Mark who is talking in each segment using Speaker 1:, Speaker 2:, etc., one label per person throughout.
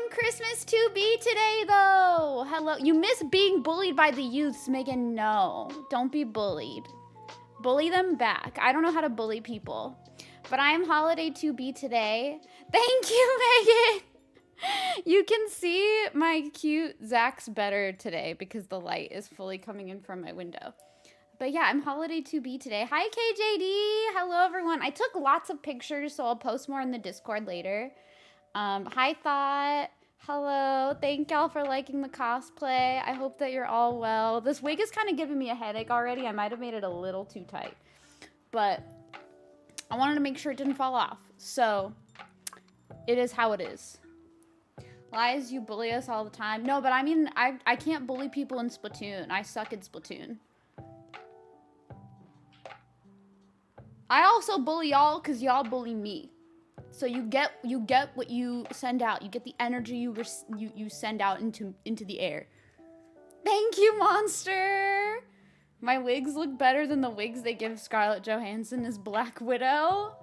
Speaker 1: on Christmas 2B today, though. Hello. You miss being bullied by the youths, Megan. No, don't be bullied. Bully them back. I don't know how to bully people. But I am holiday 2B today. Thank you, Megan. You can see my cute Zach's better today because the light is fully coming in from my window. But yeah, I'm holiday 2B today. Hi, KJD. Hello, everyone. I took lots of pictures, so I'll post more in the Discord later. Hi, Thought. Hello. Thank y'all for liking the cosplay. I hope that you're all well. This wig is kind of giving me a headache already. I might have made it a little too tight. But I wanted to make sure it didn't fall off. So it is how it is. Lies, you bully us all the time. No, but I mean, I can't bully people in Splatoon. I suck at Splatoon. I also bully y'all because y'all bully me. So you get what you send out. You get the energy you send out into the air. Thank you, Monster. My wigs look better than the wigs they give Scarlett Johansson as Black Widow.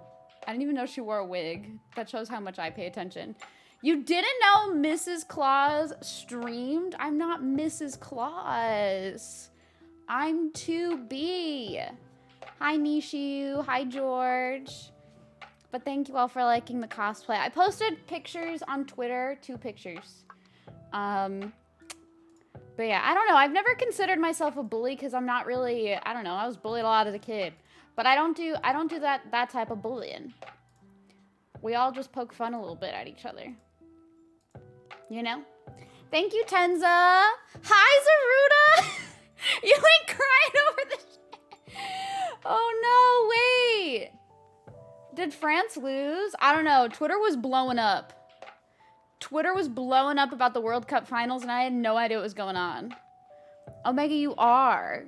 Speaker 1: I didn't even know she wore a wig. That shows how much I pay attention. You didn't know Mrs. Claus streamed? I'm not Mrs. Claus. I'm 2B. Hi, Nishu. Hi, George. But thank you all for liking the cosplay. I posted pictures on Twitter, 2 pictures. But yeah, I don't know. I've never considered myself a bully because I'm not really, I don't know. I was bullied a lot as a kid. But I don't do that type of bullying. We all just poke fun a little bit at each other. You know? Thank you, Tenza. Hi, Zaruda. You ain't crying over the shit. Oh, no, wait. Did France lose? I don't know. Twitter was blowing up. Twitter was blowing up about the World Cup finals, and I had no idea what was going on. Omega, you are.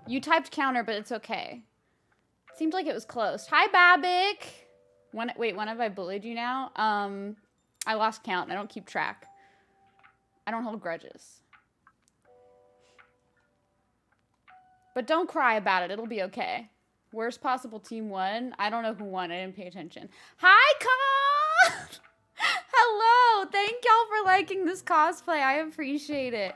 Speaker 1: You typed counter, but it's okay. Seemed like it was close. Hi, Babik. Wait, when have I bullied you now? I lost count. I don't keep track. I don't hold grudges. But don't cry about it. It'll be okay. Worst possible team won. I don't know who won. I didn't pay attention. Hi, Con! Hello. Thank y'all for liking this cosplay. I appreciate it.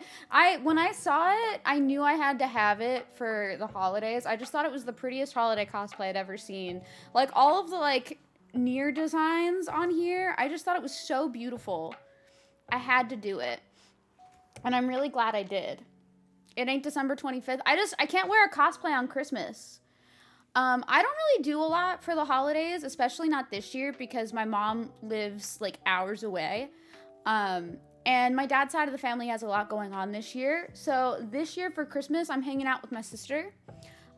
Speaker 1: When I saw it, I knew I had to have it for the holidays. I just thought it was the prettiest holiday cosplay I'd ever seen. Like, all of the, like, Nier designs on here, I just thought it was so beautiful. I had to do it. And I'm really glad I did. It ain't December 25th. I can't wear a cosplay on Christmas. I don't really do a lot for the holidays, especially not this year because my mom lives like hours away. And my dad's side of the family has a lot going on this year. So this year for Christmas, I'm hanging out with my sister.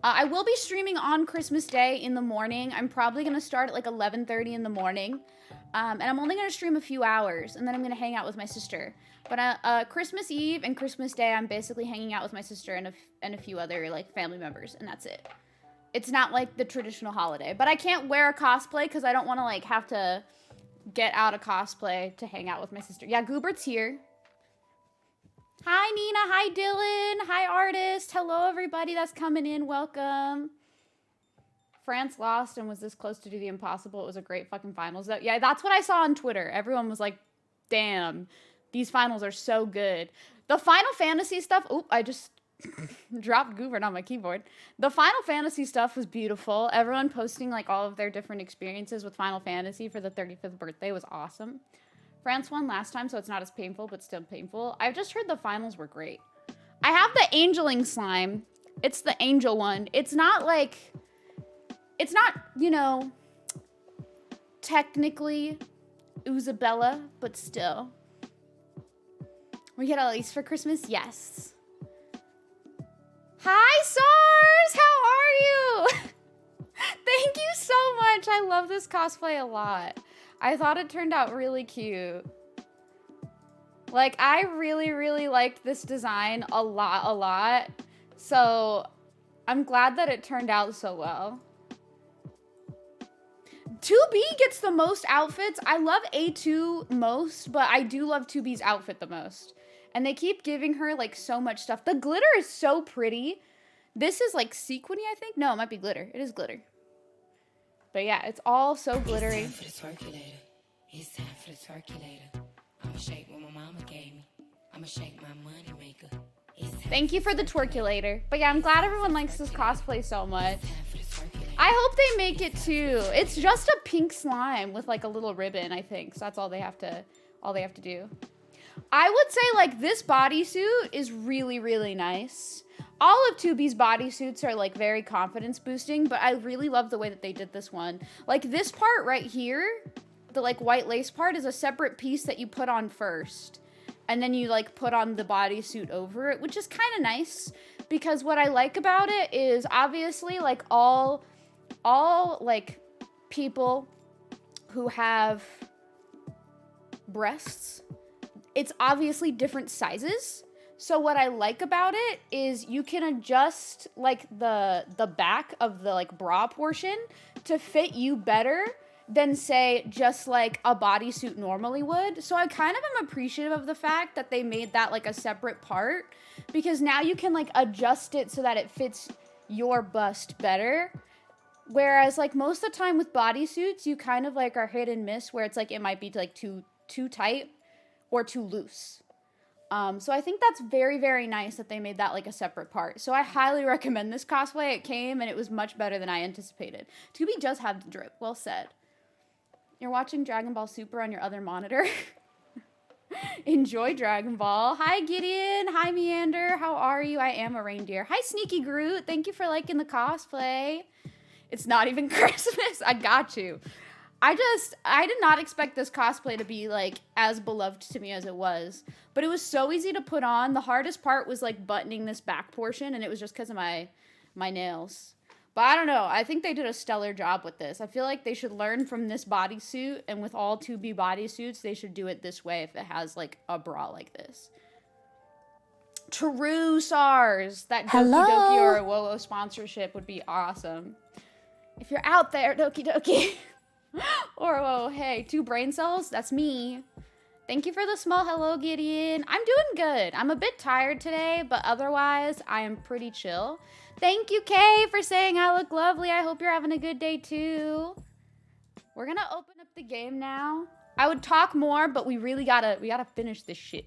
Speaker 1: I will be streaming on Christmas Day in the morning. I'm probably going to start at like 11:30 in the morning. And I'm only going to stream a few hours, and then I'm going to hang out with my sister. But Christmas Eve and Christmas Day, I'm basically hanging out with my sister and a few other like family members, and that's it. It's not like the traditional holiday. But I can't wear a cosplay because I don't want to like have to get out of cosplay to hang out with my sister. Yeah, Goobert's here. Hi, Nina. Hi, Dylan. Hi, Artist. Hello, everybody that's coming in. Welcome. France lost and was this close to do the impossible. It was a great fucking finals. Yeah, that's what I saw on Twitter. Everyone was like, damn, these finals are so good. The Final Fantasy stuff. Oop, I just dropped Goobert on my keyboard. The Final Fantasy stuff was beautiful. Everyone posting like all of their different experiences with Final Fantasy for the 35th birthday was awesome. France won last time, so it's not as painful, but still painful. I've just heard the finals were great. I have the Angeling slime. It's the angel one. It's not like... It's not, you know, technically Isabella, but still. We get at least for Christmas? Yes. Hi, SARS! How are you? Thank you so much. I love this cosplay a lot. I thought it turned out really cute. Like, I really, really liked this design a lot. So, I'm glad that it turned out so well. 2B gets the most outfits. I love A2 most, but I do love 2B's outfit the most. And they keep giving her, like, so much stuff. The glitter is so pretty. This is, like, sequiny, I think? No, it might be glitter. It is glitter. But yeah, it's all so glittery.
Speaker 2: It's time for the twerkulator. It's time for the twerkulator.
Speaker 1: Thank you for the twerkulator. But yeah, I'm glad everyone likes this cosplay so much. I hope they make it too. It's just a pink slime with like a little ribbon, I think. So that's all they have to do. I would say like this bodysuit is really, really nice. All of 2B's bodysuits are like very confidence boosting, but I really love the way that they did this one. Like this part right here, the like white lace part is a separate piece that you put on first. And then you like put on the bodysuit over it, which is kind of nice because what I like about it is obviously like all like people who have breasts, it's obviously different sizes. So what I like about it is you can adjust like the back of the like bra portion to fit you better than say just like a bodysuit normally would. So I kind of am appreciative of the fact that they made that like a separate part because now you can like adjust it so that it fits your bust better. Whereas like most of the time with bodysuits, you kind of like are hit and miss where it's like it might be like too tight or too loose. So I think that's very, very nice that they made that like a separate part. So I highly recommend this cosplay. It came and it was much better than I anticipated. 2B does have the drip. Well said. You're watching Dragon Ball Super on your other monitor. Enjoy Dragon Ball. Hi, Gideon. Hi, Meander. How are you? I am a reindeer. Hi, Sneaky Groot. Thank you for liking the cosplay. It's not even Christmas. I got you. I did not expect this cosplay to be, like, as beloved to me as it was. But it was so easy to put on. The hardest part was, like, buttoning this back portion, and it was just because of my nails. But I don't know. I think they did a stellar job with this. I feel like they should learn from this bodysuit, and with all 2B bodysuits, they should do it this way if it has, like, a bra like this. True SARS. That Doki Doki or a WoWo sponsorship would be awesome. If you're out there, Doki Doki. Or, oh, hey, 2 brain cells? That's me. Thank you for the small hello, Gideon. I'm doing good. I'm a bit tired today, but otherwise, I am pretty chill. Thank you, Kay, for saying I look lovely. I hope you're having a good day, too. We're gonna open up the game now. I would talk more, but we gotta finish this shit.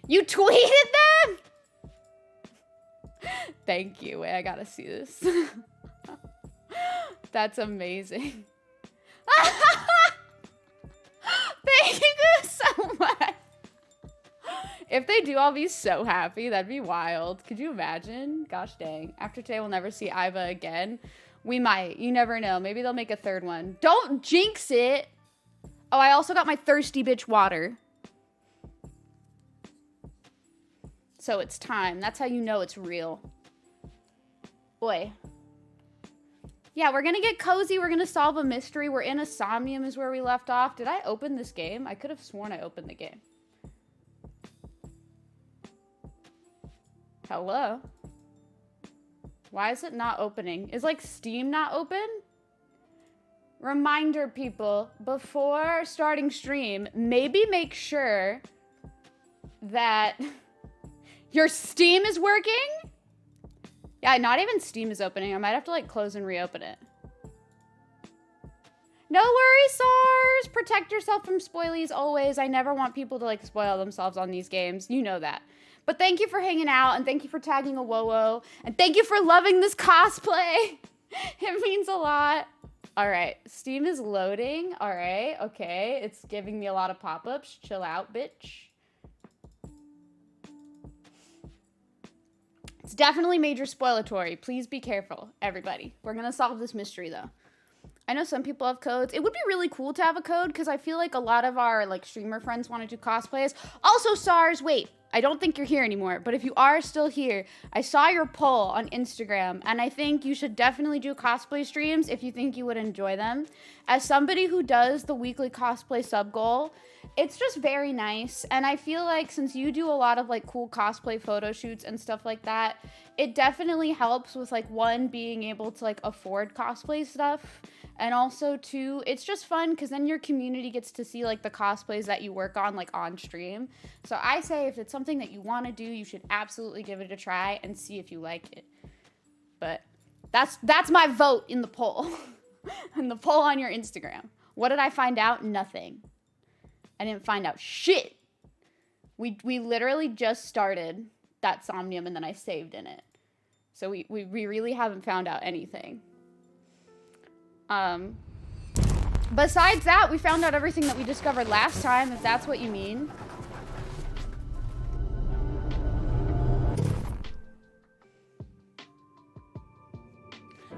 Speaker 1: You tweeted them? Thank you. Wait, I gotta see this. That's amazing. Thank you so much. If they do, I'll be so happy. That'd be wild. Could you imagine? Gosh dang. After today, we'll never see Iva again. We might. You never know. Maybe they'll make a third one. Don't jinx it. Oh, I also got my thirsty bitch water. So it's time. That's how you know it's real. Boy. Yeah, we're gonna get cozy. We're gonna solve a mystery. We're in a Somnium is where we left off. Did I open this game? I could have sworn I opened the game. Hello? Why is it not opening? Is like Steam not open? Reminder, people, before starting stream, maybe make sure that your Steam is working. Yeah, not even Steam is opening. I might have to like close and reopen it. No worries, SARS. Protect yourself from spoilies always. I never want people to like spoil themselves on these games. You know that. But thank you for hanging out, and thank you for tagging a WoWo, and thank you for loving this cosplay. It means a lot. All right, Steam is loading. All right, okay. It's giving me a lot of pop-ups. Chill out, bitch. It's definitely major spoilatory. Please be careful, everybody. We're gonna solve this mystery, though. I know some people have codes. It would be really cool to have a code, because I feel like a lot of our like streamer friends want to do cosplays. Also, SARS, wait. I don't think you're here anymore, but if you are still here, I saw your poll on Instagram, and I think you should definitely do cosplay streams if you think you would enjoy them. As somebody who does the weekly cosplay sub goal, it's just very nice, and I feel like since you do a lot of like cool cosplay photo shoots and stuff like that, it definitely helps with like one, being able to like afford cosplay stuff, and also two, it's just fun because then your community gets to see like the cosplays that you work on like on stream. So I say if it's something that you want to do, you should absolutely give it a try and see if you like it. But that's my vote in the poll. In the poll on your Instagram. What did I find out? Nothing. I didn't find out shit. We literally just started that Somnium and then I saved in it. So we really haven't found out anything. Besides that, we found out everything that we discovered last time, if that's what you mean.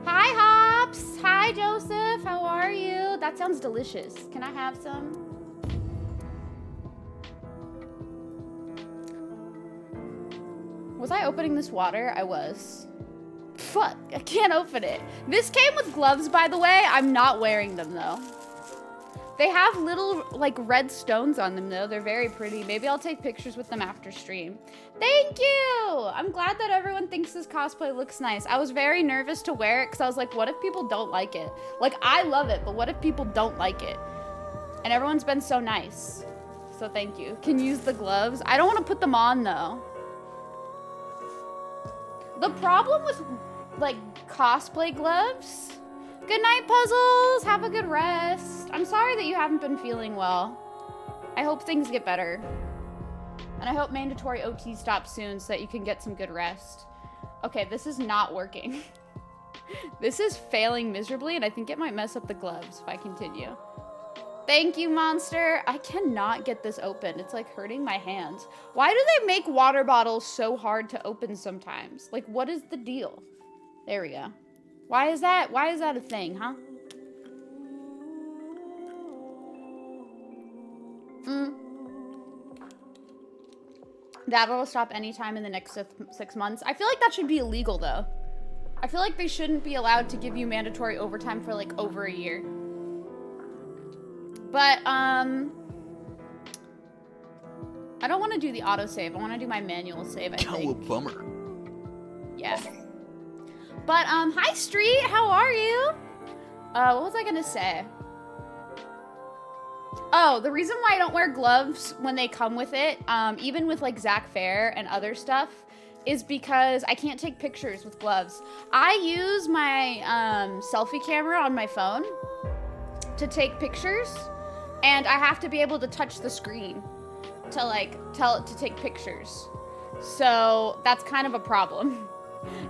Speaker 1: Hi, Hops! Hi, Joseph! How are you? That sounds delicious. Can I have some? Was I opening this water? I was. Fuck, I can't open it. This came with gloves, by the way. I'm not wearing them, though. They have little, like, red stones on them, though. They're very pretty. Maybe I'll take pictures with them after stream. Thank you! I'm glad that everyone thinks this cosplay looks nice. I was very nervous to wear it because I was like, what if people don't like it? Like, I love it, but what if people don't like it? And everyone's been so nice. So thank you. Can use the gloves. I don't want to put them on, though. The problem with, like, cosplay gloves... Good night, Puzzles. Have a good rest. I'm sorry that you haven't been feeling well. I hope things get better. And I hope mandatory OT stops soon so that you can get some good rest. Okay, this is not working. This is failing miserably, and I think it might mess up the gloves if I continue. Thank you, Monster. I cannot get this open. It's like hurting my hands. Why do they make water bottles so hard to open sometimes? Like, what is the deal? There we go. Why is that a thing, huh? That'll stop anytime in the next 6 months. I feel like that should be illegal, though. I feel like they shouldn't be allowed to give you mandatory overtime for, like, over a year. But, I don't want to do the autosave. I want to do my manual save, I think.
Speaker 2: Oh, bummer.
Speaker 1: Yeah. But, hi, Street. How are you? What was I gonna say? Oh, the reason why I don't wear gloves when they come with it, even with, like, Zach Fair and other stuff, is because I can't take pictures with gloves. I use my, selfie camera on my phone to take pictures, and I have to be able to touch the screen to, like, tell it to take pictures. So, that's kind of a problem.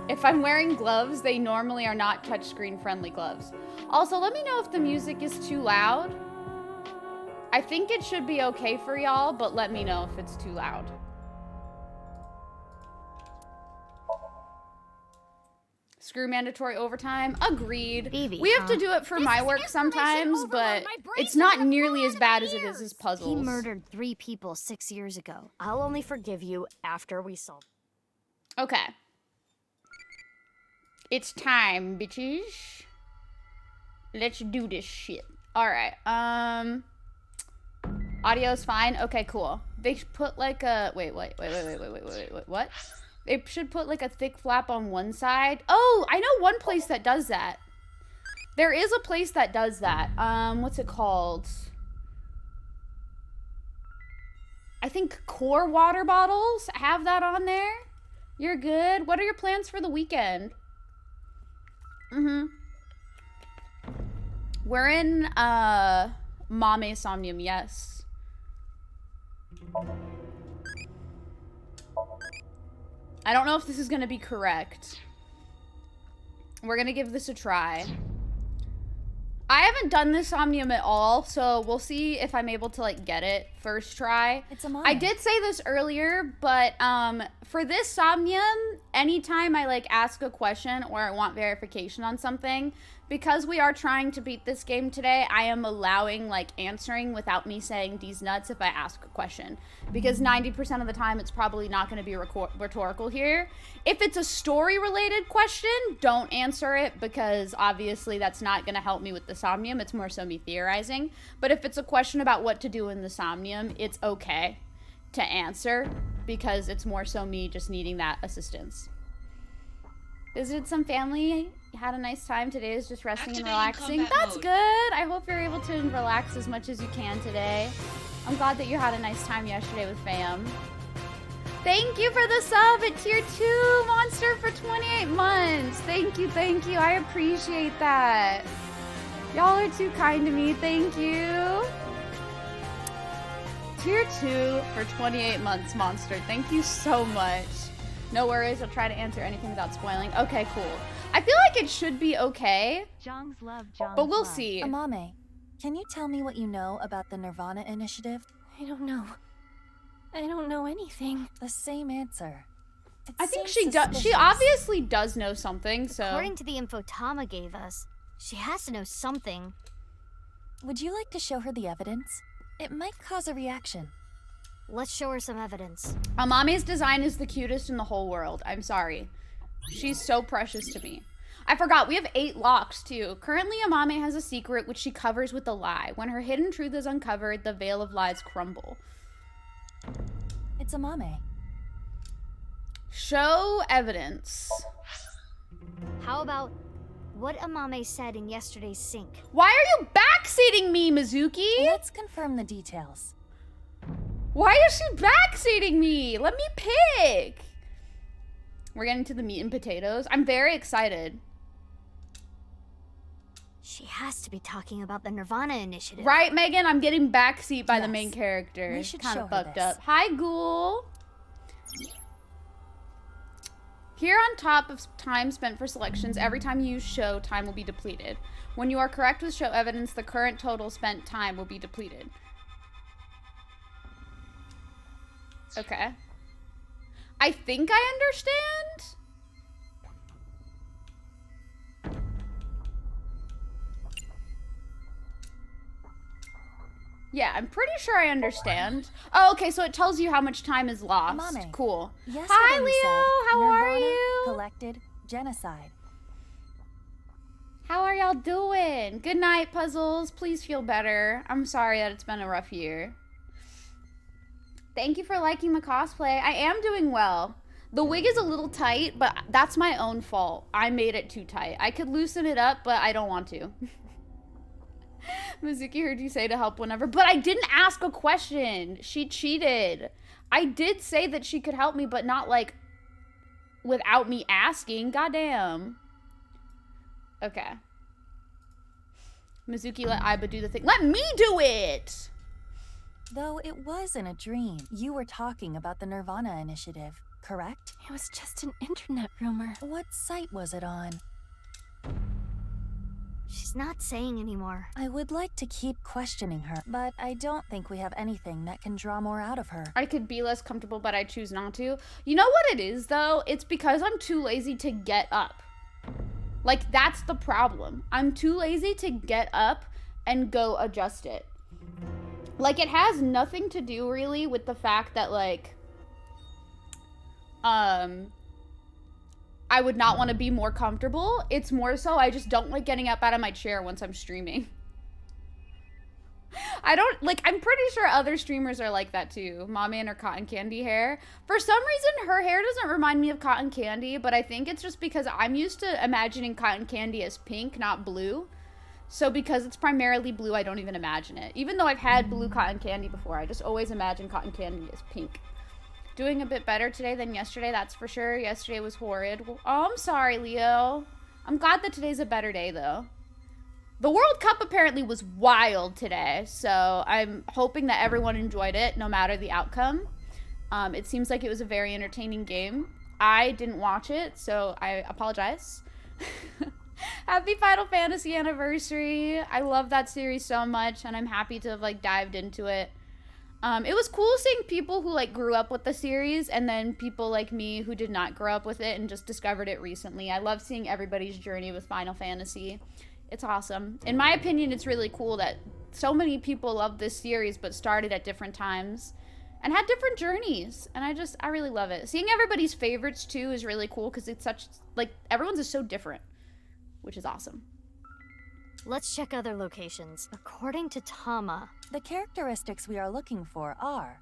Speaker 1: If I'm wearing gloves, they normally are not touchscreen friendly gloves. Also, let me know if the music is too loud. I think it should be okay for y'all, but let me know if it's too loud. Screw mandatory overtime. Agreed.
Speaker 3: Baby,
Speaker 1: we have to do it for my work sometimes, but it's not nearly as bad as it is as Puzzles.
Speaker 3: He murdered 3 people 6 years ago. I'll only forgive you after we solve.
Speaker 1: Okay. It's time, bitches. Let's do this shit. Alright, audio's fine? Okay, cool. They should put like a... Wait, what? They should put like a thick flap on one side. Oh, I know one place that does that. There is a place that does that. What's it called? I think Core water bottles have that on there. You're good. What are your plans for the weekend? We're in, Mame Somnium, yes. I don't know if this is gonna be correct. We're gonna give this a try. I haven't done this Somnium at all, so we'll see if I'm able to, like, get it first try.
Speaker 3: It's a
Speaker 1: I did say this earlier, but, for this Somnium, anytime I, like, ask a question or I want verification on something, because we are trying to beat this game today, I am allowing, like, answering without me saying "D's nuts" if I ask a question. Because 90% of the time, it's probably not going to be rhetorical here. If it's a story-related question, don't answer it, because obviously that's not going to help me with the Somnium. It's more so me theorizing. But if it's a question about what to do in the Somnium, it's okay to answer, because it's more so me just needing that assistance. Visited some family, had a nice time. Today is just resting and relaxing. That's good. I hope you're able to relax as much as you can today. I'm glad that you had a nice time yesterday with fam. Thank you for the sub at tier 2, Monster, for 28 months. Thank you, thank you. I appreciate that. Y'all are too kind to me. Thank you. Tier 2 for 28 months, Monster. Thank you so much. No worries, I'll try to answer anything without spoiling. Okay, cool. I feel like it should be okay, but we'll see.
Speaker 2: Amame, can you tell me what you know about the Nirvana initiative?
Speaker 4: I don't know. I don't know anything.
Speaker 2: The same answer.
Speaker 1: I think she does. She obviously does know something, so.
Speaker 3: According to the info Tama gave us, she has to know something.
Speaker 2: Would you like to show her the evidence? It might cause a reaction.
Speaker 3: Let's show her some evidence.
Speaker 1: Amame's design is the cutest in the whole world. I'm sorry. She's so precious to me. I forgot, we have 8 locks too. Currently, Amame has a secret which she covers with a lie. When her hidden truth is uncovered, the veil of lies crumble.
Speaker 2: It's Amame.
Speaker 1: Show evidence.
Speaker 3: How about what Amame said in yesterday's sync?
Speaker 1: Why are you backseating me, Mizuki?
Speaker 2: Let's confirm the details.
Speaker 1: Why is she backseating me? Let me pick. We're getting to the meat and potatoes. I'm very excited.
Speaker 3: She has to be talking about the Nirvana initiative.
Speaker 1: Right, Megan? I'm getting backseat by the
Speaker 2: Yes.
Speaker 1: main character.
Speaker 2: We should
Speaker 1: Kind
Speaker 2: show
Speaker 1: of
Speaker 2: her
Speaker 1: fucked
Speaker 2: this.
Speaker 1: up. Hi, Ghoul. Here on top of time spent for selections, every time you use show, time will be depleted. When you are correct with show evidence, the current total spent time will be depleted. Okay. I think I understand. Yeah, I'm pretty sure I understand. Oh, okay, so it tells you how much time is lost.
Speaker 2: Amame.
Speaker 1: Cool.
Speaker 2: Yesterday
Speaker 1: Hi,
Speaker 2: you
Speaker 1: Leo.
Speaker 2: said,
Speaker 1: How are
Speaker 2: Nirvana
Speaker 1: you?
Speaker 2: collected genocide.
Speaker 1: How are y'all doing? Good night, Puzzles. Please feel better. I'm sorry that it's been a rough year. Thank you for liking the cosplay. I am doing well. The wig is a little tight, but that's my own fault. I made it too tight. I could loosen it up, but I don't want to. Mizuki heard you say to help whenever, but I didn't ask a question. She cheated. I did say that she could help me, but not like without me asking. Goddamn. Okay. Mizuki let Aiba do the thing. Let me do it!
Speaker 2: Though it was in a dream, you were talking about the Nirvana initiative, correct?
Speaker 4: It was just an internet rumor.
Speaker 2: What site was it on?
Speaker 3: She's not saying anymore.
Speaker 2: I would like to keep questioning her, but I don't think we have anything that can draw more out of her.
Speaker 1: I could be less comfortable, but I choose not to. You know what it is, though? It's because I'm too lazy to get up. Like, that's the problem. I'm too lazy to get up and go adjust it. Like, it has nothing to do, really, with the fact that, like, I would not want to be more comfortable. It's more so I just don't like getting up out of my chair once I'm streaming. I don't, like, I'm pretty sure other streamers are like that too. Mommy and her cotton candy hair. For some reason, her hair doesn't remind me of cotton candy, but I think it's just because I'm used to imagining cotton candy as pink, not blue. So because it's primarily blue, I don't even imagine it. Even though I've had blue cotton candy before, I just always imagine cotton candy as pink. Doing a bit better today than yesterday, that's for sure. Yesterday was horrid. Oh, I'm sorry, Leo. I'm glad that today's a better day, though. The World Cup apparently was wild today, so I'm hoping that everyone enjoyed it, no matter the outcome. It seems like it was a very entertaining game. I didn't watch it, so I apologize. Happy Final Fantasy anniversary. I love that series so much, and I'm happy to have, like, dived into it. It was cool seeing people who, like, grew up with the series, and then people like me who did not grow up with it and just discovered it recently. I love seeing everybody's journey with Final Fantasy. It's awesome. In my opinion, it's really cool that so many people love this series but started at different times and had different journeys. And I really love it. Seeing everybody's favorites, too, is really cool because it's such, like, everyone's is so different, which is awesome.
Speaker 3: Let's check other locations. According to Tama,
Speaker 2: The characteristics we are looking for are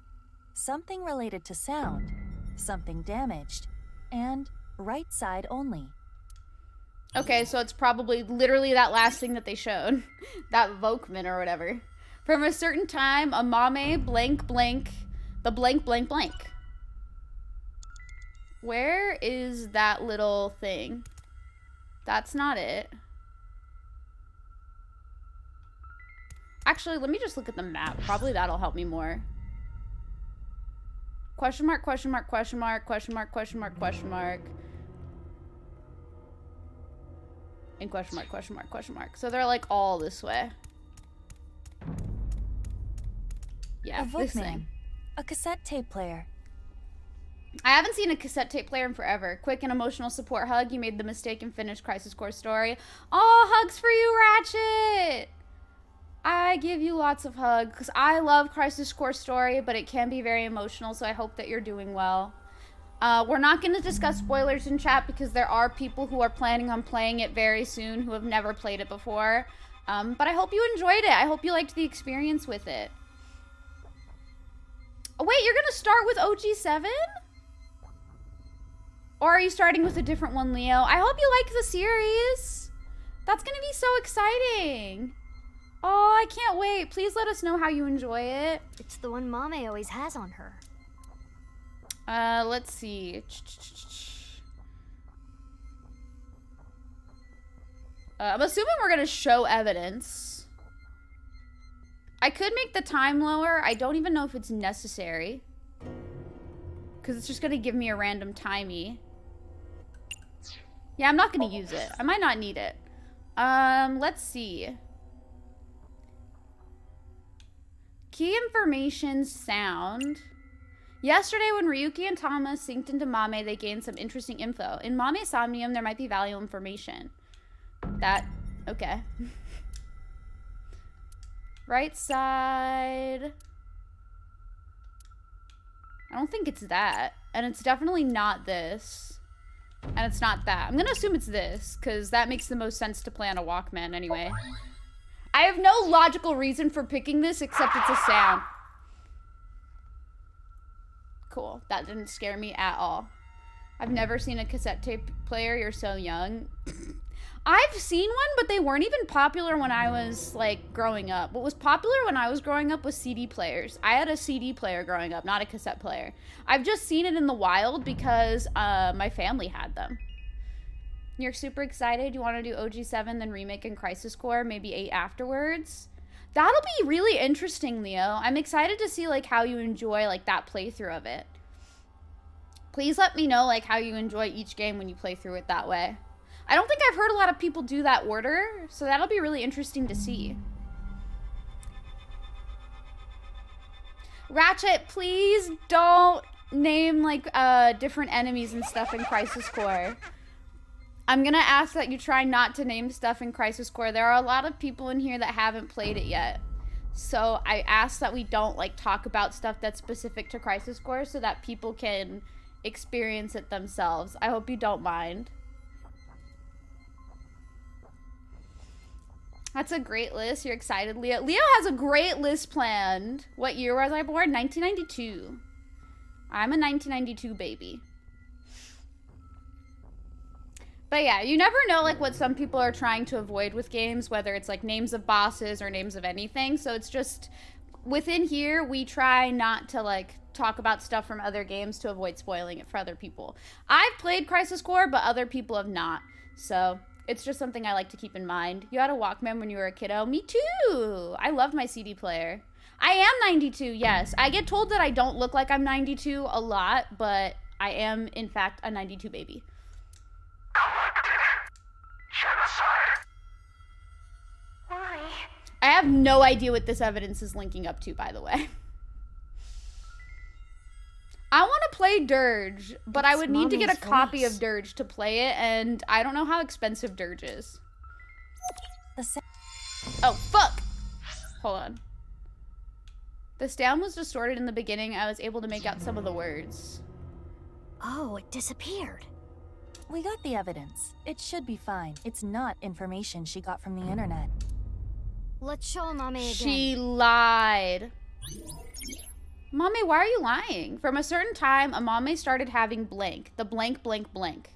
Speaker 2: something related to sound, something damaged, and right side only.
Speaker 1: Okay, so it's probably literally that last thing that they showed. That Vokman or whatever. From a certain time, a mame blank blank, the blank blank blank. Where is that little thing? That's not it. Actually, let me just look at the map. Probably that'll help me more. Question mark, question mark, question mark, question mark, question mark, question mark. And question mark, question mark, question mark. So they're like all this way. Yeah, this thing.
Speaker 2: A cassette tape player.
Speaker 1: I haven't seen a cassette tape player in forever. Quick and emotional support hug. You made the mistake and finished Crisis Core story. Oh, hugs for you, Ratchet! I give you lots of hugs because I love Crisis Core story, but it can be very emotional, so I hope that you're doing well. We're not going to discuss spoilers in chat because there are people who are planning on playing it very soon who have never played it before. But I hope you enjoyed it. I hope you liked the experience with it. Oh, wait, you're going to start with OG7? Or are you starting with a different one, Leo? I hope you like the series. That's going to be so exciting. Oh, I can't wait. Please let us know how you enjoy it.
Speaker 3: It's the one Mame always has on her.
Speaker 1: Let's see. I'm assuming we're going to show evidence. I could make the time lower. I don't even know if it's necessary. Because it's just going to give me a random timey. Yeah, I'm not going to use it. I might not need it. Let's see. Key information sound. Yesterday, when Ryuki and Tama synced into Mame, they gained some interesting info. In Mame's Somnium, there might be valuable information. Okay. Right side. I don't think it's that. And it's definitely not this. And it's not that. I'm gonna assume it's this, because that makes the most sense to play on a Walkman anyway. I have no logical reason for picking this except it's a sound. Cool. That didn't scare me at all. I've never seen a cassette tape player. You're so young. I've seen one, but they weren't even popular when I was, like, growing up. What was popular when I was growing up was CD players. I had a CD player growing up, not a cassette player. I've just seen it in the wild because my family had them. You're super excited? You want to do OG7, then Remake and Crisis Core, maybe 8 afterwards? That'll be really interesting, Leo. I'm excited to see, like, how you enjoy, like, that playthrough of it. Please let me know, like, how you enjoy each game when you play through it that way. I don't think I've heard a lot of people do that order, so that'll be really interesting to see. Ratchet, please don't name, like, different enemies and stuff in Crisis Core. I'm gonna ask that you try not to name stuff in Crisis Core. There are a lot of people in here that haven't played it yet. So I ask that we don't, like, talk about stuff that's specific to Crisis Core so that people can experience it themselves. I hope you don't mind. That's a great list. You're excited, Leo. Leo has a great list planned. What year was I born? 1992. I'm a 1992 baby. But yeah, you never know, like, what some people are trying to avoid with games, whether it's, like, names of bosses or names of anything. So it's just, within here, we try not to, like, talk about stuff from other games to avoid spoiling it for other people. I've played Crisis Core, but other people have not. So it's just something I like to keep in mind. You had a Walkman when you were a kiddo. Me too. I loved my CD player. I am 92, yes. I get told that I don't look like I'm 92 a lot, but I am, in fact, a 92 baby.
Speaker 4: Why?
Speaker 1: I have no idea what this evidence is linking up to, by the way. I want to play Dirge, but I would need to get a copy of Dirge to play it, and I don't know how expensive Dirge is. Oh, fuck! Hold on. The sound was distorted in the beginning. I was able to make out some of the words.
Speaker 3: Oh, it disappeared.
Speaker 2: We got the evidence. It should be fine. It's not information she got from the internet.
Speaker 3: Let's show Mame again.
Speaker 1: She lied. Mame, why are you lying? From a certain time, a Mame started having blank. The blank, blank, blank.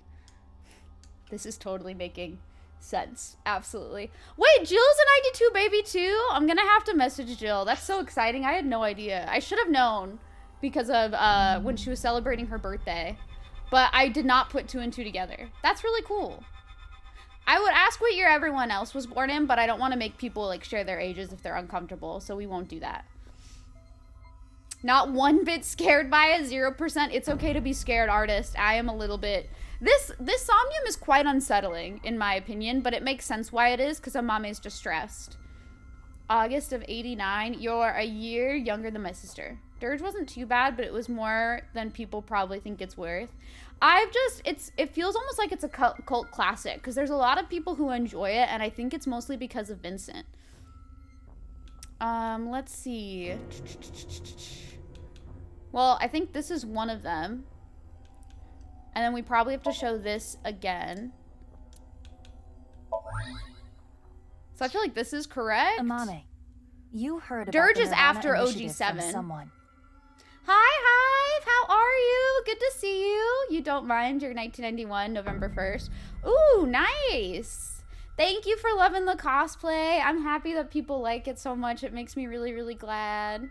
Speaker 1: This is totally making sense. Absolutely. Wait, Jill's a 92 baby too? I'm gonna have to message Jill. That's so exciting. I had no idea. I should have known because of when she was celebrating her birthday. But I did not put 2 and 2 together. That's really cool. I would ask what year everyone else was born in, but I don't want to make people, like, share their ages if they're uncomfortable, so we won't do that. Not one bit scared by it, 0%. It's okay to be scared, artist. I am a little bit... This Somnium is quite unsettling, in my opinion, but it makes sense why it is, because Amame's distressed. August of 89. You're a year younger than my sister. Dirge wasn't too bad, but it was more than people probably think it's worth. It feels almost like it's a cult classic, because there's a lot of people who enjoy it, and I think it's mostly because of Vincent. Let's see. Well, I think this is one of them. And then we probably have to show this again. So I feel like this is correct.
Speaker 2: Amame, you heard about
Speaker 1: Dirge
Speaker 2: the
Speaker 1: is
Speaker 2: Nirvana
Speaker 1: after
Speaker 2: initiative from
Speaker 1: OG7.
Speaker 2: someone.
Speaker 1: Hi, Hive! How are you? Good to see you. You don't mind your 1991, November 1st. Ooh, nice! Thank you for loving the cosplay. I'm happy that people like it so much. It makes me really, really glad.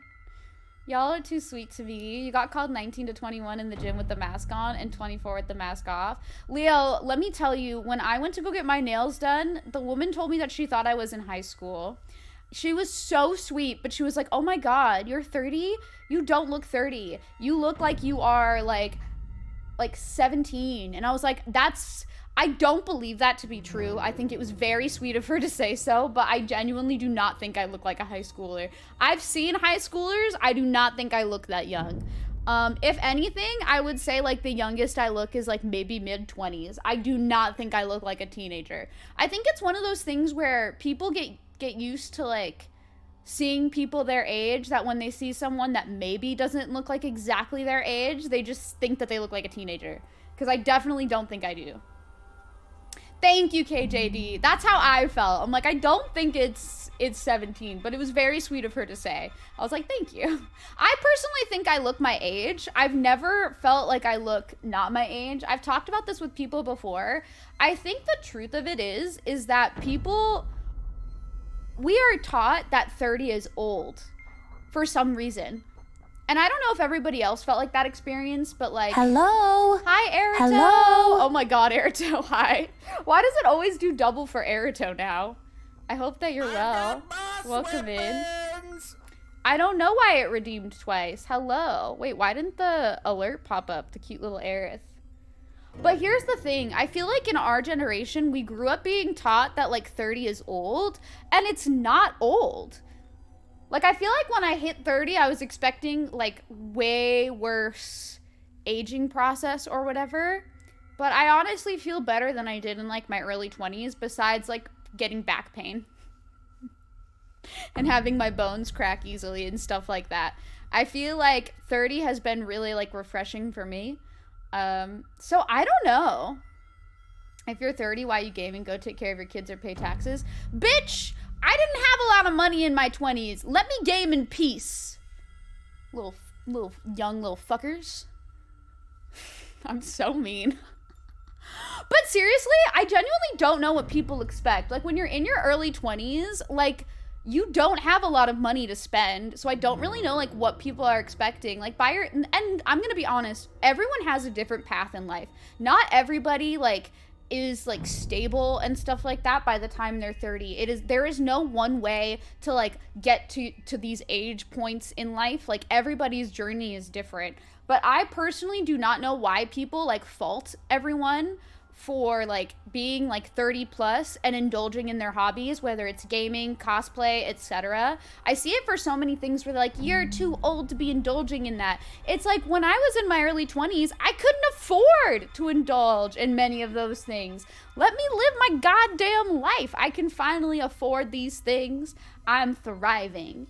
Speaker 1: Y'all are too sweet to me. You got called 19 to 21 in the gym with the mask on and 24 with the mask off. Leo, let me tell you, when I went to go get my nails done, the woman told me that she thought I was in high school. She was so sweet, but she was like, oh my God, you're 30? You don't look 30. You look like you are like 17. And I was like, I don't believe that to be true. I think it was very sweet of her to say so, but I genuinely do not think I look like a high schooler. I've seen high schoolers. I do not think I look that young. If anything, I would say like the youngest I look is like maybe mid-20s. I do not think I look like a teenager. I think it's one of those things where people get used to like seeing people their age, that when they see someone that maybe doesn't look like exactly their age, they just think that they look like a teenager. Because I definitely don't think I do. Thank you, KJD. That's how I felt. I'm like, I don't think it's 17, but it was very sweet of her to say. I was like, thank you. I personally think I look my age. I've never felt like I look not my age. I've talked about this with people before. I think the truth of it is that we are taught that 30 is old for some reason. And I don't know if everybody else felt like that experience, but like...
Speaker 2: Hello?
Speaker 1: Hi, Erito!
Speaker 2: Hello?
Speaker 1: Oh my God, Erito, hi. Why does it always do double for Erito now? I hope that you're well. Welcome in. I don't know why it redeemed twice. Hello. Wait, why didn't the alert pop up? The cute little Aerith. But here's the thing. I feel like in our generation, we grew up being taught that like 30 is old, and it's not old. Like, I feel like when I hit 30, I was expecting, like, way worse aging process or whatever. But I honestly feel better than I did in, like, my early 20s, besides, like, getting back pain. And having my bones crack easily and stuff like that. I feel like 30 has been really, like, refreshing for me. So I don't know. If you're 30, why you gaming? Go take care of your kids or pay taxes. Bitch! I didn't have a lot of money in my 20s. Let me game in peace. Little young little fuckers. I'm so mean. But seriously, I genuinely don't know what people expect. Like, when you're in your early 20s, like, you don't have a lot of money to spend. So I don't really know, like, what people are expecting. Like, and I'm gonna be honest, everyone has a different path in life. Not everybody, like, is like stable and stuff like that by the time they're 30. There is no one way to like get to these age points in life. Like, everybody's journey is different. But I personally do not know why people like fault everyone for like being like 30 plus and indulging in their hobbies, whether it's gaming, cosplay, etc. I see it for so many things where they're like, you're too old to be indulging in that. It's like, when I was in my early 20s, I couldn't afford to indulge in many of those things. Let me live my goddamn life. I can finally afford these things. I'm thriving.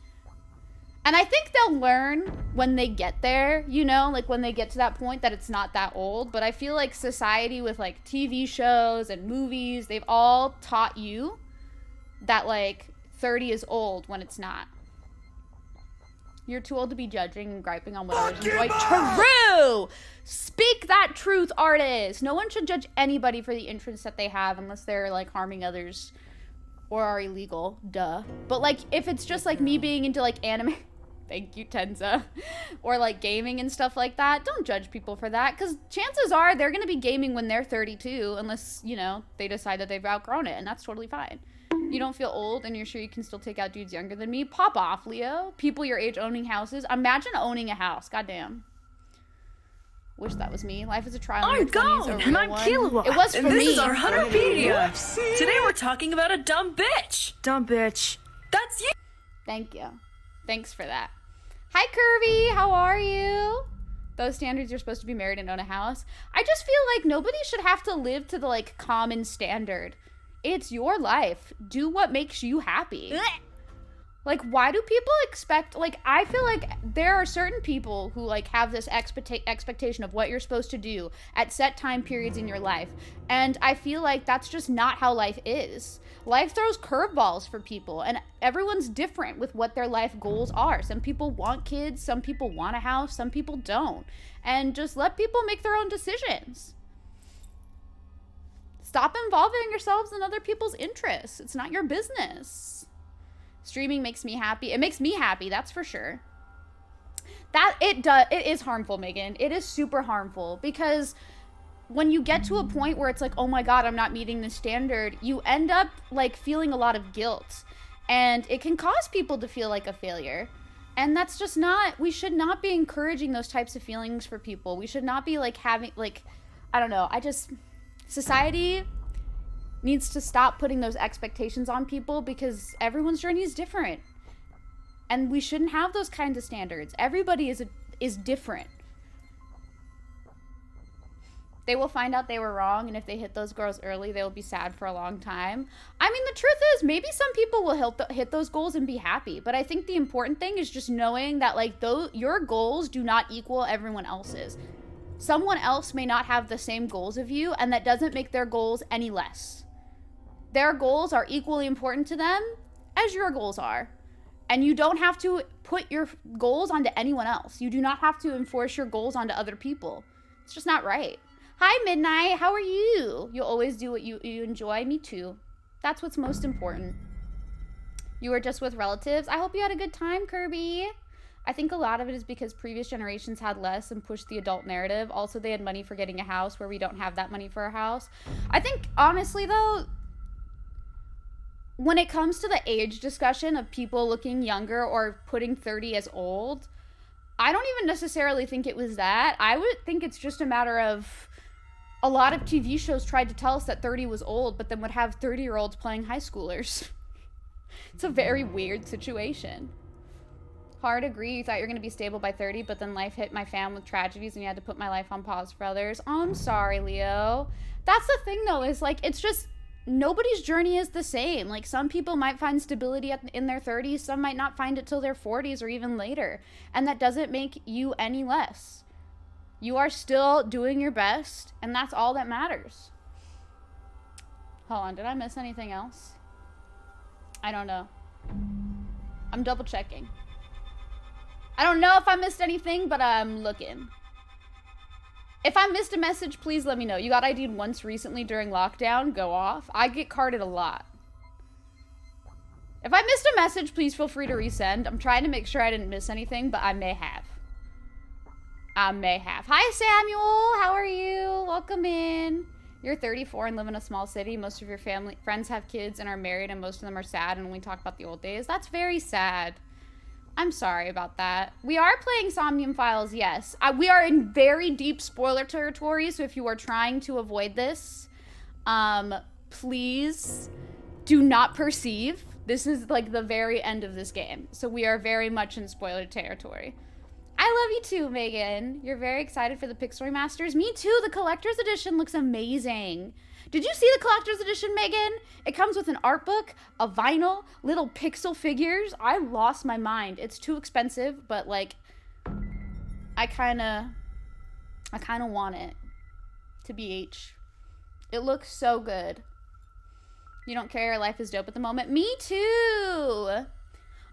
Speaker 1: And I think they'll learn when they get there, you know, like when they get to that point that it's not that old. But I feel like society with like TV shows and movies, they've all taught you that like 30 is old when it's not. You're too old to be judging and griping on what others enjoy. True! Speak that truth, artist! No one should judge anybody for the interests that they have unless they're like harming others or are illegal. Duh. But like, if it's just like me being into like anime... Thank you, Tenza. Or like gaming and stuff like that. Don't judge people for that, because chances are they're going to be gaming when they're 32, unless, you know, they decide that they've outgrown it, and that's totally fine. You don't feel old and you're sure you can still take out dudes younger than me? Pop off, Leo. People your age owning houses. Imagine owning a house. Goddamn. Wish that was me. Life is a trial.
Speaker 5: I'm Gone, and I'm Kilowatt.
Speaker 1: It was for
Speaker 5: and
Speaker 1: me.
Speaker 5: This is our Hunterpedia. Today we're talking about a dumb bitch. Dumb bitch. That's you.
Speaker 1: Thank you. Thanks for that. Hi, Kirby. How are you? Those standards, you're supposed to be married and own a house. I just feel like nobody should have to live to the, like, common standard. It's your life. Do what makes you happy. Like, why do people expect, like, I feel like there are certain people who, like, have this expectation of what you're supposed to do at set time periods in your life. And I feel like that's just not how life is. Life throws curveballs for people, and everyone's different with what their life goals are. Some people want kids, some people want a house, some people don't. And just let people make their own decisions. Stop involving yourselves in other people's interests. It's not your business. Streaming makes me happy. It makes me happy, that's for sure. It is harmful, Megan. It is super harmful because when you get to a point where it's like, oh my God, I'm not meeting the standard, you end up like feeling a lot of guilt, and it can cause people to feel like a failure. And that's just not, we should not be encouraging those types of feelings for people. We should not be like having, like, I don't know, society needs to stop putting those expectations on people because everyone's journey is different. And we shouldn't have those kinds of standards. Everybody is different. They will find out they were wrong, and if they hit those girls early, they will be sad for a long time. I mean, the truth is, maybe some people will hit those goals and be happy, but I think the important thing is just knowing that, like, your goals do not equal everyone else's. Someone else may not have the same goals of you, and that doesn't make their goals any less. Their goals are equally important to them as your goals are. And you don't have to put your goals onto anyone else. You do not have to enforce your goals onto other people. It's just not right. Hi, Midnight. How are you? You'll always do what you enjoy. Me too. That's what's most important. You were just with relatives. I hope you had a good time, Kirby. I think a lot of it is because previous generations had less and pushed the adult narrative. Also, they had money for getting a house where we don't have that money for a house. I think, honestly, though, when it comes to the age discussion of people looking younger or putting 30 as old, I don't even necessarily think it was that. I would think it's just a matter of a lot of TV shows tried to tell us that 30 was old, but then would have 30-year-olds playing high schoolers. It's a very weird situation. Hard agree. You thought you were going to be stable by 30, but then life hit my fam with tragedies and you had to put my life on pause for others. Oh, I'm sorry, Leo. That's the thing, though, is like, it's just nobody's journey is the same. Like, some people might find stability in their 30s. Some might not find it till their 40s or even later. And that doesn't make you any less. You are still doing your best, and that's all that matters. Hold on, did I miss anything else? I don't know. I'm double checking. I don't know if I missed anything, but I'm looking. If I missed a message, please let me know. You got ID'd once recently during lockdown, go off. I get carded a lot. If I missed a message, please feel free to resend. I'm trying to make sure I didn't miss anything, but I may have. Hi, Samuel. How are you? Welcome in. You're 34 and live in a small city. Most of your friends have kids and are married, and most of them are sad and only talk about the old days. That's very sad. I'm sorry about that. We are playing Somnium Files, yes. We are in very deep spoiler territory, so if you are trying to avoid this, please do not perceive. This is like the very end of this game, so we are very much in spoiler territory. I love you too, Megan. You're very excited for the Pixel Remasters. Me too. The collector's edition looks amazing. Did you see the collector's edition, Megan? It comes with an art book, a vinyl, little pixel figures. I lost my mind. It's too expensive, but like, I kind of want it, to BH. It looks so good. You don't care, your life is dope at the moment. Me too.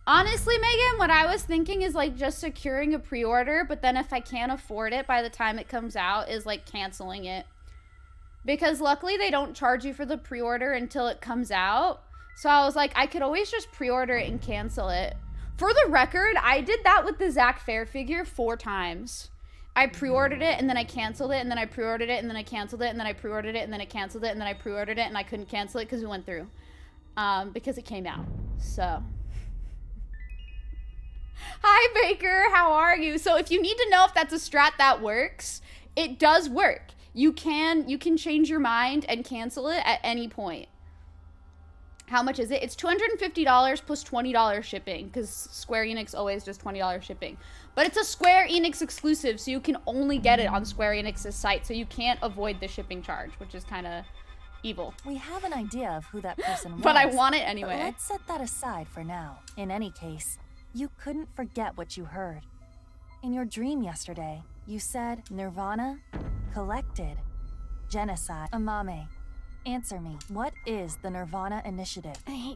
Speaker 1: Honestly, Megan, what I was thinking is like just securing a pre-order, but then if I can't afford it by the time it comes out, is like canceling it. Because luckily they don't charge you for the pre-order until it comes out. So I was like, I could always just pre-order it and cancel it. For the record, I did that with the Zach Fair figure 4 times. I pre-ordered it and then I canceled it and then I pre-ordered it and then I canceled it and then I pre-ordered it and then I canceled it and then I pre-ordered it and I couldn't cancel it because it went through. because it came out. So, hi Baker, how are you? So if you need to know if that's a strat that works, it does work. You can change your mind and cancel it at any point. How much is it? It's $250 plus $20 shipping, because Square Enix always does $20 shipping. But it's a Square Enix exclusive, so you can only get it on Square Enix's site, so you can't avoid the shipping charge, which is kind of evil.
Speaker 2: We have an idea of who that person was.
Speaker 1: But I want it anyway.
Speaker 2: But let's set that aside for now. In any case, you couldn't forget what you heard. In your dream yesterday, you said Nirvana, collected, genocide, Amame. Answer me, what is the Nirvana Initiative?
Speaker 4: I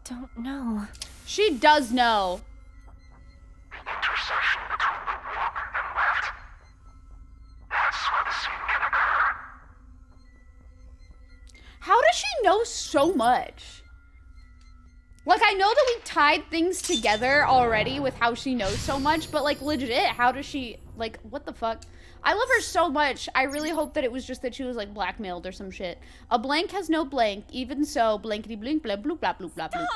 Speaker 4: don't know.
Speaker 1: She does know.
Speaker 6: Intersection between the walk and left. That's where the scene can occur.
Speaker 1: How does she know so much? Like, I know that we tied things together already with how she knows so much, but like, legit, how does she, like, what the fuck? I love her so much. I really hope that it was just that she was like blackmailed or some shit. A blank has no blank. Even so, blankety blink, blah, bloop, blah, bloop, blah, bloop.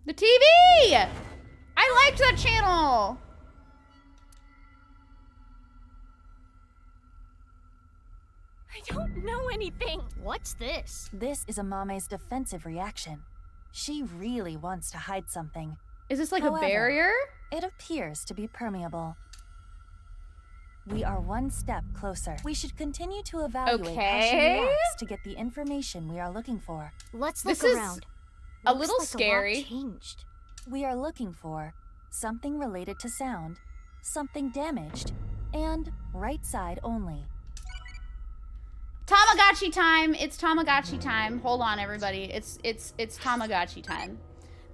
Speaker 1: The TV! I liked that channel!
Speaker 4: I don't know anything.
Speaker 3: What's this?
Speaker 2: This is Amame's defensive reaction. She really wants to hide something.
Speaker 1: Is this like
Speaker 2: However,
Speaker 1: a barrier?
Speaker 2: It appears to be permeable. We are one step closer. We should continue to evaluate how she
Speaker 1: Okay.
Speaker 2: reacts to get the information we are looking for.
Speaker 3: Let's look
Speaker 1: This is
Speaker 3: around.
Speaker 1: a
Speaker 3: Looks
Speaker 1: little
Speaker 3: like
Speaker 1: scary.
Speaker 3: A lot changed.
Speaker 2: We are looking for something related to sound, something damaged, and right side only.
Speaker 1: Tamagotchi time. It's Tamagotchi time. Hold on, everybody. It's Tamagotchi time.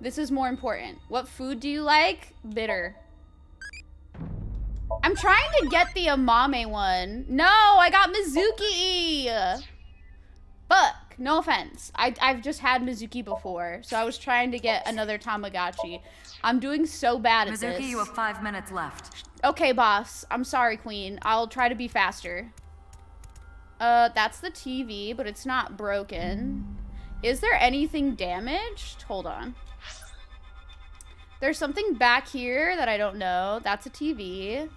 Speaker 1: This is more important. What food do you like? Bitter. I'm trying to get the Amame one. No, I got Mizuki. Fuck. No offense. I've just had Mizuki before, so I was trying to get another Tamagotchi. I'm doing so bad at this.
Speaker 7: Mizuki, you have 5 minutes left.
Speaker 1: Okay, boss. I'm sorry, queen. I'll try to be faster. That's the TV, but it's not broken. Is there anything damaged? Hold on. There's something back here that I don't know. That's a TV.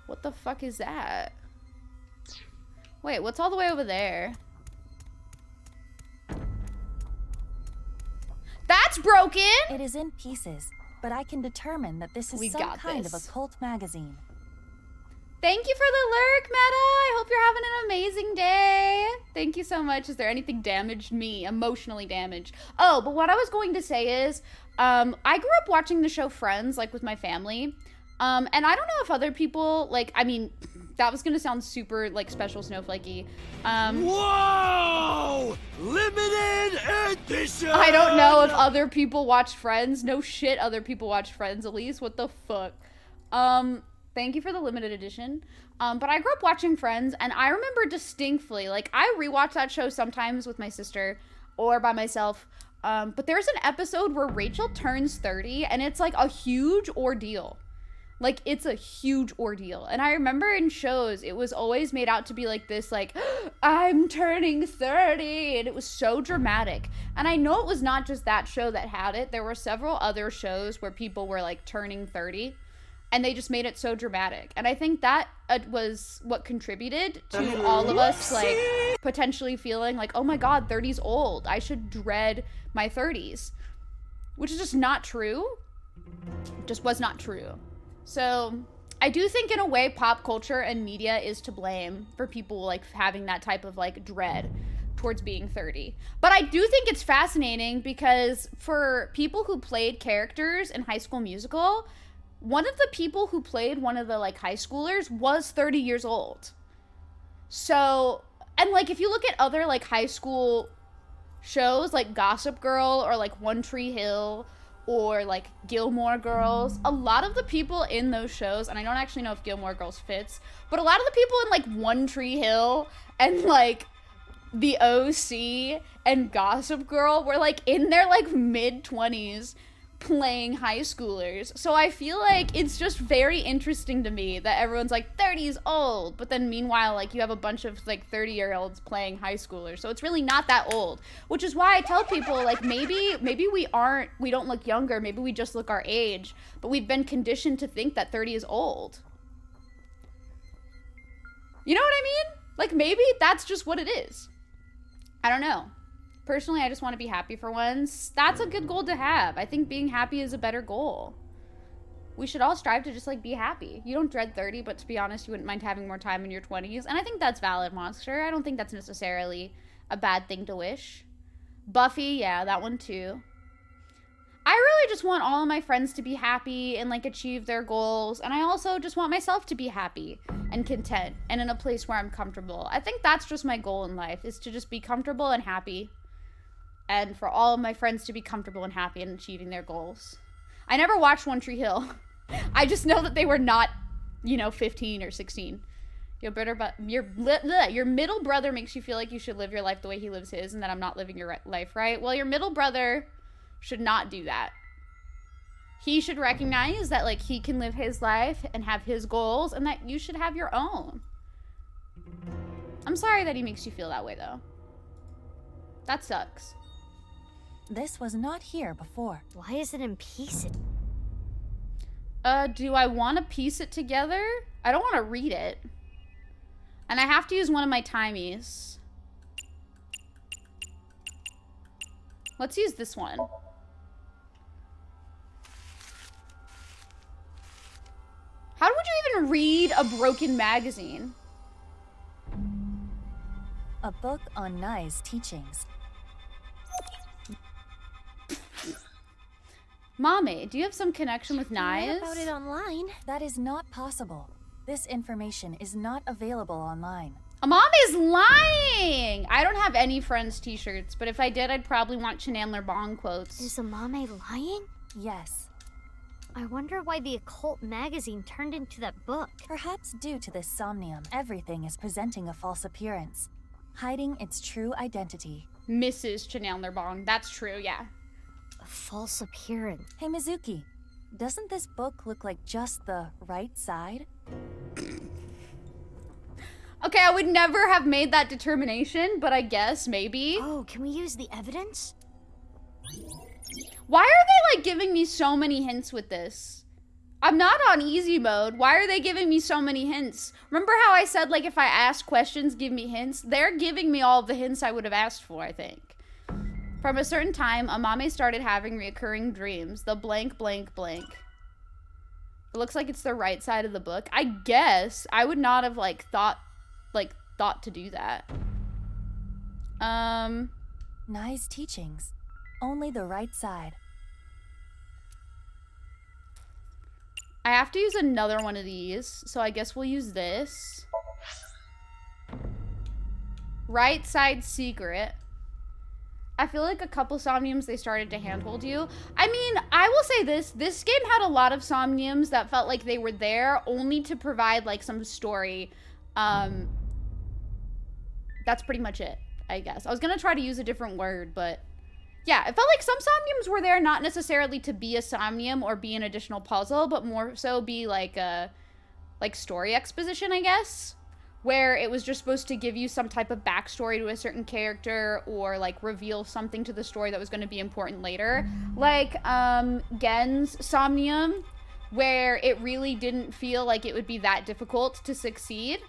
Speaker 1: What the fuck is that? Wait, what's all the way over there? That's broken!
Speaker 2: It is in pieces, but I can determine that this is
Speaker 1: We
Speaker 2: some
Speaker 1: got
Speaker 2: kind of
Speaker 1: this.
Speaker 2: a cult magazine.
Speaker 1: Thank you for the lurk, Meta. I hope you're having an amazing day. Thank you so much. Is there anything damaged? Me, emotionally damaged. Oh, but what I was going to say is, I grew up watching the show Friends, like with my family. And I don't know if other people, like, I mean, that was gonna sound super, like, special snowflakey.
Speaker 8: Whoa! Limited edition!
Speaker 1: I don't know if other people watch Friends. No shit, other people watch Friends, Elise. What the fuck? Thank you for the limited edition. But I grew up watching Friends, and I remember distinctly, like, I rewatch that show sometimes with my sister or by myself. But there's an episode where Rachel turns 30, and it's, like, a huge ordeal. Like, it's a huge ordeal. And I remember in shows, it was always made out to be like this, like, I'm turning 30. And it was so dramatic. And I know it was not just that show that had it. There were several other shows where people were, like, turning 30. And they just made it so dramatic. And I think that was what contributed to all of us, like, potentially feeling like, oh my God, 30's old. I should dread my 30s. Which is just not true. It just was not true. So I do think in a way pop culture and media is to blame for people like having that type of like dread towards being 30. But I do think it's fascinating because for people who played characters in High School Musical, one of the people who played one of the like high schoolers was 30 years old. So, and like if you look at other like high school shows like Gossip Girl or like One Tree Hill or like Gilmore Girls, a lot of the people in those shows, and I don't actually know if Gilmore Girls fits, but a lot of the people in like One Tree Hill and like the OC and Gossip Girl were like in their like mid-20s playing high schoolers. So I feel like it's just very interesting to me that everyone's like 30 is old, but then meanwhile like you have a bunch of like 30-year-olds playing high schoolers. So it's really not that old, which is why I tell people like maybe we don't look younger, maybe we just look our age, but we've been conditioned to think that 30 is old. You know what I mean? Like maybe that's just what it is. I don't know. Personally, I just want to be happy for once. That's a good goal to have. I think being happy is a better goal. We should all strive to just, like, be happy. You don't dread 30, but to be honest, you wouldn't mind having more time in your 20s. And I think that's valid, Monster. I don't think that's necessarily a bad thing to wish. Buffy, yeah, that one too. I really just want all of my friends to be happy and, like, achieve their goals. And I also just want myself to be happy and content and in a place where I'm comfortable. I think that's just my goal in life, is to just be comfortable and happy. And for all of my friends to be comfortable and happy and achieving their goals. I never watched One Tree Hill. I just know that they were not, 15 or 16. Your middle brother makes you feel like you should live your life the way he lives his and that I'm not living your life right. Well, your middle brother should not do that. He should recognize that, like, he can live his life and have his goals and that you should have your own. I'm sorry that he makes you feel that way, though. That sucks.
Speaker 2: This was not here before.
Speaker 3: Why is it in pieces?
Speaker 1: Do I want to piece it together? I don't want to read it. And I have to use one of my timies. Let's use this one. How would you even read a broken magazine?
Speaker 2: A book on Nai's teachings.
Speaker 1: Mommy, do you have some connection with
Speaker 4: I
Speaker 1: knives?
Speaker 4: read about it online.
Speaker 2: That is not possible. This information is not available online.
Speaker 1: Mom is lying! I don't have any Friends t-shirts, but if I did, I'd probably want Chenandler Bong quotes.
Speaker 3: Is Amame lying?
Speaker 2: Yes.
Speaker 3: I wonder why the occult magazine turned into that book.
Speaker 2: Perhaps due to this Somnium, everything is presenting a false appearance, hiding its true identity.
Speaker 1: Mrs. Chenandler Bong. That's true, yeah.
Speaker 3: A false appearance.
Speaker 2: Hey, Mizuki, doesn't this book look like just the right side?
Speaker 1: Okay, I would never have made that determination, but I guess maybe.
Speaker 3: Oh, can we use the evidence?
Speaker 1: Why are they, like, giving me so many hints with this? I'm not on easy mode. Why are they giving me so many hints? Remember how I said, like, if I ask questions, give me hints? They're giving me all of the hints I would have asked for, I think. From a certain time, Amame started having recurring dreams. The blank, blank, blank. It looks like it's the right side of the book. I guess I would not have, like, thought to do that.
Speaker 2: Nai's teachings. Only the right side.
Speaker 1: I have to use another one of these, so I guess we'll use this. Right side secret. I feel like a couple Somniums, they started to handhold you. I mean, I will say this game had a lot of Somniums that felt like they were there only to provide, like, some story. That's pretty much it, I guess. I was gonna try to use a different word, but yeah, it felt like some Somniums were there not necessarily to be a Somnium or be an additional puzzle, but more so be like a story exposition, I guess, where it was just supposed to give you some type of backstory to a certain character or like reveal something to the story that was going to be important later. Like Gen's Somnium, where it really didn't feel like it would be that difficult to succeed.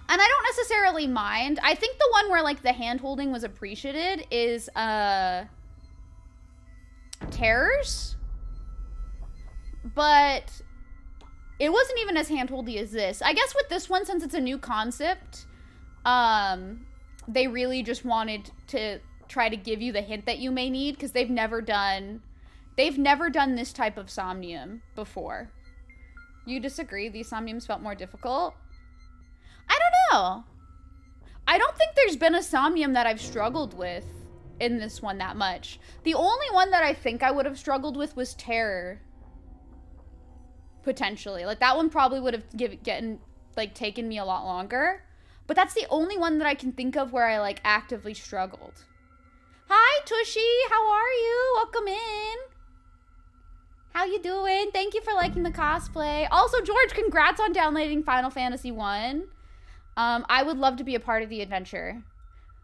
Speaker 1: And I don't necessarily mind. I think the one where, like, the hand-holding was appreciated is, Terrors. But it wasn't even as hand-holdy as this. I guess with this one, since it's a new concept, they really just wanted to try to give you the hint that you may need, because they've never done this type of Somnium before. You disagree? These Somniums felt more difficult? I don't know. I don't think there's been a Somnium that I've struggled with in this one that much. The only one that I think I would have struggled with was Terror. Potentially. Like, that one probably would have taken me a lot longer. But that's the only one that I can think of where I, like, actively struggled. Hi, Tushy! How are you? Welcome in! How you doing? Thank you for liking the cosplay. Also, George, congrats on downloading Final Fantasy 1. I would love to be a part of the adventure.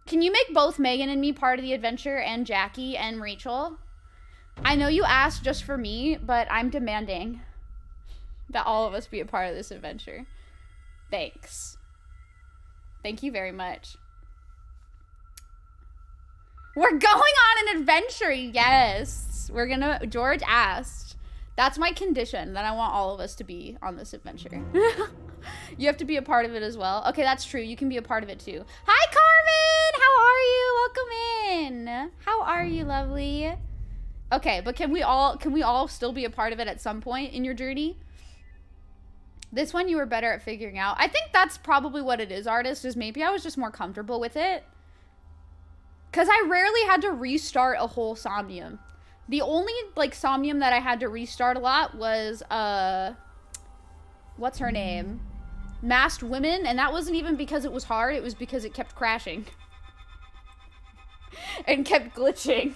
Speaker 1: Can you make both Megan and me part of the adventure, and Jackie and Rachel? I know you asked just for me, but I'm demanding that all of us be a part of this adventure. Thanks. Thank you very much. We're going on an adventure, yes. We're gonna, George asked. That's my condition, that I want all of us to be on this adventure. You have to be a part of it as well. Okay, that's true. You can be a part of it too. Hi, Carmen! How are you? Welcome in. How are you, lovely? Okay, but can we all still be a part of it at some point in your journey? This one you were better at figuring out. I think that's probably what it is, artist, is maybe I was just more comfortable with it. Because I rarely had to restart a whole Somnium. The only, like, Somnium that I had to restart a lot was, what's her name? Masked Women, and that wasn't even because it was hard, it was because it kept crashing. And kept glitching.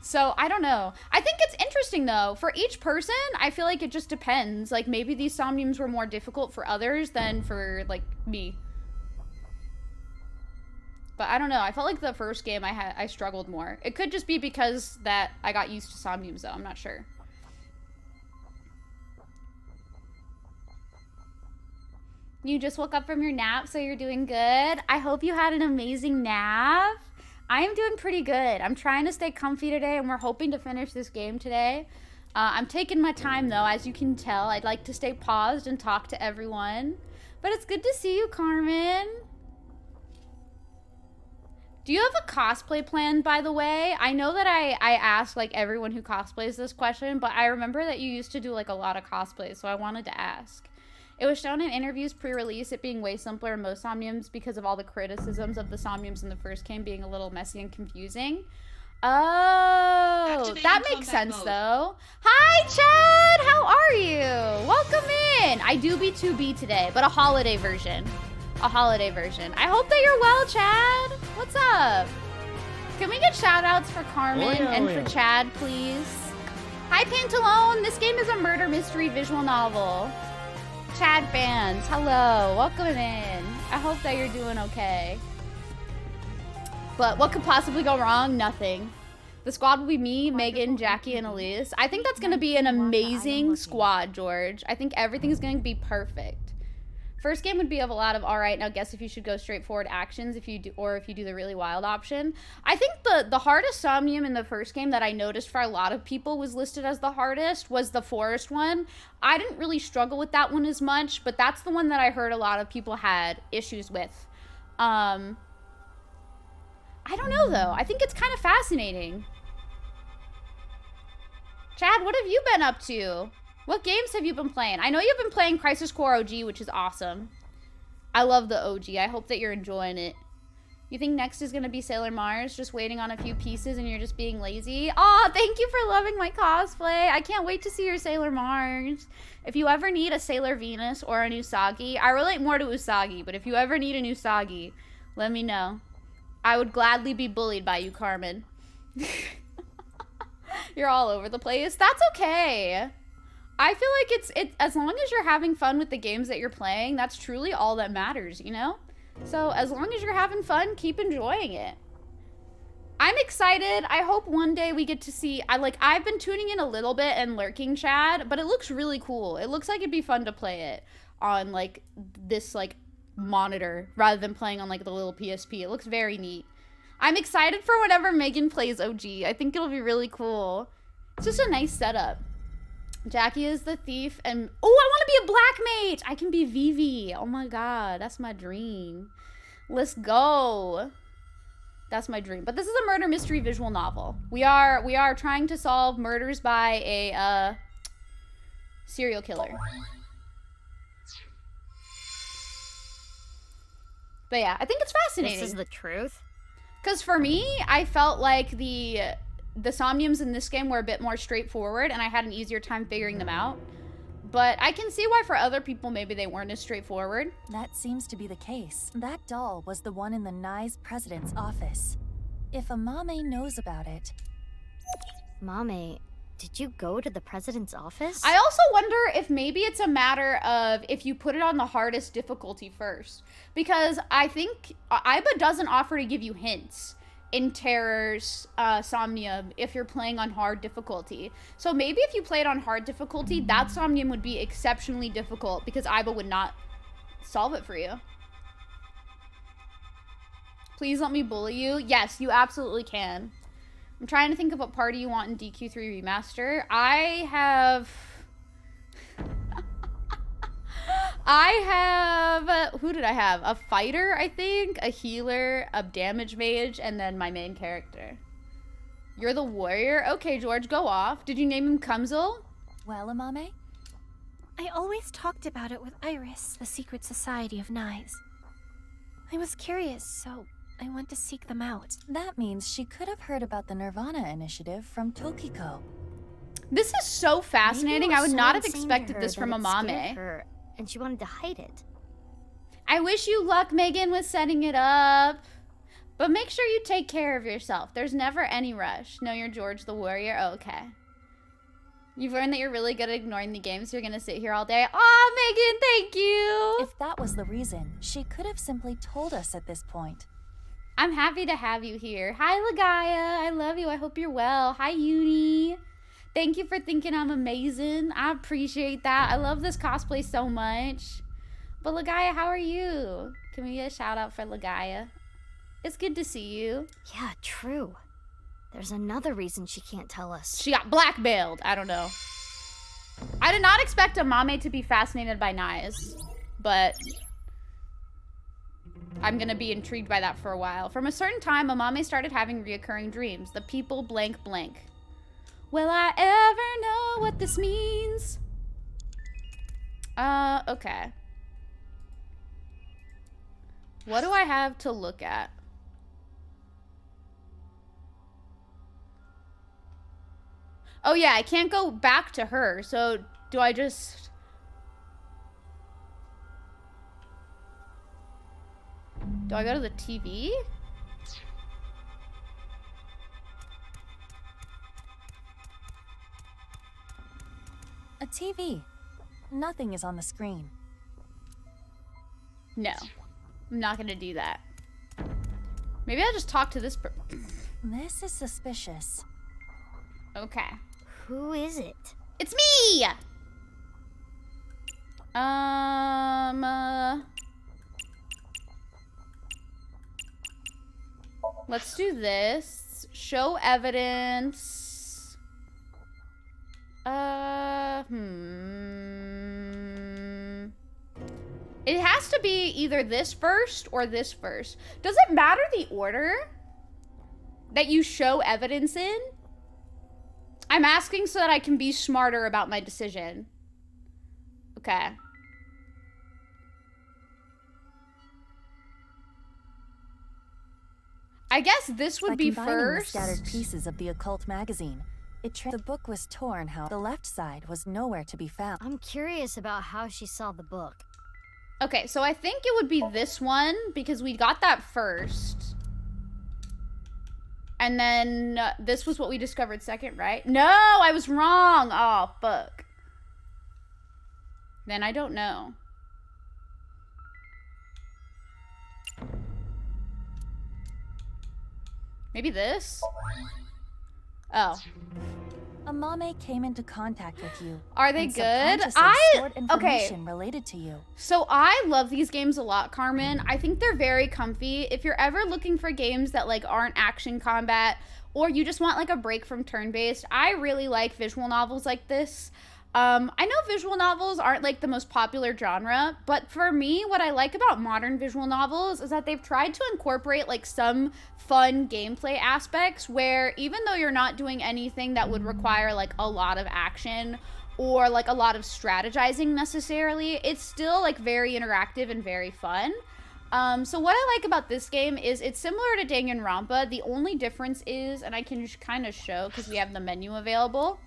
Speaker 1: So, I don't know. I think it's interesting, though. For each person, I feel like it just depends. Like, maybe these Somniums were more difficult for others than for, like, me. But I don't know. I felt like the first game I struggled more. It could just be because that I got used to Somniums, though. I'm not sure. You just woke up from your nap, so you're doing good. I hope you had an amazing nap. I am doing pretty good. I'm trying to stay comfy today, and we're hoping to finish this game today. I'm taking my time, though, as you can tell. I'd like to stay paused and talk to everyone. But it's good to see you, Carmen. Do you have a cosplay plan, by the way? I know that I asked, like, everyone who cosplays this question, but I remember that you used to do, like, a lot of cosplays, so I wanted to ask. It was shown in interviews pre-release it being way simpler in most Somniums because of all the criticisms of the Somniums in the first game being a little messy and confusing. Oh, that makes sense, though. Hi, Chad! How are you? Welcome in! I do be 2B today, but a holiday version. A holiday version. I hope that you're well, Chad. What's up? Can we get shout-outs for Carmen and for Chad, please? Hi, Pantalone! This game is a murder mystery visual novel. Chad fans, hello, welcome in. I hope that you're doing okay. But what could possibly go wrong? Nothing. The squad will be me, Megan, Jackie, and Elise. I think that's gonna be an amazing squad, George. I think everything's gonna be perfect. First game would be of a lot of, all right, now guess if you should go straightforward actions if you do, or if you do the really wild option. I think the hardest Somnium in the first game that I noticed for a lot of people was listed as the hardest was the forest one. I didn't really struggle with that one as much, but that's the one that I heard a lot of people had issues with. I don't know, though. I think it's kind of fascinating. Chad, what have you been up to? What games have you been playing? I know you've been playing Crisis Core OG, which is awesome. I love the OG. I hope that you're enjoying it. You think next is going to be Sailor Mars, just waiting on a few pieces and you're just being lazy? Aw, thank you for loving my cosplay. I can't wait to see your Sailor Mars. If you ever need a Sailor Venus or an Usagi, I relate more to Usagi, but if you ever need an Usagi, let me know. I would gladly be bullied by you, Carmen. You're all over the place. That's okay. I feel like it's as long as you're having fun with the games that you're playing, that's truly all that matters, you know? So as long as you're having fun, keep enjoying it. I'm excited. I hope one day we get to see, I've been tuning in a little bit and lurking, Chad, but it looks really cool. It looks like it'd be fun to play it on like this like monitor rather than playing on like the little PSP. It looks very neat. I'm excited for whenever Megan plays OG. I think it'll be really cool. It's just a nice setup. Jackie is the thief, and oh, I want to be a black mage. I can be Vivi. Oh my god, that's my dream. Let's go. That's my dream. But this is a murder mystery visual novel. We are trying to solve murders by a serial killer. But yeah, I think it's fascinating.
Speaker 3: This is the truth.
Speaker 1: Because for me, I felt like the Somniums in this game were a bit more straightforward, and I had an easier time figuring them out. But I can see why for other people, maybe they weren't as straightforward.
Speaker 2: That seems to be the case. That doll was the one in the Nye's president's office. If Amame knows about it...
Speaker 3: Mame, Did you go to the president's office?
Speaker 1: I also wonder if maybe it's a matter of if you put it on the hardest difficulty first. Because I think Aiba doesn't offer to give you hints in Terror's Somnium if you're playing on hard difficulty. So maybe if you played on hard difficulty, that Somnium would be exceptionally difficult because Aiba would not solve it for you. Please let me bully you. Yes, you absolutely can. I'm trying to think of what party you want in DQ3 Remaster. I have... who did I have? A fighter, I think, a healer, a damage mage, and then my main character. You're the warrior? Okay, George, go off. Did you name him Kumzel?
Speaker 2: Well, Amame?
Speaker 4: I always talked about it with Iris, the secret society of Knives. I was curious, so I went to seek them out.
Speaker 2: That means she could have heard about the Nirvana initiative from Tokiko.
Speaker 1: This is so fascinating.
Speaker 3: Maybe it
Speaker 1: I
Speaker 3: was
Speaker 1: would
Speaker 3: so
Speaker 1: not have
Speaker 3: insane to
Speaker 1: expected
Speaker 3: her
Speaker 1: this from
Speaker 3: that it scared
Speaker 1: Amame.
Speaker 3: her, and she wanted to hide it.
Speaker 1: I wish you luck, Megan, with setting it up. But make sure you take care of yourself. There's never any rush. No, you're George the Warrior? Oh, okay. You've learned that you're really good at ignoring the game, so you're gonna sit here all day. Aw, Megan, thank you!
Speaker 2: If that was the reason, she could have simply told us at this point.
Speaker 1: I'm happy to have you here. Hi, Lagaya. I love you. I hope you're well. Hi, Uni. Thank you for thinking I'm amazing. I appreciate that. I love this cosplay so much. But Lagaya, how are you? Can we get a shout out for Lagaya? It's good to see you.
Speaker 3: Yeah, true. There's another reason she can't tell us.
Speaker 1: She got blackmailed. I don't know. I did not expect Amame to be fascinated by knives, but I'm gonna be intrigued by that for a while. From a certain time, Amame started having reoccurring dreams. The people blank blank. Will I ever know what this means? Okay. What do I have to look at? Oh yeah, I can't go back to her, so do I just... Do I go to the TV?
Speaker 2: A TV. Nothing is on the screen.
Speaker 1: No. I'm not gonna do that. Maybe I'll just talk to this
Speaker 2: This is suspicious.
Speaker 1: Okay.
Speaker 3: Who is it?
Speaker 1: It's me! Let's do this. Show evidence. It has to be either this first or this first. Does it matter the order that you show evidence in? I'm asking so that I can be smarter about my decision. Okay. I guess this would
Speaker 2: By
Speaker 1: be
Speaker 2: combining
Speaker 1: first.
Speaker 2: the scattered pieces of the occult magazine, the book was torn. How the left side was nowhere to be found.
Speaker 3: I'm curious about how she saw the book.
Speaker 1: Okay, so I think it would be this one because we got that first. And then this was what we discovered second, right? No, I was wrong. Oh, fuck. Then I don't know. Maybe this? Oh.
Speaker 2: Amame came into contact with you.
Speaker 1: Are they
Speaker 2: and
Speaker 1: good?
Speaker 2: subconsciously stored information related to you.
Speaker 1: So I love these games a lot, Carmen. I think they're very comfy. If you're ever looking for games that like aren't action combat or you just want like a break from turn-based, I really like visual novels like this. I know visual novels aren't like the most popular genre, but for me, what I like about modern visual novels is that they've tried to incorporate like some fun gameplay aspects where even though you're not doing anything that would require like a lot of action or like a lot of strategizing necessarily, it's still like very interactive and very fun. So what I like about this game is it's similar to Danganronpa. The only difference is, and I can kind of show because we have the menu available,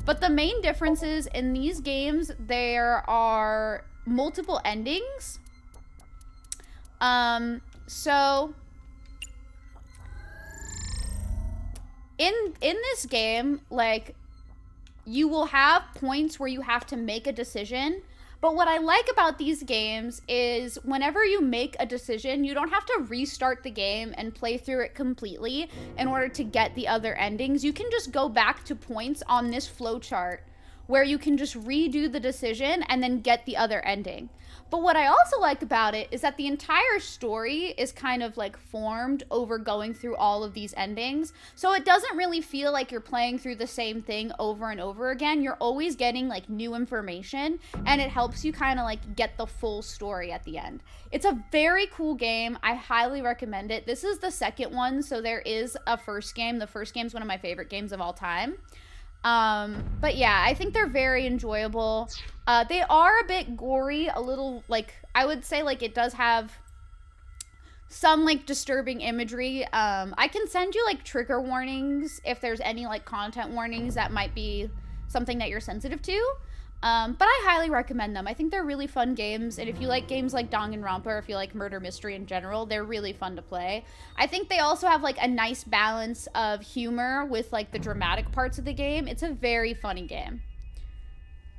Speaker 1: but the main difference is in these games, there are multiple endings. So in this game, like you will have points where you have to make a decision. But what I like about these games is whenever you make a decision, you don't have to restart the game and play through it completely in order to get the other endings. You can just go back to points on this flowchart where you can just redo the decision and then get the other ending. But what I also like about it is that the entire story is kind of like formed over going through all of these endings. So it doesn't really feel like you're playing through the same thing over and over again. You're always getting like new information, and it helps you kind of like get the full story at the end. It's a very cool game. I highly recommend it. This is the second one, so there is a first game. The first game is one of my favorite games of all time. But yeah, I think they're very enjoyable. They are a bit gory, a little, like, I would say, like, it does have some, like, disturbing imagery. I can send you, like, trigger warnings if there's any, like, content warnings that might be something that you're sensitive to. But I highly recommend them. I think they're really fun games, and if you like games like Danganronpa, or if you like murder mystery in general, they're really fun to play. I think they also have like a nice balance of humor with like the dramatic parts of the game. It's a very funny game.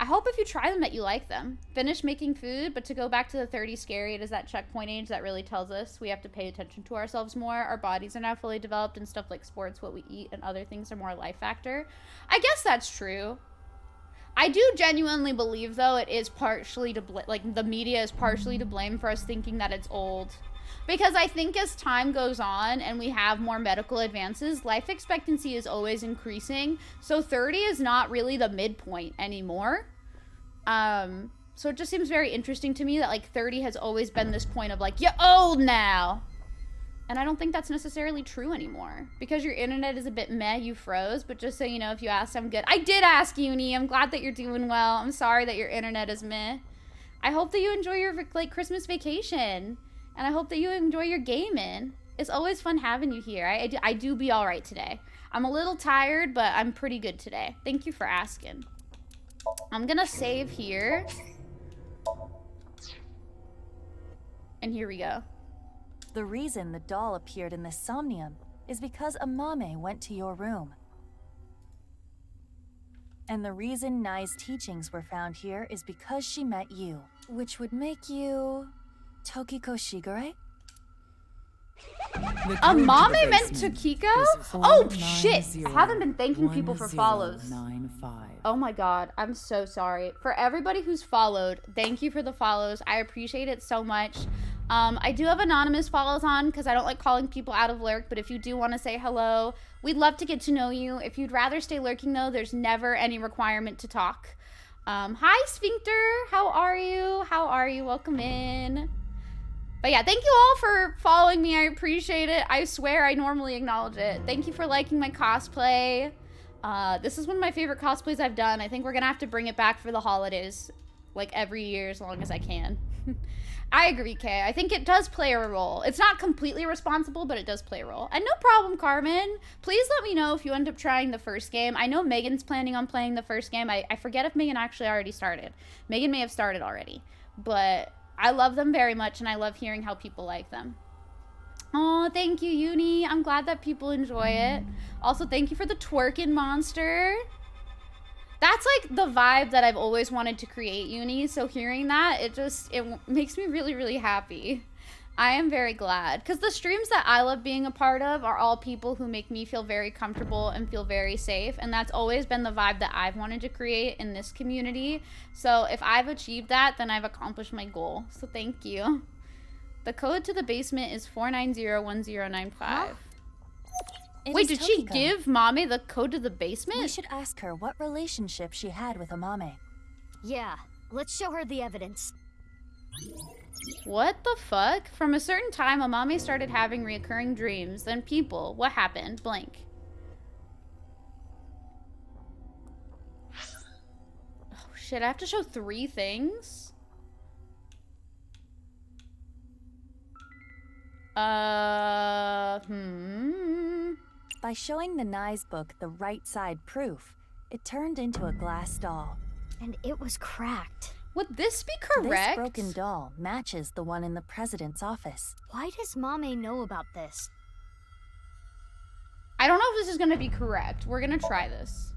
Speaker 1: I hope if you try them that you like them. Finish making food, but to go back to the 30 scary, it is that checkpoint age that really tells us we have to pay attention to ourselves more. Our bodies are now fully developed, and stuff like sports, what we eat, and other things are more life factor. I guess that's true. I do genuinely believe, though, it is partially to like the media is partially to blame for us thinking that it's old. Because I think as time goes on and we have more medical advances, life expectancy is always increasing. So 30 is not really the midpoint anymore. So it just seems very interesting to me that like 30 has always been this point of like, you're old now. And I don't think that's necessarily true anymore. Because your internet is a bit meh, you froze. But just so you know, if you asked, I'm good. I did ask, Uni. I'm glad that you're doing well. I'm sorry that your internet is meh. I hope that you enjoy your like Christmas vacation. And I hope that you enjoy your gaming. It's always fun having you here. I do be all right today. I'm a little tired, but I'm pretty good today. Thank you for asking. I'm gonna save here. And here we go.
Speaker 2: The reason the doll appeared in the Somnium is because Amame went to your room. And the reason Nai's teachings were found here is because she met you, which would make you Tokiko Shigure?
Speaker 1: Amame meant Tokiko? Oh shit! I haven't been thanking people for follows. Oh my god, I'm so sorry. For everybody who's followed, thank you for the follows. I appreciate it so much. I do have anonymous follows on because I don't like calling people out of lurk, but if you do want to say hello, we'd love to get to know you. If you'd rather stay lurking though, there's never any requirement to talk. Hi Sphincter, how are you? How are you? Welcome in. But yeah, thank you all for following me. I appreciate it. I swear I normally acknowledge it. Thank you for liking my cosplay. This is one of my favorite cosplays I've done. I think we're gonna have to bring it back for the holidays, like every year as long as I can. I agree, Kay. I think it does play a role. It's not completely responsible, but it does play a role. And no problem, Carmen. Please let me know if you end up trying the first game. I know Megan's planning on playing the first game. I forget if Megan actually already started. Megan may have started already. But I love them very much, and I love hearing how people like them. Oh, thank you, Uni. I'm glad that people enjoy it. Also, thank you for the twerking monster. That's like the vibe that I've always wanted to create, Uni. So hearing that, it makes me really, really happy. I am very glad. Because the streams that I love being a part of are all people who make me feel very comfortable and feel very safe. And that's always been the vibe that I've wanted to create in this community. So if I've achieved that, then I've accomplished my goal. So thank you. The code to the basement is 4901095. Huh? Wait, did she give Mame the code to the basement?
Speaker 2: We should ask her what relationship she had with Amame.
Speaker 3: Yeah, let's show her the evidence.
Speaker 1: What the fuck? From a certain time, Amame started having reoccurring dreams, then people. What happened? Blank. Oh shit, I have to show 3 things?
Speaker 2: By showing the Nye's book the right side proof, it turned into a glass doll.
Speaker 3: And it was cracked.
Speaker 1: Would this be correct?
Speaker 2: This broken doll matches the one in the president's office.
Speaker 3: Why does Mame know about this?
Speaker 1: I don't know if this is going to be correct. We're going to try this.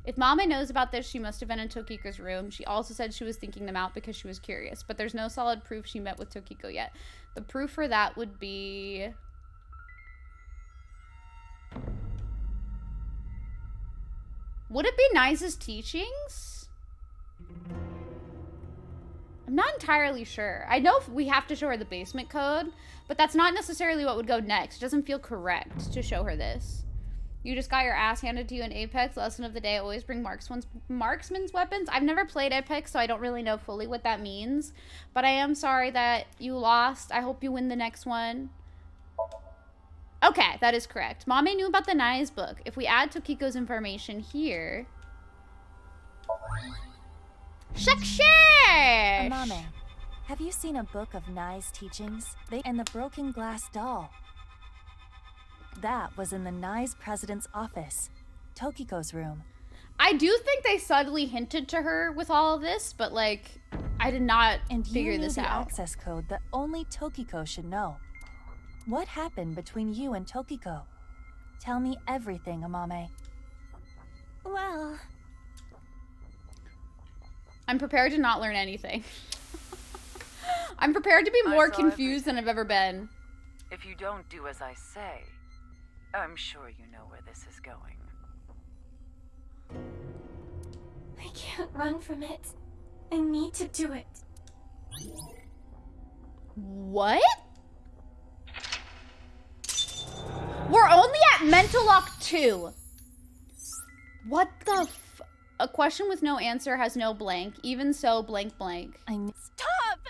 Speaker 1: If Mame knows about this, she must have been in Tokiko's room. She also said she was thinking them out because she was curious, but there's no solid proof she met with Tokiko yet. The proof for that would be... Would it be Nice's teachings? I'm not entirely sure. I know we have to show her the basement code, but that's not necessarily what would go next. It doesn't feel correct to show her this. You just got your ass handed to you in Apex. Lesson of the day, always bring marksman's weapons. I've never played Apex, so I don't really know fully what that means. But I am sorry that you lost. I hope you win the next one. Okay, that is correct. Mame knew about the Nai's book. If we add Tokiko's information here... Shakshish!
Speaker 2: Mame, have you seen a book of Nai's teachings? And the broken glass doll. That was in the Nai's president's office, Tokiko's room.
Speaker 1: I do think they subtly hinted to her with all of this, but like, I did not figure this out.
Speaker 2: And you knew the access code that only Tokiko should know. What happened between you and Tokiko? Tell me everything, Amame.
Speaker 4: Well...
Speaker 1: I'm prepared to not learn anything. I'm prepared to be more confused than I've ever been.
Speaker 7: If you don't do as I say, I'm sure you know where this is going.
Speaker 4: I can't run from it. I need to do it.
Speaker 1: What? We're only at Mental Lock 2. What the f- A question with no answer has no blank. Even so, blank blank.
Speaker 4: Stop!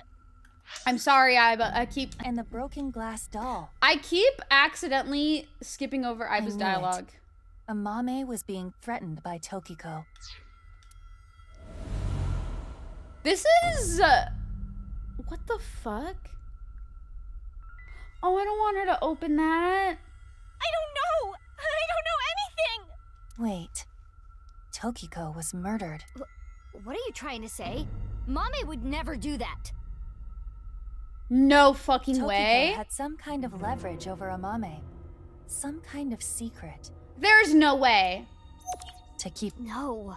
Speaker 1: I'm sorry, I keep...
Speaker 2: And the broken glass doll.
Speaker 1: I keep accidentally skipping over Iba's dialogue.
Speaker 2: Amame was being threatened by Tokiko.
Speaker 1: This is... what the fuck? Oh, I don't want her to open that.
Speaker 4: I don't know! I don't know anything!
Speaker 2: Wait. Tokiko was murdered.
Speaker 3: What are you trying to say? Mame would never do that.
Speaker 1: No fucking
Speaker 2: Tokiko
Speaker 1: way.
Speaker 2: had some kind of leverage over Amame. Some kind of secret.
Speaker 1: There's no way.
Speaker 2: To keep...
Speaker 3: No.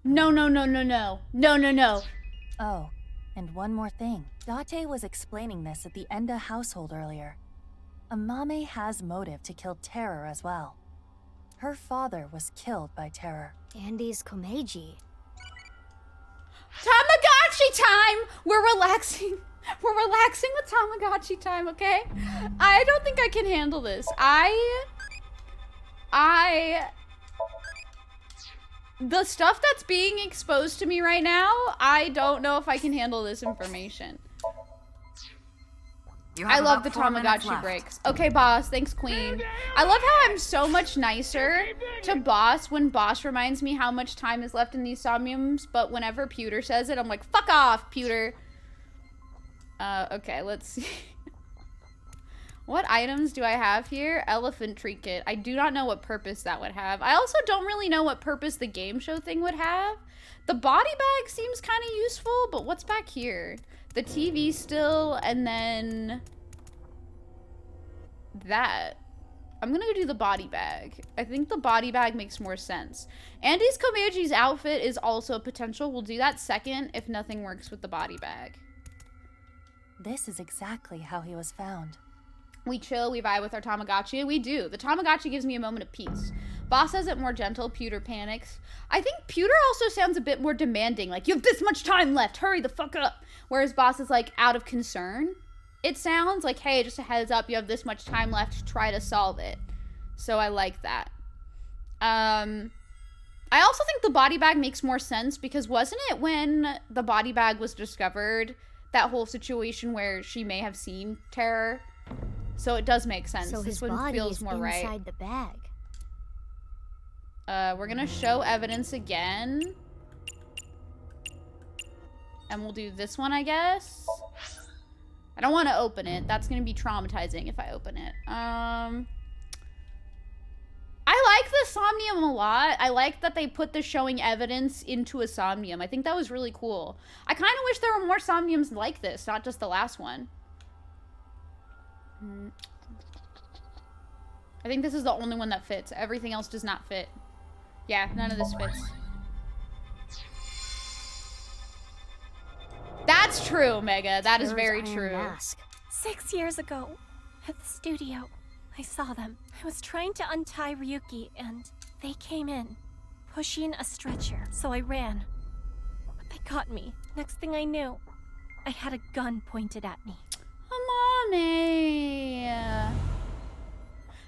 Speaker 1: No, no, no, no, no. No, no, no.
Speaker 2: Oh, and one more thing. Date was explaining this at the Enda household earlier. Amame has motive to kill Terror as well. Her father was killed by Terror.
Speaker 3: Andy's Komeiji.
Speaker 1: Tamagotchi time! We're relaxing. We're relaxing with Tamagotchi time, okay? I don't think I can handle this. The stuff that's being exposed to me right now, I don't know if I can handle this information. I love the Tamagotchi breaks. Okay, boss. Thanks, queen. I love how I'm so much nicer to boss when boss reminds me how much time is left in these Somniums, but whenever Pewter says it, I'm like, fuck off, Pewter. Okay, let's see. What items do I have here? Elephant trinket. I do not know what purpose that would have. I also don't really know what purpose the game show thing would have. The body bag seems kind of useful, but what's back here? The TV still, and then that. I'm gonna go do the body bag. I think the body bag makes more sense. Andy's Komeji's outfit is also a potential. We'll do that second if nothing works with the body bag.
Speaker 2: This is exactly how he was found.
Speaker 1: We chill, we vibe with our Tamagotchi. We do. The Tamagotchi gives me a moment of peace. Boss says it more gentle. Pewter panics. I think Pewter also sounds a bit more demanding. Like, you have this much time left. Hurry the fuck up. Whereas Boss is like, out of concern. It sounds like, hey, just a heads up. You have this much time left. Try to solve it. So I like that. I also think the body bag makes more sense because wasn't it when the body bag was discovered, that whole situation where she may have seen Terror? So it does make sense.
Speaker 3: So
Speaker 1: this
Speaker 3: his
Speaker 1: one
Speaker 3: body
Speaker 1: feels
Speaker 3: is
Speaker 1: more right.
Speaker 3: inside the bag.
Speaker 1: We're gonna show evidence again. And we'll do this one, I guess. I don't want to open it. That's gonna be traumatizing if I open it. I like the Somnium a lot. I like that they put the showing evidence into a Somnium. I think that was really cool. I kind of wish there were more Somniums like this, not just the last one. I think this is the only one that fits. Everything else does not fit. Yeah, none of this fits. That's true, Mega. That is very
Speaker 3: Iron
Speaker 1: true.
Speaker 3: Mask.
Speaker 4: 6 years ago, at the studio, I saw them. I was trying to untie Ryuki, and they came in, pushing a stretcher, so I ran. But they got me. Next thing I knew, I had a gun pointed at me.
Speaker 1: Mommy.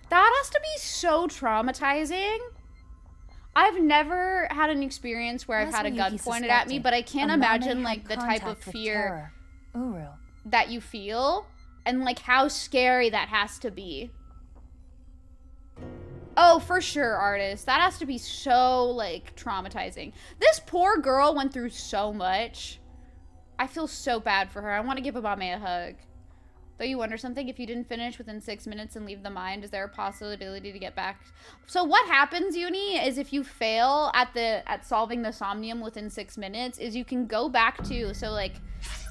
Speaker 1: That has to be so traumatizing. I've never had an experience where I've
Speaker 2: As
Speaker 1: had a gun
Speaker 2: Ryuki
Speaker 1: pointed at me,
Speaker 2: suspected,
Speaker 1: but I can't
Speaker 2: Amame
Speaker 1: imagine
Speaker 2: had
Speaker 1: like the type of
Speaker 2: contact with
Speaker 1: fear
Speaker 2: terror. Uru.
Speaker 1: that you feel and like how scary that has to be. Oh, for sure, artist. That has to be so like traumatizing. This poor girl went through so much. I feel so bad for her. I want to give Amame a hug. Though you wonder something, if you didn't finish within 6 minutes and leave the mind, is there a possibility to get back? So what happens, Uni, is if you fail at solving the Somnium within 6 minutes, is you can go back to, so like,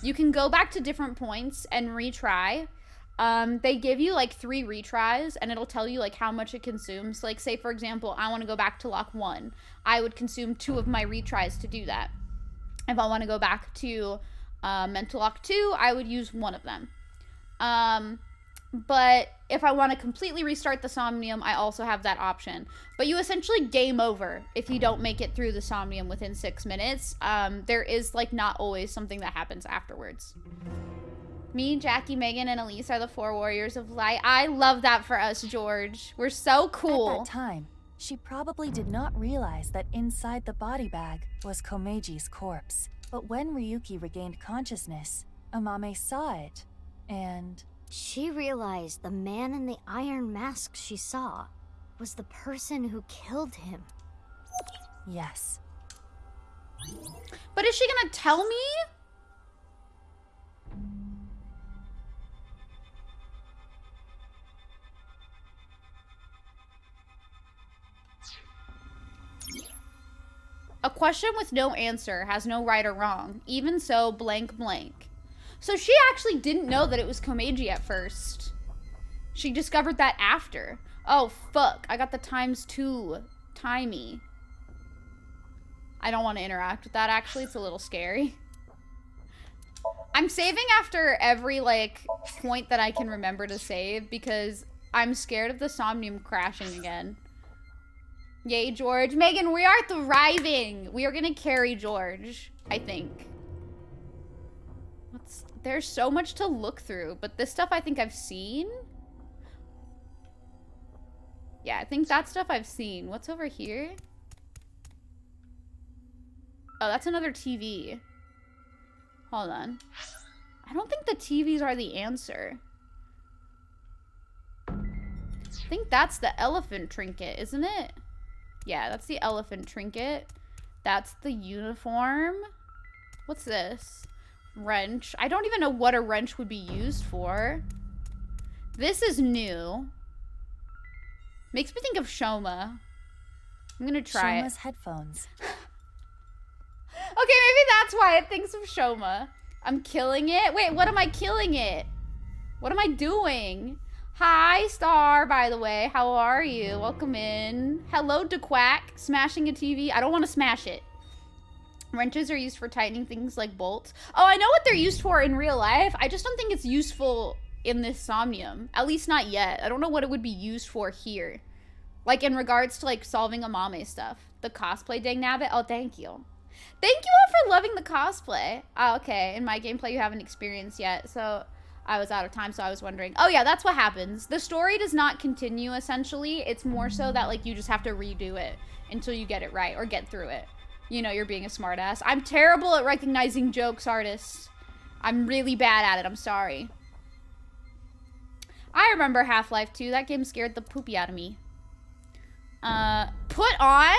Speaker 1: you can go back to different points and retry. They give you like 3 retries, and it'll tell you like how much it consumes. Like, say for example, I want to go back to lock 1. I would consume 2 of my retries to do that. If I want to go back to mental lock 2, I would use 1 of them. But if I want to completely restart the Somnium, I also have that option. But you essentially game over if you don't make it through the Somnium within 6 minutes. There is like not always something that happens afterwards. Me, Jackie, Megan, and Elise are the 4 warriors of light. I love that for us, George. We're so cool.
Speaker 2: At that time, she probably did not realize that inside the body bag was Komeji's corpse. But when Ryuki regained consciousness, Amame saw it, and...
Speaker 3: She realized the man in the iron mask she saw was the person who killed him.
Speaker 2: yes.
Speaker 1: But is she gonna tell me? A question with no answer has no right or wrong. Even so, blank blank. So she actually didn't know that it was Komeiji at first. She discovered that after. Oh, fuck. I got the ×2 timey. I don't want to interact with that, actually. It's a little scary. I'm saving after every, like, point that I can remember to save because I'm scared of the Somnium crashing again. Yay, George. Megan, we are thriving. We are gonna carry George, I think. There's so much to look through, but this stuff I think I've seen. Yeah, I think that stuff I've seen. What's over here? Oh, that's another TV. Hold on. I don't think the TVs are the answer. I think that's the elephant trinket, isn't it? Yeah, that's the elephant trinket. That's the uniform. What's this? Wrench. I don't even know what a wrench would be used for. This is new. Makes me think of Shoma. I'm gonna try
Speaker 2: Shoma's
Speaker 1: it.
Speaker 2: headphones.
Speaker 1: Okay, maybe that's why it thinks of Shoma. I'm killing it. Wait, what am I killing it? What am I doing? Hi, Star, by the way. How are you? Welcome in. Hello, DeQuack. Smashing a TV. I don't want to smash it. Wrenches are used for tightening things like bolts. Oh, I know what they're used for in real life. I just don't think it's useful in this Somnium. At least not yet. I don't know what it would be used for here. Like, in regards to, like, solving Amame stuff. The cosplay, dang nabbit. Oh, thank you. Thank you all for loving the cosplay. Oh, okay. In my gameplay, you haven't experienced yet, so... I was out of time, so I was wondering. Oh yeah, that's what happens. The story does not continue, essentially. It's more so that, like, you just have to redo it until you get it right or get through it. You know, you're being a smartass. I'm terrible at recognizing jokes, artists. I'm really bad at it. I'm sorry. I remember Half-Life 2. That game scared the poopy out of me. Put on?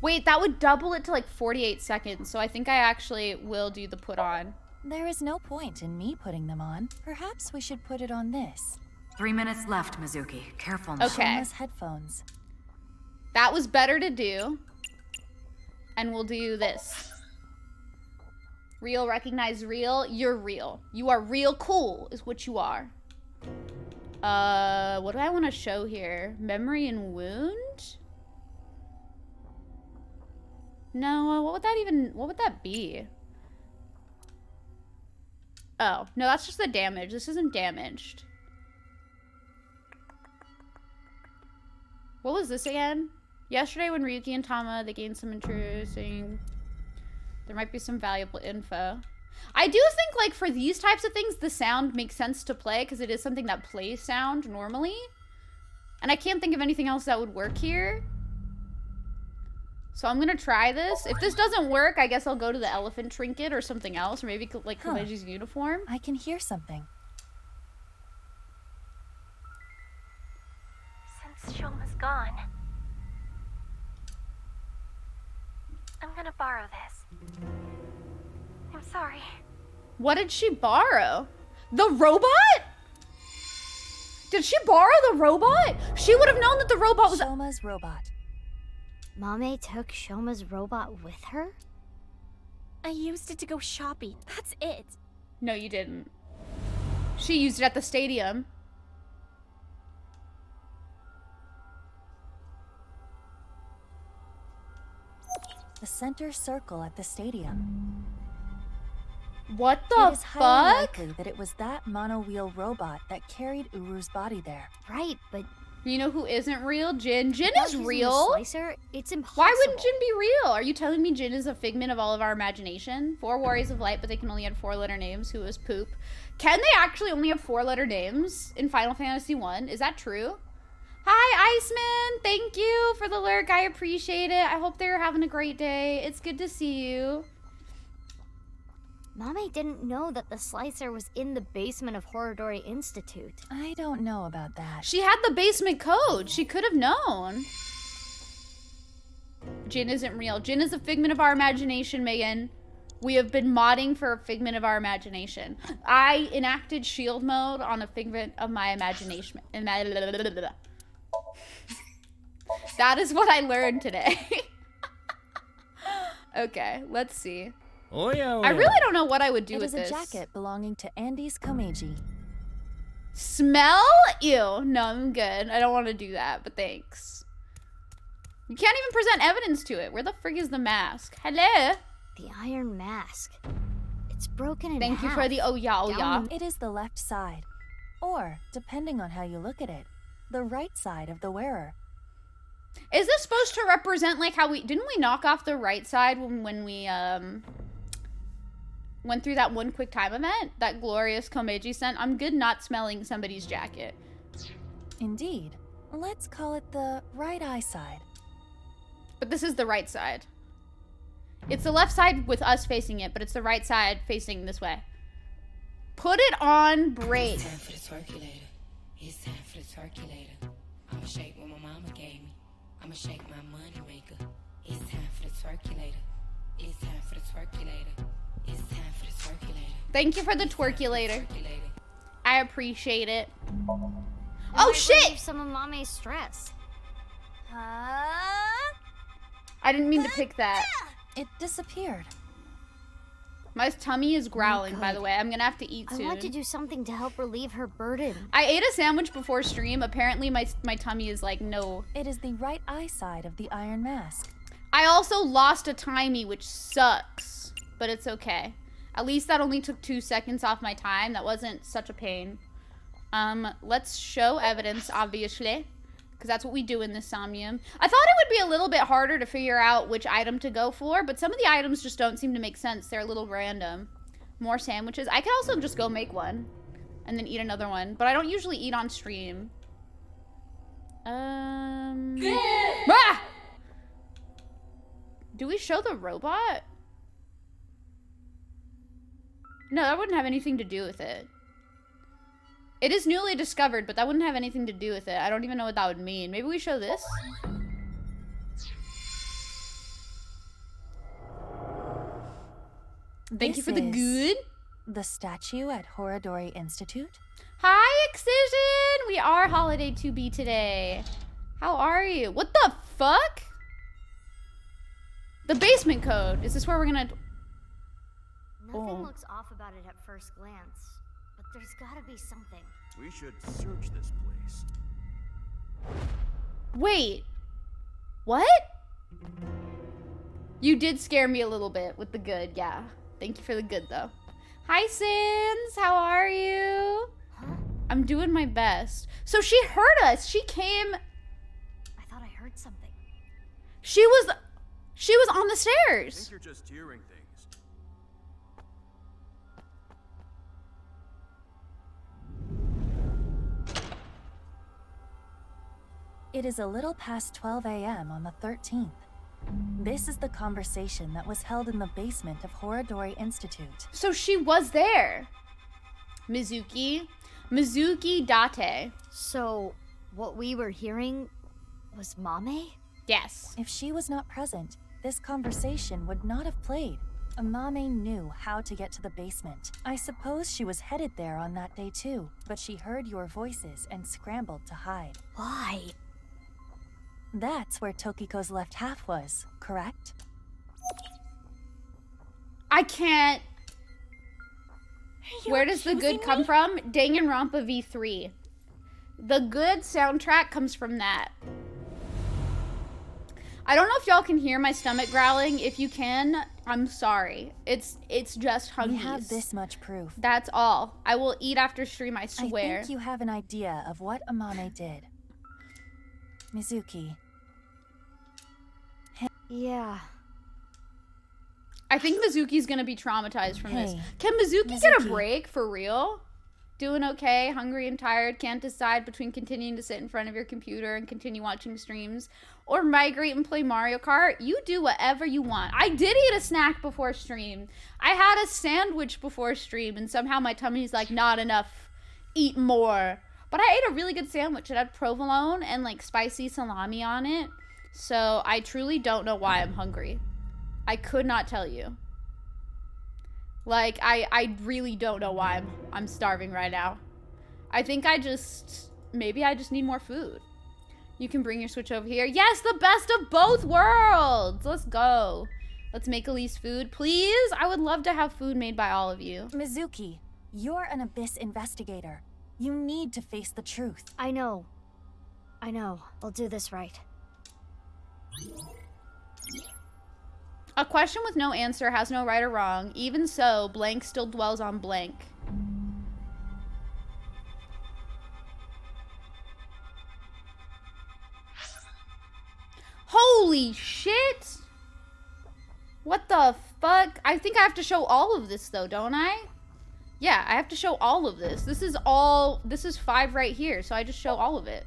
Speaker 1: Wait, that would double it to, like, 48 seconds. So I think I actually will do the put on.
Speaker 2: There is no point in me putting them on. Perhaps we should put it on this.
Speaker 9: 3 minutes left, Mizuki. Careful now.
Speaker 1: Okay.
Speaker 2: Shoma's headphones.
Speaker 1: That was better to do. And we'll do this. Real, recognize real. You're real. You are real cool is what you are. What do I want to show here? Memory and wound? No, what would that be? Oh, no, that's just the damage. This isn't damaged. What was this again? Yesterday when Ryuki and Tama, they gained some intruding. There might be some valuable info. I do think, like, for these types of things, the sound makes sense to play because it is something that plays sound normally. And I can't think of anything else that would work here. So I'm gonna try this. If this doesn't work, I guess I'll go to the elephant trinket or something else, or maybe like Komeji's uniform.
Speaker 2: I can hear something.
Speaker 4: Since Shoma's gone, I'm gonna borrow this. I'm sorry.
Speaker 1: What did she borrow? The robot? Did she borrow the robot? She would have known that the robot was
Speaker 2: Shoma's robot.
Speaker 3: Mame took Shoma's robot with her?
Speaker 4: I used it to go shopping. That's it.
Speaker 1: No, you didn't. She used it at the stadium.
Speaker 2: The center circle at the stadium.
Speaker 1: What the
Speaker 2: It is highly
Speaker 1: fuck?
Speaker 2: likely that it was that mono-wheel robot that carried Uru's body there.
Speaker 3: Right, but
Speaker 1: You know who isn't real? Jin. Jin
Speaker 3: without
Speaker 1: is
Speaker 3: using the
Speaker 1: real.
Speaker 3: Slicer, it's impossible.
Speaker 1: Why wouldn't Jin be real? Are you telling me Jin is a figment of all of our imagination? 4 Warriors of Light, but they can only have 4-letter names. Who is poop? Can they actually only have 4-letter names in Final Fantasy 1? Is that true? Hi, Iceman. Thank you for the lurk. I appreciate it. I hope they're having a great day. It's good to see you.
Speaker 3: Mame didn't know that the Slicer was in the basement of Horodori Institute.
Speaker 2: I don't know about that.
Speaker 1: She had the basement code. She could have known. Jin isn't real. Jin is a figment of our imagination, Megan. We have been modding for a figment of our imagination. I enacted shield mode on a figment of my imagination. That is what I learned today. Okay, let's see.
Speaker 8: Oh yeah.
Speaker 1: I really don't know what I would do
Speaker 2: It
Speaker 1: with
Speaker 2: is a
Speaker 1: this.
Speaker 2: jacket belonging to Andy's Komeji.
Speaker 1: Smell? Ew. No, I'm good. I don't want to do that, but thanks. You can't even present evidence to it. Where the frig is the mask? Hello?
Speaker 3: The Iron Mask. It's broken in
Speaker 1: Thank you
Speaker 3: half.
Speaker 1: for the oh yeah, oh yeah.
Speaker 3: Down
Speaker 2: It is the left side. Or, depending on how you look at it, the right side of the wearer.
Speaker 1: Is this supposed to represent like how didn't we knock off the right side when we went through that one quick time event that glorious Komeji sent? I'm good not smelling somebody's jacket.
Speaker 2: Indeed. Let's call it the right eye side.
Speaker 1: But this is the right side. It's the left side with us facing it, but it's the right side facing this way. Put it on break.
Speaker 10: It's time for the circulator. It's time for the circulator. I'ma shake what my mama gave me. I'ma shake my money maker. It's time for the circulator. It's time for the circulator. It's time for the circulator.
Speaker 1: Thank you for the twerkulator.
Speaker 10: Circulator.
Speaker 1: I appreciate it.
Speaker 3: It
Speaker 1: Oh
Speaker 3: might
Speaker 1: shit!
Speaker 3: relieve some of Mame's stress.
Speaker 1: I didn't mean to pick that.
Speaker 2: It disappeared.
Speaker 1: My tummy is growling, by
Speaker 3: good.
Speaker 1: the way. I'm gonna have to eat
Speaker 3: I
Speaker 1: soon.
Speaker 3: want to do something to help relieve her burden.
Speaker 1: I ate a sandwich before stream. Apparently my tummy is like, no.
Speaker 2: It is the right eye side of the Iron Mask.
Speaker 1: I also lost a timey, which sucks. But it's okay. At least that only took 2 seconds off my time. That wasn't such a pain. Let's show evidence, obviously. Because that's what we do in this Somnium. I thought it would be a little bit harder to figure out which item to go for, but some of the items just don't seem to make sense. They're a little random. More sandwiches. I could also just go make one and then eat another one, but I don't usually eat on stream. Ah! Do we show the robot? No, that wouldn't have anything to do with it. It is newly discovered, but that wouldn't have anything to do with it. I don't even know what that would mean. Maybe we show this? Thank you for the
Speaker 2: This
Speaker 1: good.
Speaker 2: The statue at Horodori Institute?
Speaker 1: Hi, Excision! We are Holiday 2B today. How are you? What the fuck? The basement code. Is this where we're gonna...
Speaker 3: Nothing
Speaker 1: Oh.
Speaker 3: looks off about it at first glance, but there's gotta be something.
Speaker 8: We should search this place.
Speaker 1: Wait. What? You did scare me a little bit with the good, yeah. Thank you for the good, though. Hi, Sins. How are you?
Speaker 3: Huh?
Speaker 1: I'm doing my best. So she heard us. She came.
Speaker 3: I thought I heard something.
Speaker 1: She was on the
Speaker 8: I
Speaker 1: stairs.
Speaker 8: think you're just hearing things.
Speaker 2: It is a little past 12 a.m. on the 13th. This is the conversation that was held in the basement of Horadori Institute.
Speaker 1: So she was there. Mizuki Date.
Speaker 3: So, what we were hearing was Mame?
Speaker 1: Yes.
Speaker 2: If she was not present, this conversation would not have played. Amame knew how to get to the basement. I suppose she was headed there on that day too, but she heard your voices and scrambled to hide.
Speaker 3: Why?
Speaker 2: That's where Tokiko's left half was, correct?
Speaker 1: I can't.
Speaker 4: You're
Speaker 1: Where does the good
Speaker 4: accusing
Speaker 1: come
Speaker 4: me?
Speaker 1: from? Danganronpa V3. The good soundtrack comes from that. I don't know if y'all can hear my stomach growling. If you can, I'm sorry. It's just hungry.
Speaker 2: We have this much proof.
Speaker 1: That's all. I will eat after stream, I
Speaker 2: I
Speaker 1: swear.
Speaker 2: think you have an idea of what Amame did. Mizuki.
Speaker 3: Yeah.
Speaker 1: I think Mizuki's gonna be traumatized from this.
Speaker 2: Hey,
Speaker 1: Can Mizuki get a
Speaker 2: Mizuki.
Speaker 1: break for real? Doing okay, hungry and tired, can't decide between continuing to sit in front of your computer and continue watching streams or migrate and play Mario Kart. You do whatever you want. I did eat a snack before stream. I had a sandwich before stream and somehow my tummy's like, not enough, eat more. But I ate a really good sandwich. It had provolone and like spicy salami on it. So I truly don't know why I'm hungry. I could not tell you. Like, I really don't know why I'm starving right now. I think maybe I just need more food. You can bring your Switch over here. Yes, the best of both worlds. Let's go. Let's make Elise food, please. I would love to have food made by all of you.
Speaker 2: Mizuki, you're an Abyss investigator. You need to face the truth.
Speaker 3: I know. I'll do this right.
Speaker 1: A question with no answer has no right or wrong. Even so, blank still dwells on blank. Holy shit! What the fuck? I think I have to show all of this though, don't I? Yeah, I have to show all of this. This is 5 right here, so I just show all of it.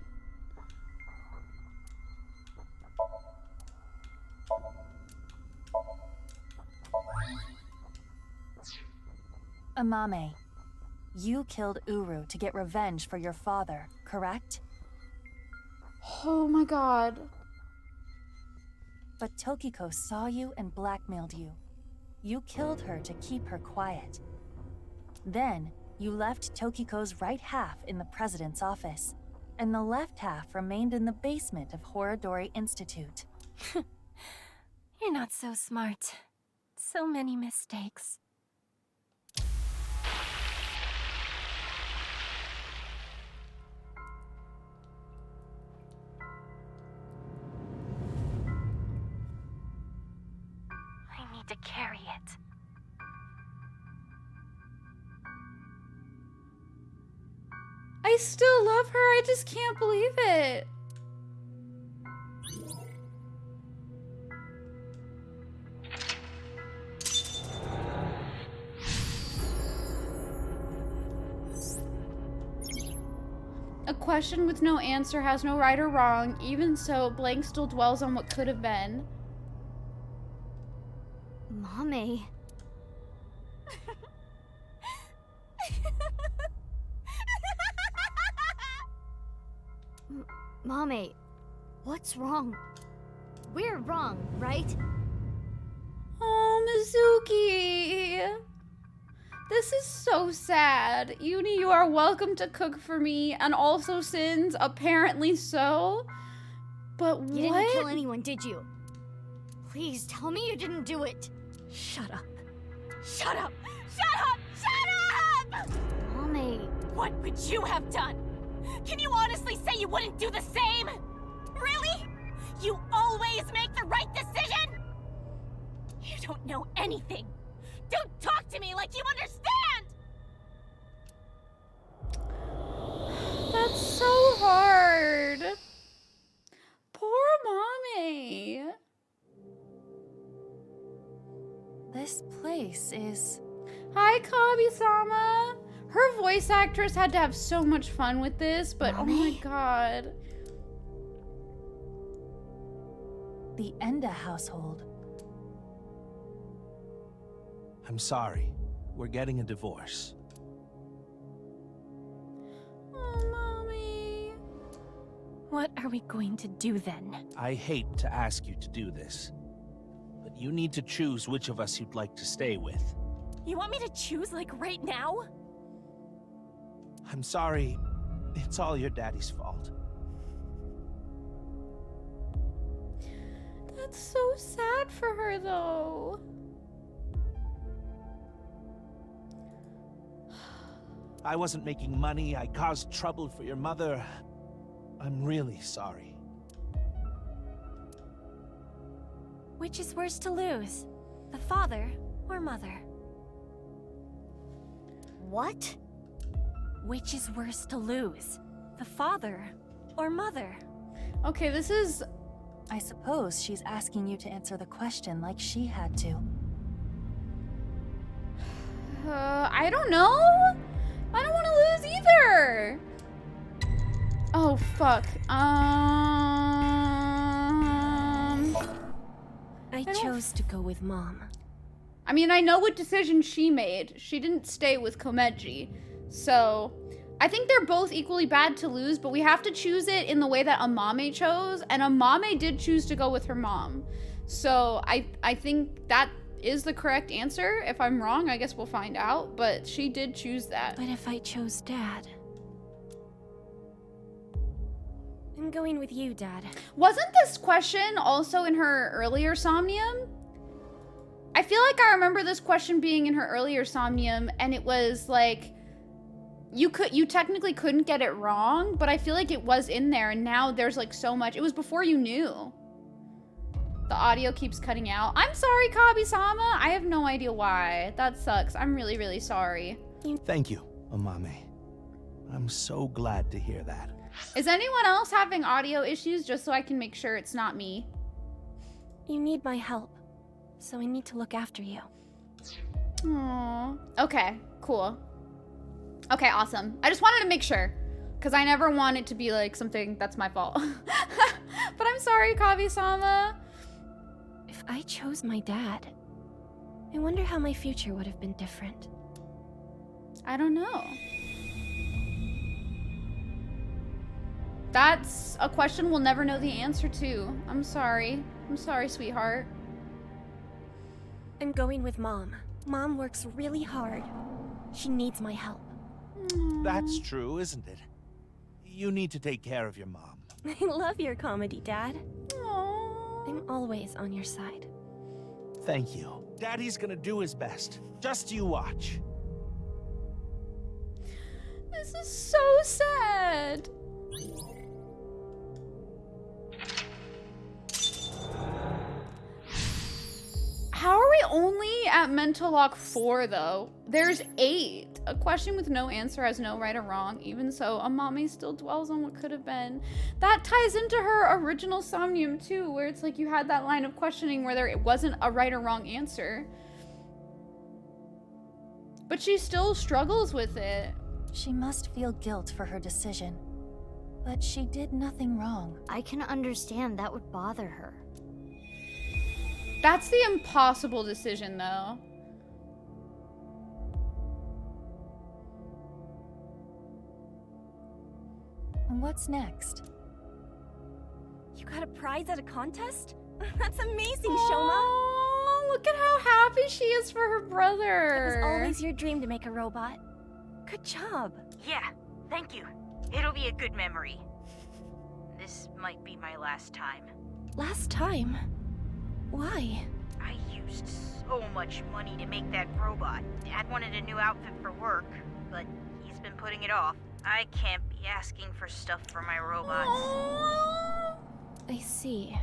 Speaker 2: Amame, you killed Uru to get revenge for your father, correct?
Speaker 1: Oh my god.
Speaker 2: But Tokiko saw you and blackmailed you. You killed her to keep her quiet. Then, you left Tokiko's right half in the president's office, and the left half remained in the basement of Horadori Institute.
Speaker 4: You're not so smart. So many mistakes. I need to carry it.
Speaker 1: I still love her. I just can't believe it. A question with no answer has no right or wrong. Even so, blank still dwells on what could have been.
Speaker 3: Mame. Mame, what's wrong? We're wrong, right?
Speaker 1: Oh, Mizuki. This is so sad. Uni, you are welcome to cook for me, and also Sins, apparently so. But
Speaker 3: You
Speaker 1: what?
Speaker 3: didn't kill anyone, did you? Please tell me you didn't do it.
Speaker 4: Shut up.
Speaker 3: Shut up! Shut up! Shut up! Mame.
Speaker 4: What would you have done? Can you honestly say you wouldn't do the same? Really? You always make the right decision? don't know anything. Don't talk to me like you understand!
Speaker 1: That's so hard. Poor mommy.
Speaker 2: This place is...
Speaker 1: Hi, Kabi-sama. Her voice actress had to have so much fun with this, but oh my god.
Speaker 2: the Enda household.
Speaker 8: I'm sorry. We're getting a divorce.
Speaker 1: Oh, Mommy.
Speaker 4: What are we going to do then?
Speaker 8: I hate to ask you to do this, but you need to choose which of us you'd like to stay with.
Speaker 4: You want me to choose, like, right now?
Speaker 8: I'm sorry. It's all your daddy's fault.
Speaker 1: That's so sad for her, though.
Speaker 8: I wasn't making money. I caused trouble for your mother. I'm really sorry.
Speaker 4: Which is worse to lose? The father or mother?
Speaker 3: What?
Speaker 4: Which is worse to lose? The father or mother?
Speaker 1: Okay, this is...
Speaker 2: I suppose she's asking you to answer the question like she had to.
Speaker 1: I don't know. I don't want to lose either. Oh, fuck.
Speaker 4: I chose to go with Mom.
Speaker 1: I mean, I know what decision she made. She didn't stay with Komeji. So, I think they're both equally bad to lose, but we have to choose it in the way that Amame chose, and Amame did choose to go with her mom. So, I think that is the correct answer. If I'm wrong, I guess we'll find out, but she did choose that.
Speaker 4: But if I chose Dad? I'm going with you, Dad.
Speaker 1: Wasn't this question also in her earlier Somnium? I feel like I remember this question being in her earlier Somnium, and it was like, you technically couldn't get it wrong, but I feel like it was in there, and now there's like so much. It was before you knew. The audio keeps cutting out. I'm sorry, Kabi-sama. I have no idea why. That sucks. I'm really, really sorry.
Speaker 8: Thank you, Amame. I'm so glad to hear that.
Speaker 1: Is anyone else having audio issues, just so I can make sure it's not me?
Speaker 4: You need my help, so I need to look after you.
Speaker 1: Aww. Okay, cool. Okay, awesome. I just wanted to make sure, because I never want it to be like something that's my fault. But I'm sorry, Kabi-sama.
Speaker 4: If I chose my dad, I wonder how my future would have been different.
Speaker 1: I don't know. That's a question we'll never know the answer to. I'm sorry. I'm sorry, sweetheart.
Speaker 4: I'm going with Mom. Mom works really hard. She needs my help.
Speaker 8: That's true, isn't it? You need to take care of your mom.
Speaker 4: I love your comedy, Dad.
Speaker 1: Aww.
Speaker 4: I'm always on your side.
Speaker 8: Thank you. Daddy's gonna do his best. Just you watch.
Speaker 1: This is so sad. How are we only at mental lock 4 though? There's 8. A question with no answer has no right or wrong. Even so, Amame still dwells on what could have been. That ties into her original Somnium too, where it's like you had that line of questioning where it wasn't a right or wrong answer. But she still struggles with it.
Speaker 2: She must feel guilt for her decision. But she did nothing wrong.
Speaker 3: I can understand that would bother her.
Speaker 1: That's the impossible decision, though.
Speaker 2: And what's next?
Speaker 4: You got a prize at a contest? That's amazing,
Speaker 1: Oh, look at how happy she is for her brother.
Speaker 4: Shoma! It was always your dream to make a robot. Good job.
Speaker 11: Yeah, thank you. It'll be a good memory. This might be my last time.
Speaker 4: Last time? Why?
Speaker 11: I used so much money to make that robot. Dad wanted a new outfit for work, but he's been putting it off. I can't be asking for stuff for my robots.
Speaker 1: Aww.
Speaker 4: I see.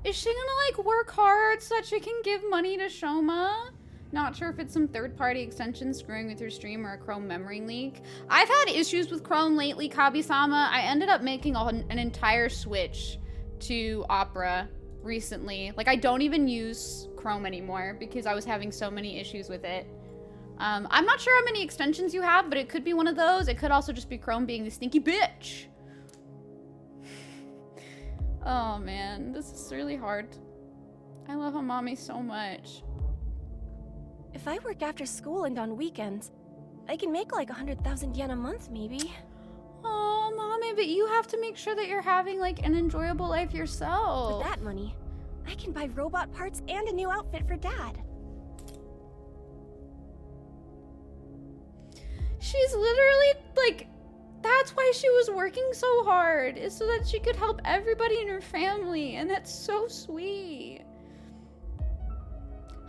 Speaker 1: Is she gonna like work hard so that she can give money to Shoma? Not sure if it's some third-party extension screwing with your stream or a Chrome memory leak. I've had issues with Chrome lately, Kabi-sama. I ended up making an entire switch to Opera recently. Like, I don't even use Chrome anymore because I was having so many issues with it. I'm not sure how many extensions you have, but it could be one of those. It could also just be Chrome being the stinky bitch. Oh man, this is really hard. I love Amami so much.
Speaker 4: If I work after school and on weekends, I can make like 100,000 yen a month, maybe.
Speaker 1: Oh, Mommy, but you have to make sure that you're having like an enjoyable life yourself.
Speaker 4: With that money, I can buy robot parts and a new outfit for Dad.
Speaker 1: She's literally like, that's why she was working so hard, is so that she could help everybody in her family, and that's so sweet.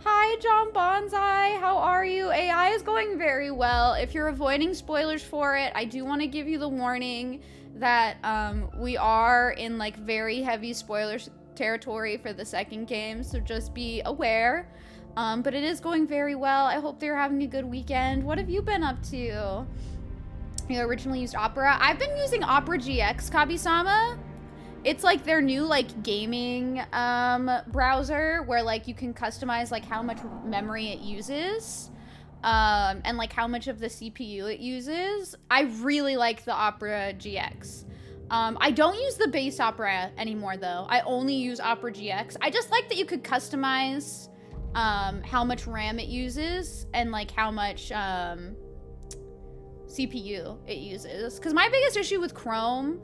Speaker 1: Hi, John Bonsai. How are you? AI is going very well. If you're avoiding spoilers for it, I do want to give you the warning that we are in like very heavy spoilers territory for the second game, so just be aware. But it is going very well. I hope they're having a good weekend. What have you been up to? You originally used Opera. I've been using Opera GX, Kabi-sama. It's like their new like gaming browser where like you can customize like how much memory it uses and like how much of the CPU it uses. I really like the Opera GX. I don't use the base Opera anymore though. I only use Opera GX. I just like that you could customize how much RAM it uses and like how much CPU it uses. Because my biggest issue with Chrome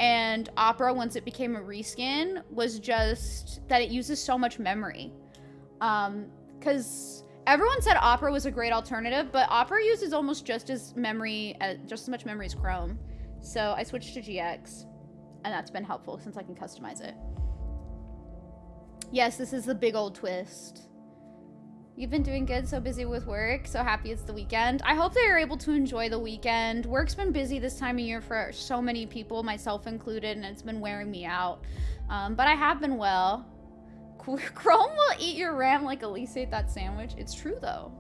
Speaker 1: and Opera, once it became a reskin, was just that it uses so much memory. Because everyone said Opera was a great alternative, but Opera uses almost just as much memory as Chrome. So I switched to GX, and that's been helpful since I can customize it. Yes, this is the big old twist. You've been doing good, so busy with work, so happy it's the weekend. I hope that you're able to enjoy the weekend. Work's been busy this time of year for so many people, myself included, and it's been wearing me out. But I have been well. Chrome will eat your RAM like Elise ate that sandwich. It's true, though.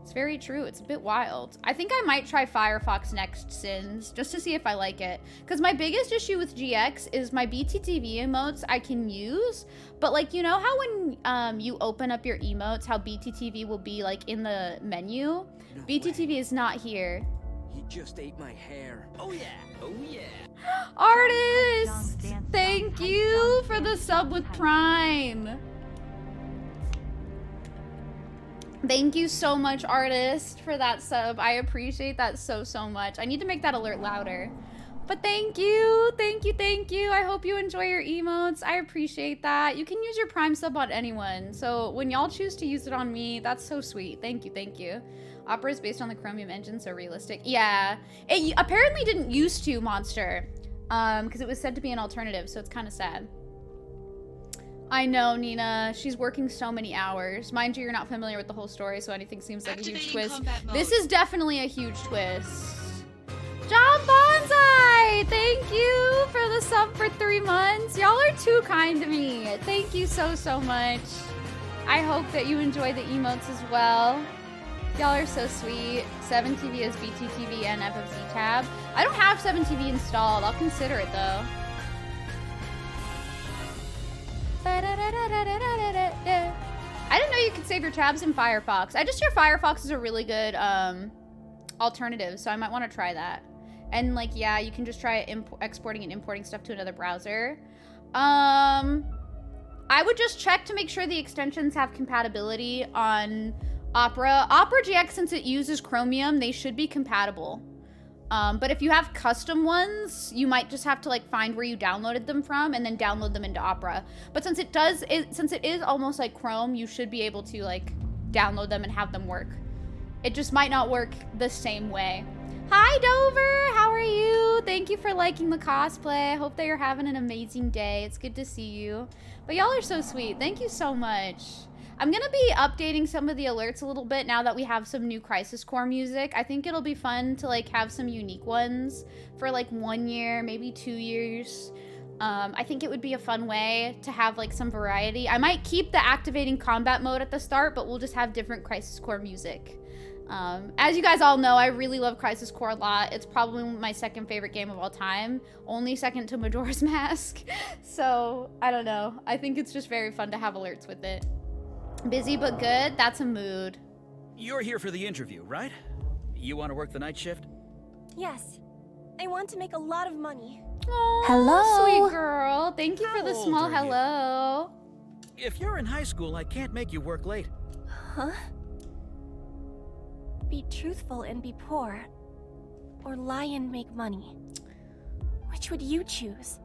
Speaker 1: It's very true. It's a bit wild. I think I might try Firefox next, Sins, just to see if I like it. Because my biggest issue with GX is my BTTV emotes I can use, but like, you know how when you open up your emotes, how BTTV will be like in the menu? No BTTV way. Is not here.
Speaker 12: He just ate my hair. Oh yeah. Oh yeah.
Speaker 1: Artist! Thank you for the sub with Prime. Thank you so much, Artist, for that sub. I appreciate that so much. I need to make that alert louder. But thank you. Thank you, thank you. I hope you enjoy your emotes. I appreciate that. You can use your Prime sub on anyone. So when y'all choose to use it on me, that's so sweet. Thank you, thank you. Opera is based on the Chromium engine, so realistic. Yeah, it apparently didn't used to, Monster. Because it was said to be an alternative, so it's kind of sad. I know, Nina. She's working so many hours. Mind you, you're not familiar with the whole story, so anything seems like a huge twist. This is definitely a huge twist. John Bonsai! Thank you for the sub for 3 months. Y'all are too kind to me. Thank you so much. I hope that you enjoy the emotes as well. Y'all are so sweet. 7TV is BTTV and FFC tab. I don't have 7TV installed. I'll consider it though. I didn't know you could save your tabs in Firefox. I just hear Firefox is a really good alternative, so I might want to try that. And like, yeah, you can just try exporting and importing stuff to another browser. I would just check to make sure the extensions have compatibility on Opera. Opera GX, since it uses Chromium, they should be compatible. But if you have custom ones, you might just have to like find where you downloaded them from and then download them into Opera. But since it is almost like Chrome, you should be able to like download them and have them work. It just might not work the same way. Hi Dover, how are you? Thank you for liking the cosplay. I hope that you're having an amazing day. It's good to see you. But y'all are so sweet. Thank you so much. I'm gonna be updating some of the alerts a little bit now that we have some new Crisis Core music. I think it'll be fun to like have some unique ones for like 1 year, maybe 2 years. I think it would be a fun way to have like some variety. I might keep the activating combat mode at the start, but we'll just have different Crisis Core music. As you guys all know, I really love Crisis Core a lot. It's probably my second favorite game of all time, only second to Majora's Mask. So, I don't know. I think it's just very fun to have alerts with it. Busy but good, that's a mood.
Speaker 13: You're here for the interview, right? You want to work the night shift?
Speaker 4: Yes. I want to make a lot of money.
Speaker 1: Oh,
Speaker 2: Hello?
Speaker 1: sweet girl. Thank you for the
Speaker 13: How old
Speaker 1: small
Speaker 13: are you?
Speaker 1: hello.
Speaker 13: If you're in high school, I can't make you work late.
Speaker 4: Huh? Be truthful and be poor. Or lie and make money. Which would you choose?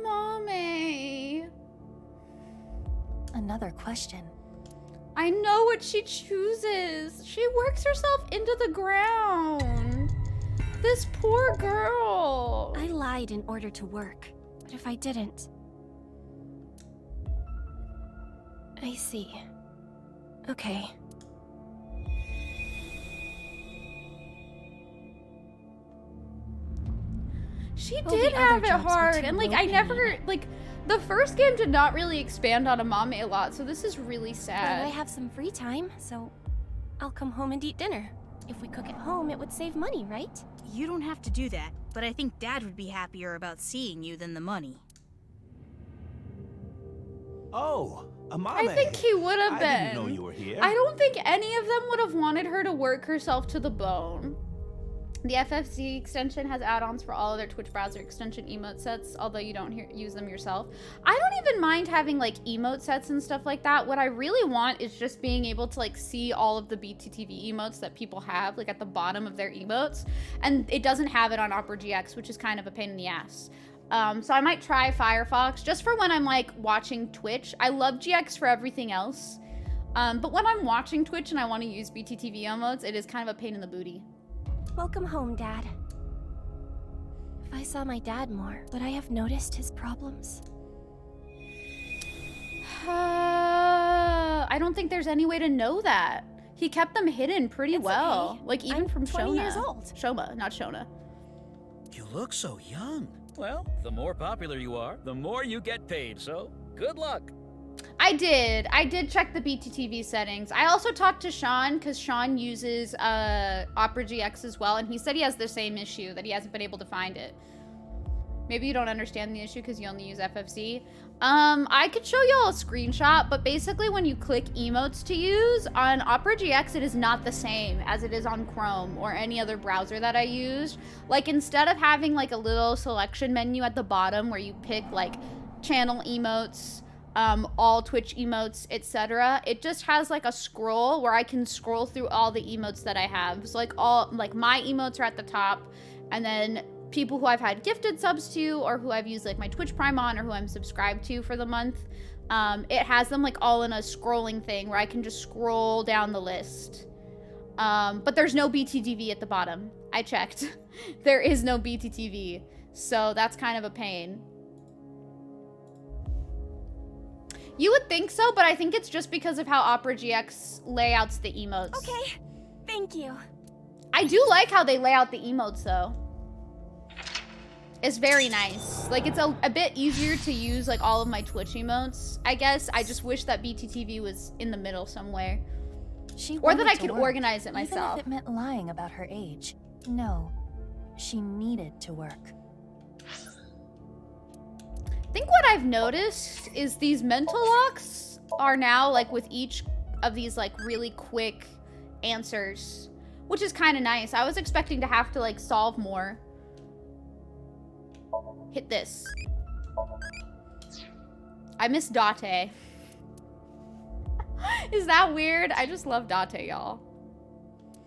Speaker 1: Mommy.
Speaker 2: Another question.
Speaker 1: I know what she chooses. She works herself into the ground. This poor girl.
Speaker 4: I lied in order to work. But if I didn't... I see. Okay.
Speaker 1: She
Speaker 4: Well,
Speaker 1: did
Speaker 4: the other
Speaker 1: have it
Speaker 4: jobs were
Speaker 1: hard,
Speaker 4: too
Speaker 1: and like
Speaker 4: low
Speaker 1: I never
Speaker 4: paying.
Speaker 1: like the first game did not really expand on Amame a lot, so this is really
Speaker 4: But
Speaker 1: sad.
Speaker 4: I have some free time, so I'll come home and eat dinner. If we cook at home, it would save money, right?
Speaker 11: You don't have to do that, but I think Dad would be happier about seeing you than the money.
Speaker 8: Oh, Amame.
Speaker 1: I think he would have been.
Speaker 8: I didn't know you were here.
Speaker 1: I don't think any of them would have wanted her to work herself to the bone. The FFC extension has add-ons for all of their Twitch browser extension emote sets, although you don't use them yourself. I don't even mind having like emote sets and stuff like that. What I really want is just being able to like see all of the BTTV emotes that people have like at the bottom of their emotes. And it doesn't have it on Opera GX, which is kind of a pain in the ass. So I might try Firefox just for when I'm like watching Twitch. I love GX for everything else. But when I'm watching Twitch and I want to use BTTV emotes, it is kind of a pain in the booty.
Speaker 4: Welcome home, Dad. If I saw my dad more, would I have noticed his problems?
Speaker 1: I don't think there's any way to know that. He kept them hidden pretty well.
Speaker 4: okay.
Speaker 1: Like even
Speaker 4: I'm
Speaker 1: from
Speaker 4: 20
Speaker 1: Shona.
Speaker 4: years old.
Speaker 1: Shoma, not Shona.
Speaker 13: You look so young. Well, the more popular you are, the more you get paid, so good luck.
Speaker 1: I did check the BTTV settings. I also talked to Sean because Sean uses Opera GX as well, and he said he has the same issue, that he hasn't been able to find it. Maybe you don't understand the issue because you only use FFC. I could show y'all a screenshot, but basically when you click emotes to use on Opera GX, it is not the same as it is on Chrome or any other browser that I used. Like instead of having like a little selection menu at the bottom where you pick like channel emotes, all Twitch emotes, etc. It just has like a scroll where I can scroll through all the emotes that I have. So like my emotes are at the top, and then people who I've had gifted subs to, or who I've used like my Twitch Prime on, or who I'm subscribed to for the month. It has them like all in a scrolling thing where I can just scroll down the list. But there's no BTTV at the bottom. I checked. There is no BTTV. So that's kind of a pain. You would think so, but I think it's just because of how Opera GX layouts the emotes.
Speaker 4: Okay, thank you.
Speaker 1: I do like how they lay out the emotes, though. It's very nice. Like, it's a bit easier to use, like, all of my Twitch emotes, I guess. I just wish that BTTV was in the middle somewhere. Or that I could organize it myself.
Speaker 2: Even if it meant lying about her age. No, she needed to work.
Speaker 1: I think what I've noticed is these mental locks are now like with each of these like really quick answers, which is kind of nice. I was expecting to have to like solve more. Hit this. I miss Date. Is that weird? I just love Date, y'all.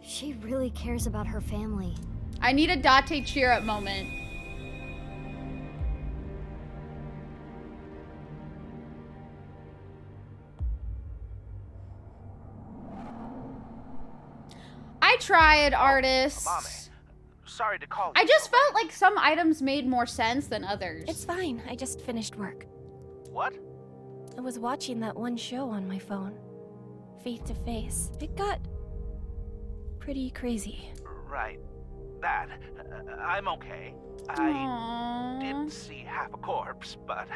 Speaker 3: She really cares about her family.
Speaker 1: I need a Date cheer up moment. I tried, artists.
Speaker 8: Amame, sorry to call you.
Speaker 1: I just felt like some items made more sense than others.
Speaker 4: It's fine. I just finished work.
Speaker 8: What?
Speaker 4: I was watching that one show on my phone. Faith to Face. It got pretty crazy.
Speaker 8: Right. that. I'm okay. I did see half a corpse, but...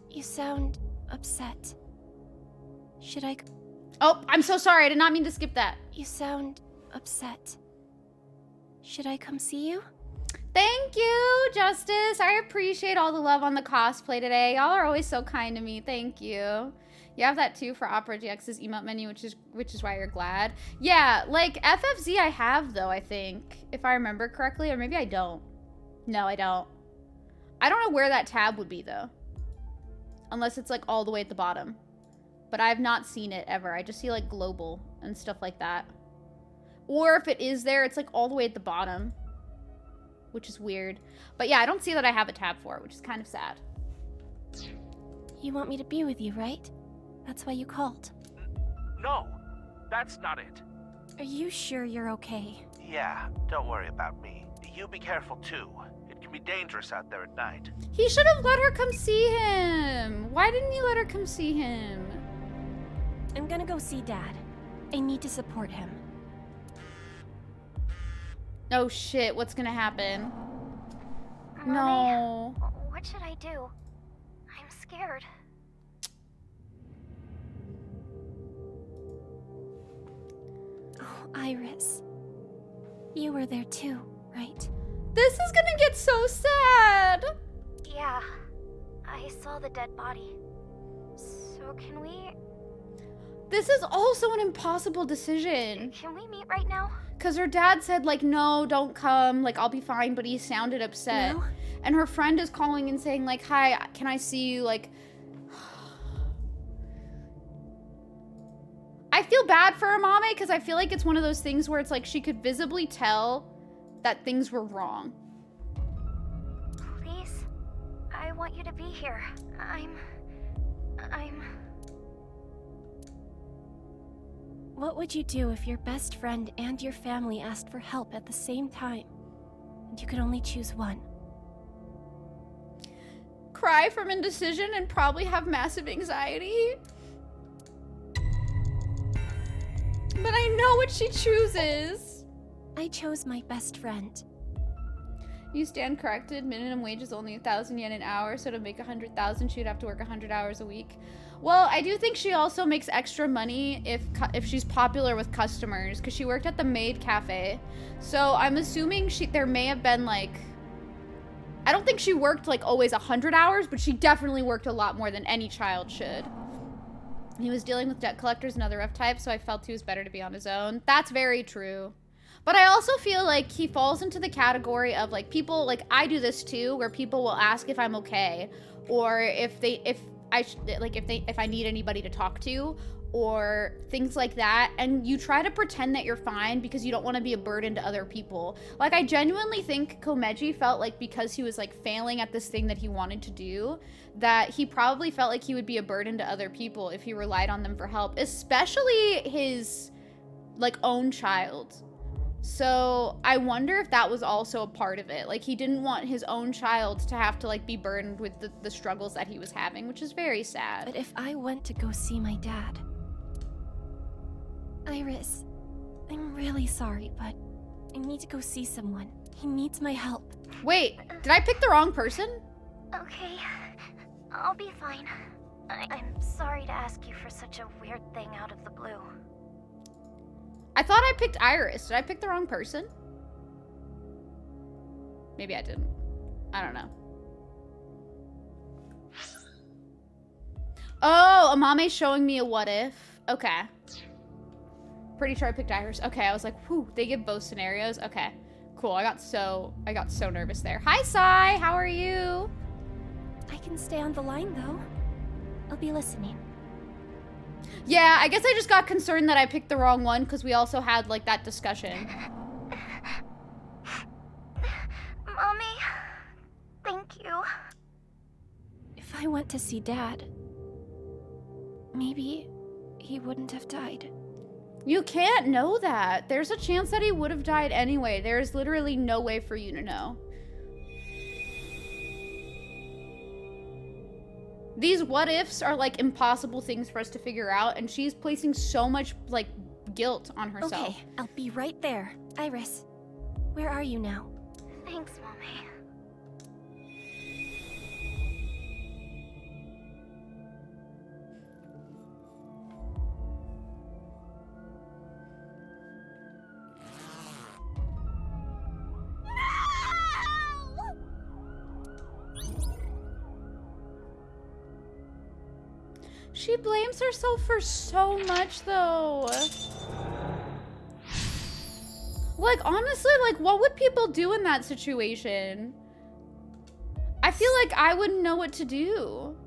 Speaker 4: You sound upset. Should I...
Speaker 1: Oh, I'm so sorry. I did not mean to skip that.
Speaker 4: You sound upset. Should I come see you?
Speaker 1: Thank you, Justice. I appreciate all the love on the cosplay today. Y'all are always so kind to me. Thank you. You have that too for Opera GX's emote menu, which is why you're glad. Yeah, like FFZ I have though, I think, if I remember correctly, or maybe I don't. No, I don't. I don't know where that tab would be though. Unless it's like all the way at the bottom. But I've not seen it ever. I just see like global and stuff like that. Or if it is there, it's like all the way at the bottom. Which is weird. But yeah, I don't see that I have a tab for it, which is kind of sad.
Speaker 4: You want me to be with you, right? That's why you called.
Speaker 8: No, that's not it.
Speaker 4: Are you sure you're okay?
Speaker 8: Yeah, don't worry about me. You be careful too. It can be dangerous out there at night.
Speaker 1: He should have let her come see him. Why didn't you let her come see him?
Speaker 4: I'm gonna go see Dad. I need to support him.
Speaker 1: Oh shit, what's gonna happen?
Speaker 3: Mommy,
Speaker 1: no.
Speaker 3: What should I do? I'm scared.
Speaker 4: Oh, Iris. You were there too, right?
Speaker 1: This is gonna get so sad.
Speaker 3: Yeah, I saw the dead body. So can we...
Speaker 1: This is also an impossible decision.
Speaker 3: Can we meet right now?
Speaker 1: Because her dad said, like, no, don't come. Like, I'll be fine. But he sounded upset.
Speaker 4: No?
Speaker 1: And her friend is calling and saying, like, hi, can I see you? Like, I feel bad for Amame because I feel like it's one of those things where it's like she could visibly tell that things were wrong.
Speaker 3: Please, I want you to be here.
Speaker 4: What would you do if your best friend and your family asked for help at the same time, and you could only choose one?
Speaker 1: Cry from indecision and probably have massive anxiety. But I know what she chooses.
Speaker 4: I chose my best friend.
Speaker 1: You stand corrected. Minimum wage is only 1,000 yen an hour, so to make 100,000, she'd have to work 100 hours a week. Well, I do think she also makes extra money if she's popular with customers, because she worked at the maid cafe. So I'm assuming there may have been like, I don't think she worked like always 100 hours, but she definitely worked a lot more than any child should. He was dealing with debt collectors and other rough types, so I felt he was better to be on his own. That's very true. But I also feel like he falls into the category of like people, like I do this too, where people will ask if I'm okay, or if I need anybody to talk to, or things like that, and you try to pretend that you're fine because you don't want to be a burden to other people. Like, I genuinely think Komeji felt like because he was like failing at this thing that he wanted to do, that he probably felt like he would be a burden to other people if he relied on them for help, especially his like own child. So I wonder if that was also a part of it. Like, he didn't want his own child to have to like be burdened with the struggles that he was having, which is very sad.
Speaker 4: But if I went to go see my dad... Iris, I'm really sorry, but I need to go see someone. He needs my help.
Speaker 1: Wait, did I pick the wrong person?
Speaker 3: Okay, I'll be fine. I'm sorry to ask you for such a weird thing out of the blue.
Speaker 1: I thought I picked Iris. Did I pick the wrong person? Maybe I didn't. I don't know. Oh, Amame's showing me a what if. Okay. Pretty sure I picked Iris. Okay, I was like, whew, they give both scenarios. Okay, cool. I got so nervous there. Hi, Sai. How are you?
Speaker 4: I can stay on the line, though. I'll be listening.
Speaker 1: Yeah, I guess I just got concerned that I picked the wrong one because we also had, like, that discussion.
Speaker 3: Mommy, thank you.
Speaker 4: If I went to see Dad, maybe he wouldn't have died.
Speaker 1: You can't know that. There's a chance that he would have died anyway. There's literally no way for you to know. These what ifs are like impossible things for us to figure out, and she's placing so much like guilt on herself.
Speaker 4: Okay, I'll be right there. Iris, Where are you now?
Speaker 3: Thanks, Mommy.
Speaker 1: She blames herself for so much, though. Like, honestly, like, what would people do in that situation? I feel like I wouldn't know what to do.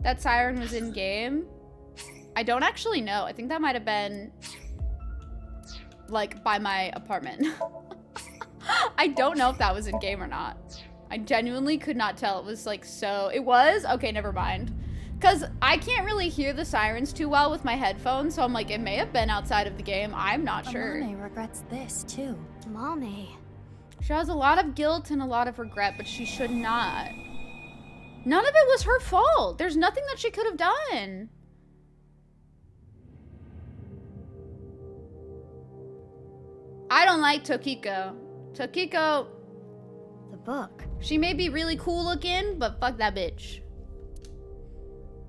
Speaker 1: That siren was in game? I don't actually know. I think that might have been, like, by my apartment. I don't know if that was in game or not. I genuinely could not tell. It was like so... It was? Okay, never mind. Because I can't really hear the sirens too well with my headphones, so I'm like, it may have been outside of the game. I'm not sure.
Speaker 2: Amane regrets this, too.
Speaker 3: Mommy.
Speaker 1: She has a lot of guilt and a lot of regret, but she should not. None of it was her fault. There's nothing that she could have done. I don't like Tokiko. Tokiko...
Speaker 3: The book.
Speaker 1: She may be really cool looking, but fuck that bitch.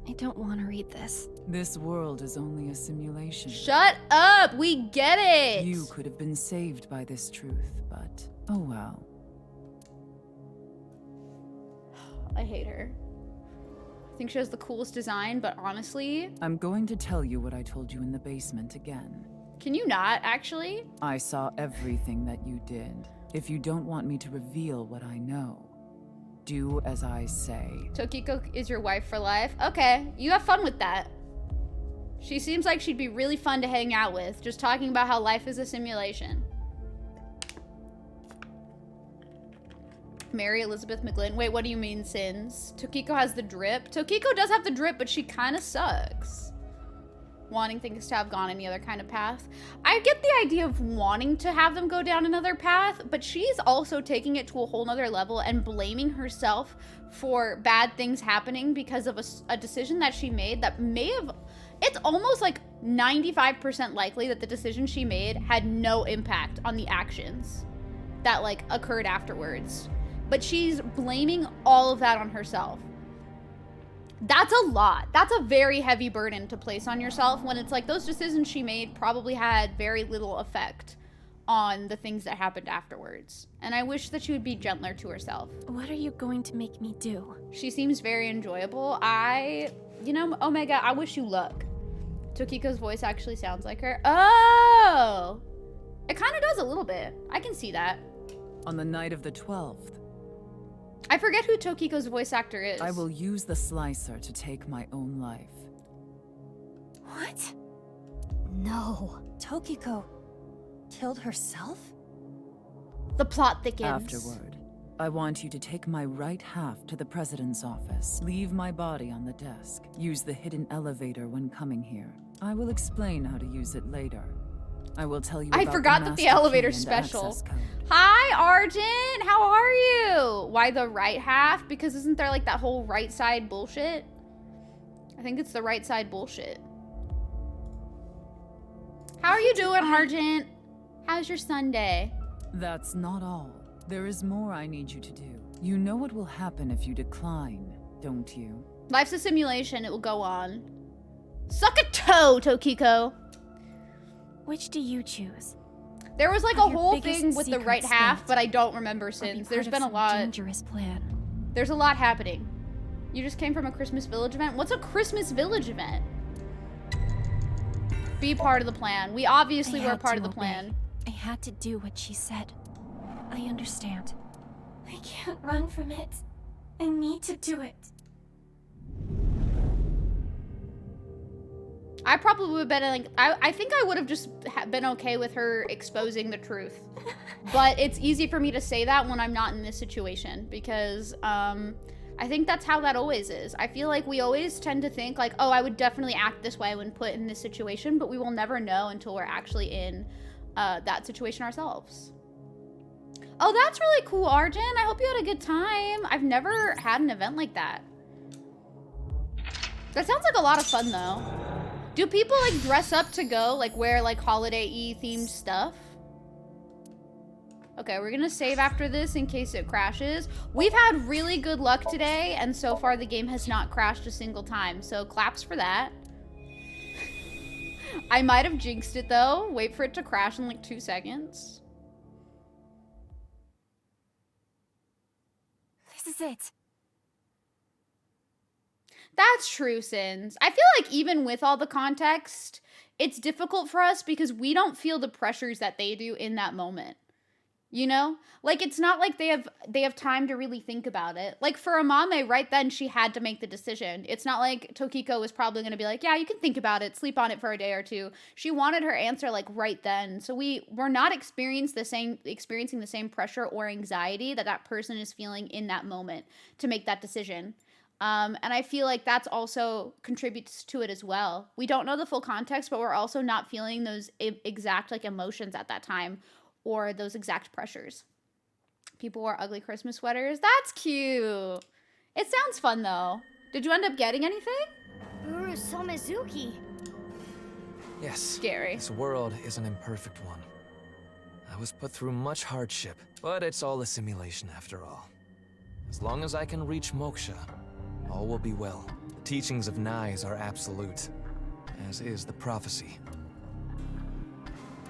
Speaker 4: I don't want to read this.
Speaker 14: This world is only a simulation.
Speaker 1: Shut up! We get it!
Speaker 14: You could have been saved by this truth, but oh well.
Speaker 1: I hate her. I think she has the coolest design, but honestly...
Speaker 14: I'm going to tell you what I told you in the basement again.
Speaker 1: Can you not, actually?
Speaker 14: I saw everything that you did. If you don't want me to reveal what I know, do as I say.
Speaker 1: Tokiko is your wife for life? Okay, you have fun with that. She seems like she'd be really fun to hang out with, just talking about how life is a simulation. Mary Elizabeth McGlynn. Wait, what do you mean, Sins? Tokiko has the drip? Tokiko does have the drip, but she kind of sucks. Wanting things to have gone any other kind of path. I get the idea of wanting to have them go down another path, but she's also taking it to a whole nother level and blaming herself for bad things happening because of a decision that she made that may have... It's almost like 95% likely that the decision she made had no impact on the actions that like occurred afterwards. But she's blaming all of that on herself. That's a lot. That's a very heavy burden to place on yourself when it's like those decisions she made probably had very little effect on the things that happened afterwards. And I wish that she would be gentler to herself.
Speaker 4: What are you going to make me do?
Speaker 1: She seems very enjoyable. You know, Omega, I wish you luck. Tokiko's voice actually sounds like her. Oh! It kind of does a little bit. I can see that.
Speaker 14: On the night of the 12th,
Speaker 1: I forget who Tokiko's voice actor is.
Speaker 14: I will use the slicer to take my own life.
Speaker 4: What?
Speaker 2: No. Tokiko killed herself?
Speaker 1: The plot thickens.
Speaker 14: Afterward, I want you to take my right half to the president's office. Leave my body on the desk. Use the hidden elevator when coming here. I will explain how to use it later. I will tell you about
Speaker 1: forgot that the elevator's special. Hi, Argent! How are you? Why the right half? Because isn't there like that whole right side bullshit? I think it's the right side bullshit. How are you doing, Argent? How's your Sunday?
Speaker 14: That's not all. There is more I need you to do. You know what will happen if you decline, don't you?
Speaker 1: Life's a simulation. It will go on. Suck a toe, Tokiko.
Speaker 4: Which do you choose?
Speaker 1: There was like a whole thing with the right half, but I don't remember since. There's been a lot.
Speaker 4: Dangerous plan.
Speaker 1: There's a lot happening. You just came from a Christmas Village event? What's a Christmas Village event? Be part of the plan. We obviously were part of the plan.
Speaker 4: I had to do what she said. I understand. I can't run from it. I need to do it.
Speaker 1: I probably would have been like, I think I would have just been okay with her exposing the truth. But it's easy for me to say that when I'm not in this situation because I think that's how that always is. I feel like we always tend to think like, oh, I would definitely act this way when put in this situation, but we will never know until we're actually in that situation ourselves. Oh, that's really cool, Arjun. I hope you had a good time. I've never had an event like that. That sounds like a lot of fun though. Do people like dress up to go, like wear like holiday-y themed stuff? Okay, we're gonna save after this in case it crashes. We've had really good luck today, and so far the game has not crashed a single time, so claps for that. I might have jinxed it though. Wait for it to crash in like 2 seconds.
Speaker 4: This is it.
Speaker 1: That's true, Sins. I feel like even with all the context, it's difficult for us because we don't feel the pressures that they do in that moment. You know? Like, it's not like they have time to really think about it. Like, for Amame, right then, she had to make the decision. It's not like Tokiko was probably going to be like, yeah, you can think about it, sleep on it for a day or two. She wanted her answer, like, right then. So we're not experiencing the same pressure or anxiety that that person is feeling in that moment to make that decision. And I feel like that's also contributes to it as well. We don't know the full context, but we're also not feeling those exact, like, emotions at that time or those exact pressures. People wore ugly Christmas sweaters. That's cute. It sounds fun, though. Did you end up getting anything?
Speaker 3: Uru Somizuki.
Speaker 12: Yes.
Speaker 1: Scary.
Speaker 12: This world is an imperfect one. I was put through much hardship, but it's all a simulation after all. As long as I can reach moksha, all will be well. The teachings of Nais are absolute, as is the prophecy.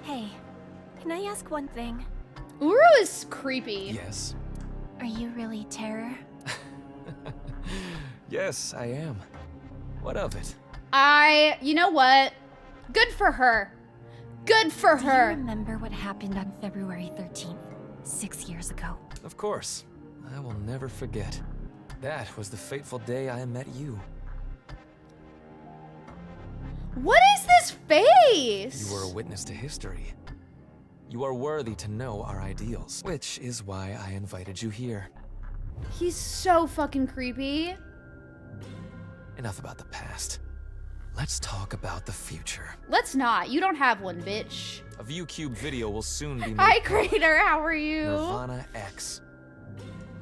Speaker 4: Hey, can I ask one thing?
Speaker 1: Uru is creepy.
Speaker 12: Yes.
Speaker 4: Are you really Terror?
Speaker 12: Yes, I am. What of it?
Speaker 1: You know what? Good for her. Good for her.
Speaker 4: Do you remember what happened on February 13th, 6 years ago?
Speaker 12: Of course. I will never forget. That was the fateful day I met you.
Speaker 1: What is this face?
Speaker 12: You were a witness to history. You are worthy to know our ideals, which is why I invited you here.
Speaker 1: He's so fucking creepy.
Speaker 12: Enough about the past. Let's talk about the future.
Speaker 1: Let's not. You don't have one, bitch.
Speaker 12: A ViewCube video will soon be made.
Speaker 1: Hi, Crater. How are you?
Speaker 12: Nirvana X.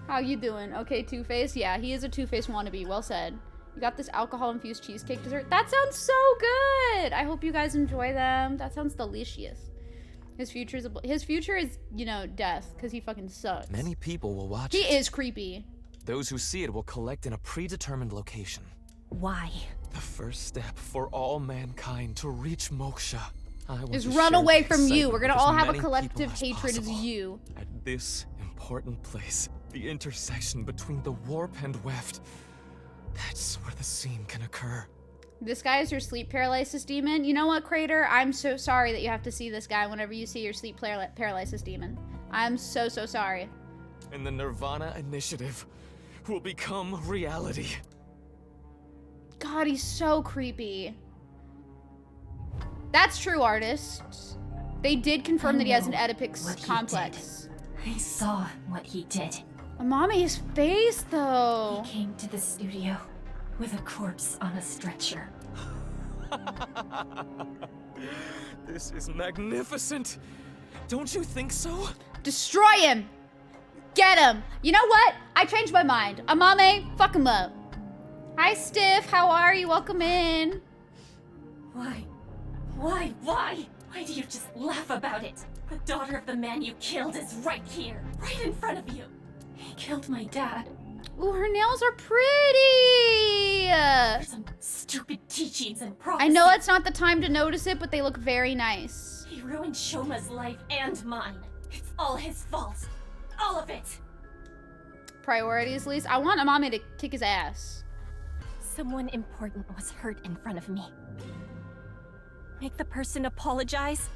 Speaker 1: How you doing? Okay, Two-Face. Yeah, he is a Two-Face wannabe. Well said. You got this alcohol-infused cheesecake dessert. That sounds so good. I hope you guys enjoy them. That sounds delicious. His future is, you know, death, because he fucking sucks.
Speaker 12: Many people will watch
Speaker 1: it.
Speaker 12: He
Speaker 1: is creepy.
Speaker 12: Those who see it will collect in a predetermined location.
Speaker 4: Why?
Speaker 12: The first step for all mankind to reach moksha.
Speaker 1: Is run away from you. We're gonna all have a collective hatred of you.
Speaker 12: At this important place, the intersection between the warp and weft, that's where the scene can occur.
Speaker 1: This guy is your sleep paralysis demon. You know what, Crater? I'm so sorry that you have to see this guy whenever you see your sleep paralysis demon. I'm so sorry.
Speaker 12: And the Nirvana initiative will become reality.
Speaker 1: God, he's so creepy. That's true, artists. They did confirm that he has an Oedipus complex.
Speaker 4: I saw what he did.
Speaker 1: Amame's face, though.
Speaker 4: He came to the studio with a corpse on a stretcher.
Speaker 12: This is magnificent. Don't you think so?
Speaker 1: Destroy him! Get him! You know what? I changed my mind. Amame, fuck him up. Hi, Stiff. How are you? Welcome in.
Speaker 4: Why? Why do you just laugh about it? The daughter of the man you killed is right here, right in front of you. He killed my dad.
Speaker 1: Ooh, her nails are pretty!
Speaker 4: Some stupid teachings and prophecy.
Speaker 1: I know it's not the time to notice it, but they look very nice.
Speaker 4: He ruined Shoma's life and mine. It's all his fault. All of it.
Speaker 1: Priorities, Lise. I want Amame to kick his ass.
Speaker 4: Someone important was hurt in front of me. Make the person apologize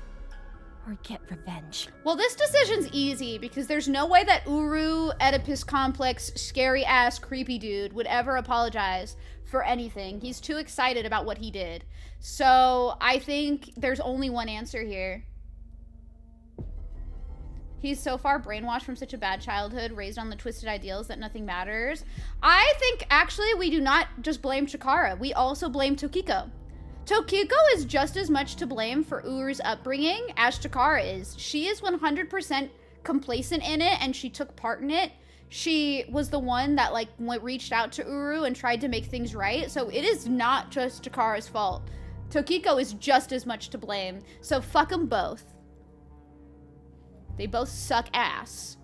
Speaker 4: or get revenge.
Speaker 1: Well, this decision's easy because there's no way that Uru, Oedipus complex, scary ass, creepy dude would ever apologize for anything. He's too excited about what he did. So I think there's only one answer here. He's so far brainwashed from such a bad childhood, raised on the twisted ideals that nothing matters. I think actually we do not just blame Chikara. We also blame Tokiko. Tokiko is just as much to blame for Uru's upbringing as Chikara is. She is 100% complacent in it, and she took part in it. She was the one that like reached out to Uru and tried to make things right. So it is not just Chikara's fault. Tokiko is just as much to blame. So fuck them both. They both suck ass.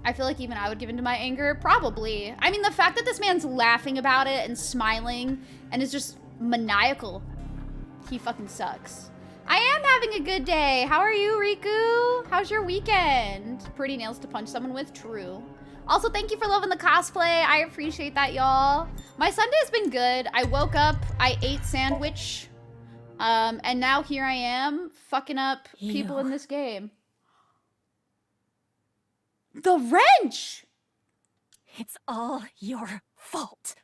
Speaker 1: I feel like even I would give into my anger. Probably. I mean, the fact that this man's laughing about it and smiling and is just maniacal. He fucking sucks. I am having a good day. How are you, Riku? How's your weekend? Pretty nails to punch someone with. True. Also, thank you for loving the cosplay. I appreciate that, y'all. My Sunday has been good. I woke up, I ate sandwich, and now here I am fucking up people in this game. The wrench!
Speaker 4: It's all your fault.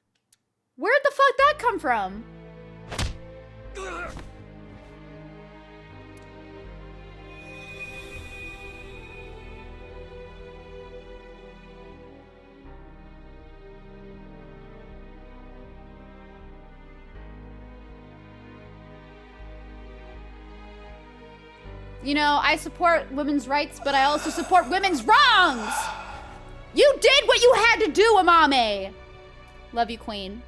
Speaker 1: Where'd the fuck that come from? You know, I support women's rights, but I also support women's wrongs! You did what you had to do, Amame! Love you, queen.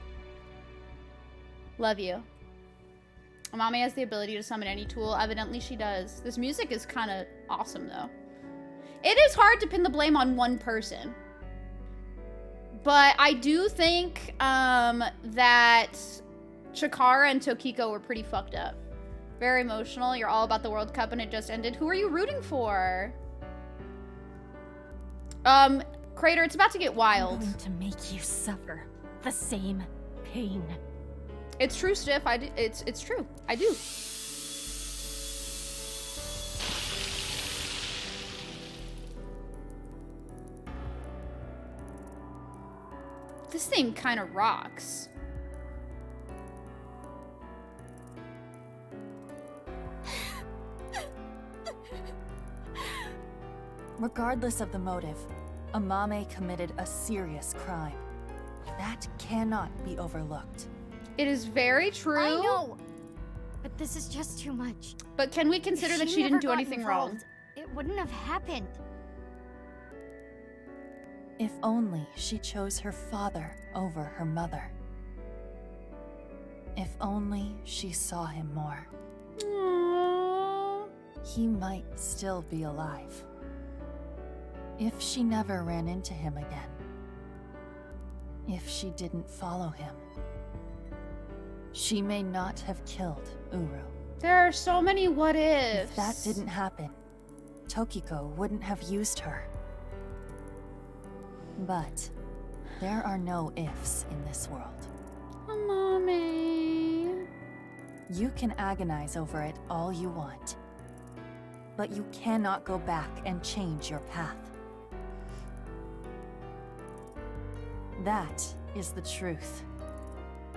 Speaker 1: Love you. Amame has the ability to summon any tool. Evidently she does. This music is kind of awesome, though. It is hard to pin the blame on one person. But I do think that Chikara and Tokiko were pretty fucked up. Very emotional. You're all about the World Cup and it just ended. Who are you rooting for? Crater, it's about to get wild.
Speaker 4: I'm going to make you suffer the same pain.
Speaker 1: It's true, Stiff. It's true. I do. This thing kind of rocks.
Speaker 2: Regardless of the motive, Amame committed a serious crime. That cannot be overlooked.
Speaker 1: It is very true.
Speaker 3: I know, but this is just too much.
Speaker 1: But can we consider that she didn't do anything wrong?
Speaker 3: It wouldn't have happened.
Speaker 2: If only she chose her father over her mother. If only she saw him more.
Speaker 1: Aww.
Speaker 2: He might still be alive. If she never ran into him again. If she didn't follow him. She may not have killed Uru.
Speaker 1: There are so many what ifs.
Speaker 2: If that didn't happen, Tokiko wouldn't have used her. But there are no ifs in this world.
Speaker 1: Mommy.
Speaker 2: You can agonize over it all you want. But you cannot go back and change your path. That is the truth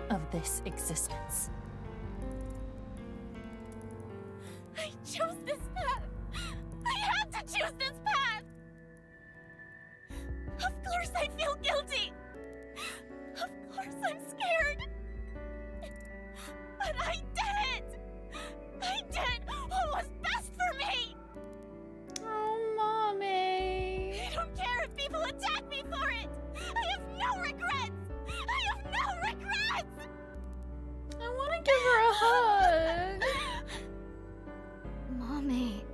Speaker 2: of this existence.
Speaker 4: I chose this path. I had to choose this path. Of course I feel guilty. Of course I'm scared. But I did it. I did what was best for me.
Speaker 1: Oh, Mommy.
Speaker 4: I don't care if people attack me for it. I have no regrets. I have no regrets.
Speaker 1: I want to give her a hug.
Speaker 3: Mommy.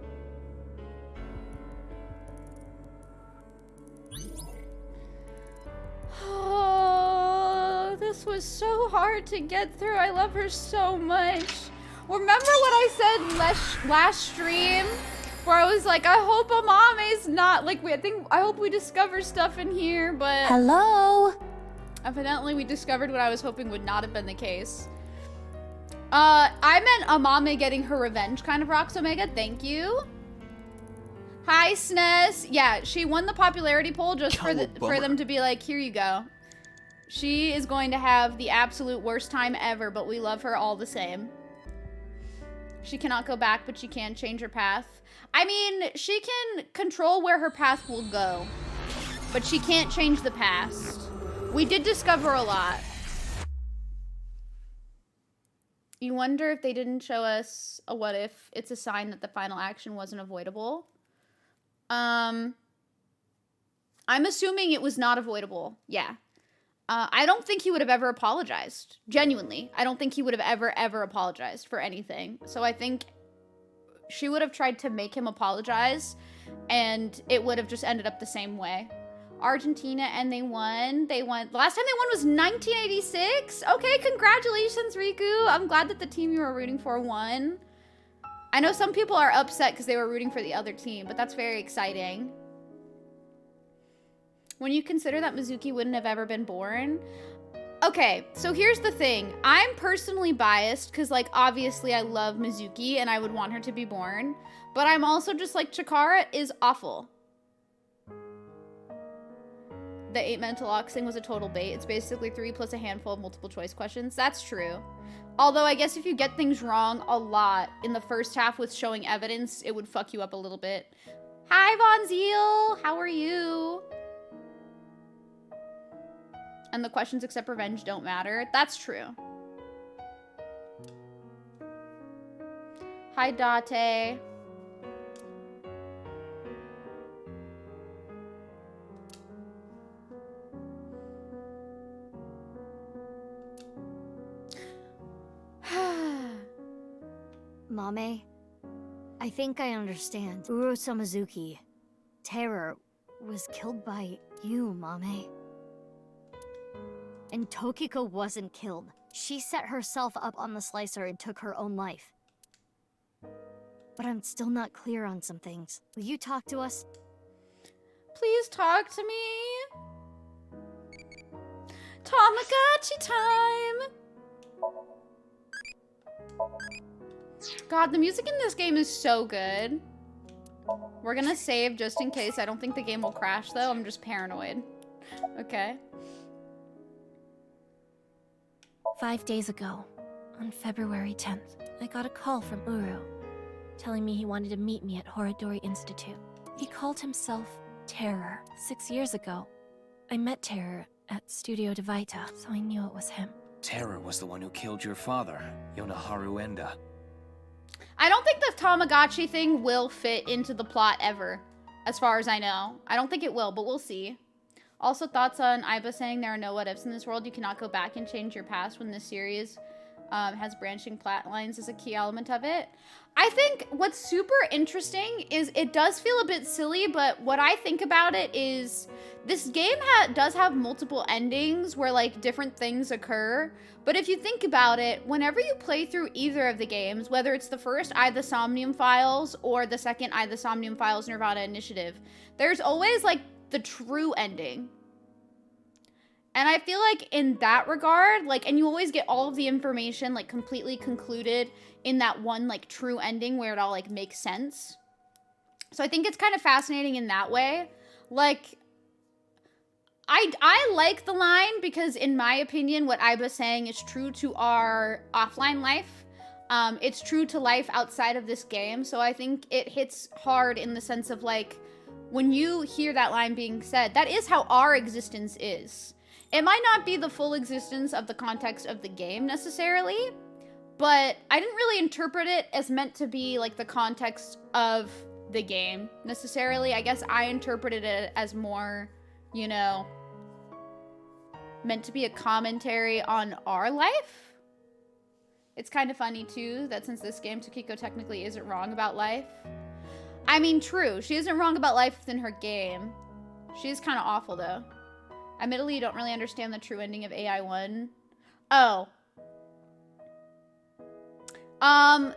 Speaker 1: Oh, this was so hard to get through. I love her so much. Remember what I said last stream? Where I was like, I hope Amame's not, like, I hope we discover stuff in here, but...
Speaker 2: Hello?
Speaker 1: Evidently we discovered what I was hoping would not have been the case. I meant Amame getting her revenge kind of rocks, Omega. Thank you. Hi, Snes. Yeah, she won the popularity poll just for them to be like, here you go. She is going to have the absolute worst time ever, but we love her all the same. She cannot go back, but she can change her path. I mean, she can control where her path will go, but she can't change the past. We did discover a lot. You wonder if they didn't show us a what if. It's a sign that the final action wasn't avoidable. I'm assuming it was not avoidable. Yeah. I don't think he would have ever apologized. Genuinely. I don't think he would have ever apologized for anything. So I think she would have tried to make him apologize, and it would have just ended up the same way. Argentina, and they won. They won. The last time they won was 1986. Okay, congratulations, Riku. I'm glad that the team you were rooting for won. I know some people are upset because they were rooting for the other team, but that's very exciting. When you consider that Mizuki wouldn't have ever been born. Okay, so here's the thing. I'm personally biased because, like, obviously I love Mizuki and I would want her to be born. But I'm also just like, Chikara is awful. The 8 mental locks thing was a total bait. It's basically 3 plus a handful of multiple choice questions. That's true. Although I guess if you get things wrong a lot in the first half with showing evidence, it would fuck you up a little bit. Hi, Von Zeal. How are you? And the questions except revenge don't matter. That's true. Hi, Date.
Speaker 3: Mame, I think I understand. Uro Samazuki, Terror, was killed by you, Mame. And Tokiko wasn't killed. She set herself up on the slicer and took her own life. But I'm still not clear on some things. Will you talk to us?
Speaker 1: Please talk to me. Tamagotchi time. God, the music in this game is so good. We're gonna save just in case. I don't think the game will crash though. I'm just paranoid. Okay.
Speaker 4: 5 days ago, on February 10th, I got a call from Uru, telling me he wanted to meet me at Horodori Institute. He called himself Terror. 6 years ago, I met Terror at Studio de Vita, so I knew it was him.
Speaker 15: Terror was the one who killed your father, Yonaharu Enda.
Speaker 1: I don't think the Tamagotchi thing will fit into the plot ever, as far as I know. I don't think it will, but we'll see. Also, thoughts on Aiba saying there are no what-ifs in this world. You cannot go back and change your past when this series has branching plot lines as a key element of it. I think what's super interesting is it does feel a bit silly, but what I think about it is this game does have multiple endings where, like, different things occur. But if you think about it, whenever you play through either of the games, whether it's the first I the Somnium Files or the second I the Somnium Files Nirvana Initiative, there's always, like, the true ending. And I feel like in that regard, like, and you always get all of the information, like, completely concluded in that one, like, true ending where it all, like, makes sense. So I think it's kind of fascinating in that way. Like, I like the line because, in my opinion, what Aiba's saying is true to our offline life. It's true to life outside of this game. So I think it hits hard in the sense of, like, when you hear that line being said, that is how our existence is. It might not be the full existence of the context of the game necessarily, but I didn't really interpret it as meant to be, like, the context of the game necessarily. I guess I interpreted it as more, you know, meant to be a commentary on our life. It's kind of funny, too, that since this game, Tokiko technically isn't wrong about life. I mean, true, she isn't wrong about life within her game. She is kind of awful, though. Admittedly, you don't really understand the true ending of AI1. Oh.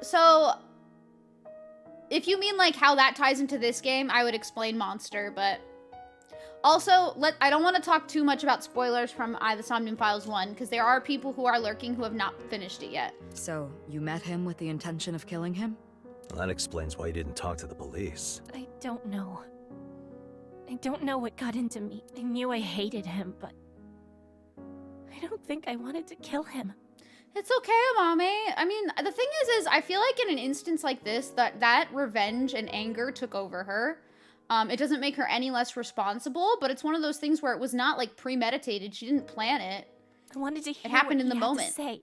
Speaker 1: So, if you mean, like, how that ties into this game, I would explain Monster, but... Also, I don't want to talk too much about spoilers from I the Somnium Files 1, because there are people who are lurking who have not finished it yet.
Speaker 16: So, you met him with the intention of killing him?
Speaker 17: Well, that explains why you didn't talk to the police.
Speaker 4: I don't know. I don't know what got into me. I knew I hated him, but... I don't think I wanted to kill him.
Speaker 1: It's okay, Amame. I mean, the thing is I feel like in an instance like this, that revenge and anger took over her. It doesn't make her any less responsible, but it's one of those things where it was not, like, premeditated. She didn't plan it.
Speaker 4: I wanted to hear
Speaker 1: it happened
Speaker 4: what
Speaker 1: in the
Speaker 4: he had
Speaker 1: moment.
Speaker 4: To say.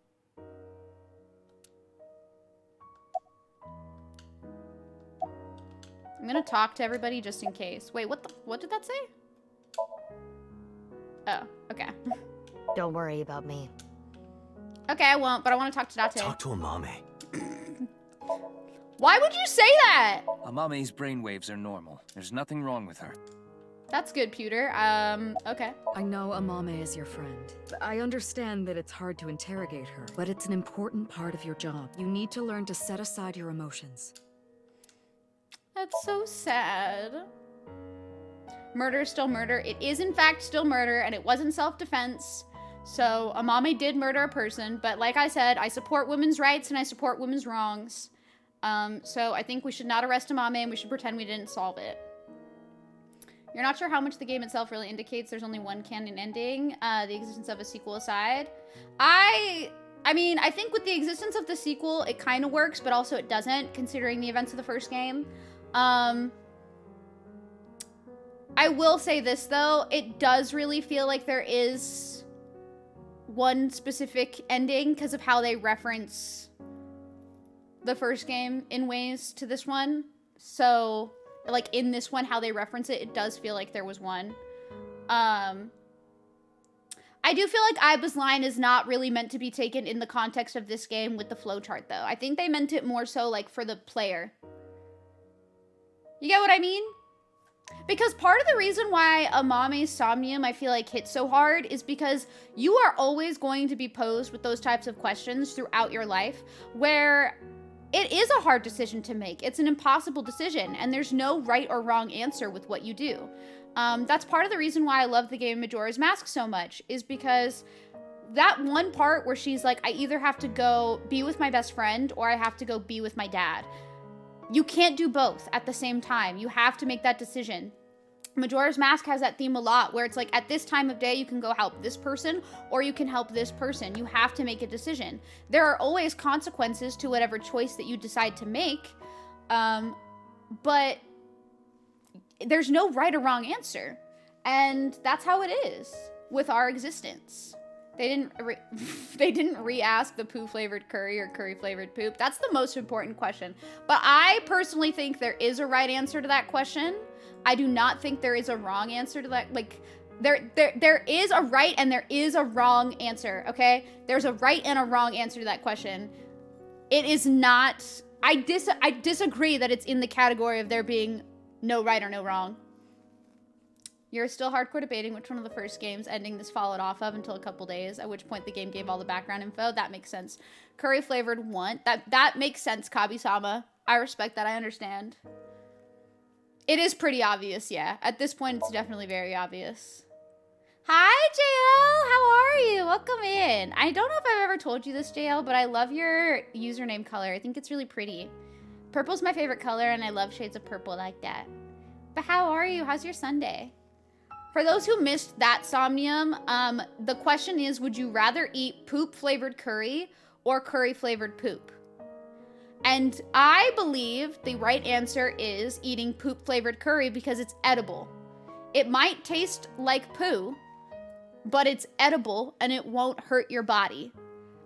Speaker 1: I'm gonna talk to everybody just in case. Wait, what did that say? Oh, okay.
Speaker 3: Don't worry about me.
Speaker 1: Okay, I won't, but I want to talk to Date.
Speaker 17: Talk to Amame.
Speaker 1: Why would you say that?
Speaker 15: Amame's brainwaves are normal. There's nothing wrong with her.
Speaker 1: That's good, Pewter. Okay.
Speaker 16: I know Amame is your friend. I understand that it's hard to interrogate her, but it's an important part of your job. You need to learn to set aside your emotions.
Speaker 1: That's so sad. Murder is still murder. It is, in fact, still murder, and it wasn't self-defense. So, Amame did murder a person, but like I said, I support women's rights and I support women's wrongs. So I think we should not arrest Amame and we should pretend we didn't solve it. You're not sure how much the game itself really indicates there's only one canon ending, the existence of a sequel aside. I mean, I think with the existence of the sequel, it kind of works, but also it doesn't, considering the events of the first game. I will say this, though. It does really feel like there is one specific ending because of how they reference the first game in ways to this one. So, like, in this one, how they reference it, it does feel like there was one. I do feel like Aiba's line is not really meant to be taken in the context of this game with the flowchart, though. I think they meant it more so, like, for the player. You get what I mean? Because part of the reason why Amame's Somnium, I feel like, hits so hard is because you are always going to be posed with those types of questions throughout your life where it is a hard decision to make. It's an impossible decision, and there's no right or wrong answer with what you do. That's part of the reason why I love the game Majora's Mask so much, is because that one part where she's like, I either have to go be with my best friend or I have to go be with my dad. You can't do both at the same time. You have to make that decision. Majora's Mask has that theme a lot where it's like, at this time of day, you can go help this person or you can help this person. You have to make a decision. There are always consequences to whatever choice that you decide to make, but there's no right or wrong answer. And that's how it is with our existence. They didn't re-ask the poo-flavored curry or curry-flavored poop. That's the most important question. But I personally think there is a right answer to that question. I do not think there is a wrong answer to that. Like, there is a right and there is a wrong answer, okay? There's a right and a wrong answer to that question. It is not... I disagree that it's in the category of there being no right or no wrong. You're still hardcore debating which one of the first games ending this followed off of until a couple days, at which point the game gave all the background info. That makes sense. Curry flavored want. That makes sense, Kabi-sama. I respect that. I understand. It is pretty obvious, yeah. At this point, it's definitely very obvious. Hi, JL. How are you? Welcome in. I don't know if I've ever told you this, JL, but I love your username color. I think it's really pretty. Purple's my favorite color, and I love shades of purple like that. But how are you? How's your Sunday? For those who missed that Somnium, the question is, would you rather eat poop-flavored curry or curry-flavored poop? And I believe the right answer is eating poop-flavored curry because it's edible. It might taste like poo, but it's edible and it won't hurt your body.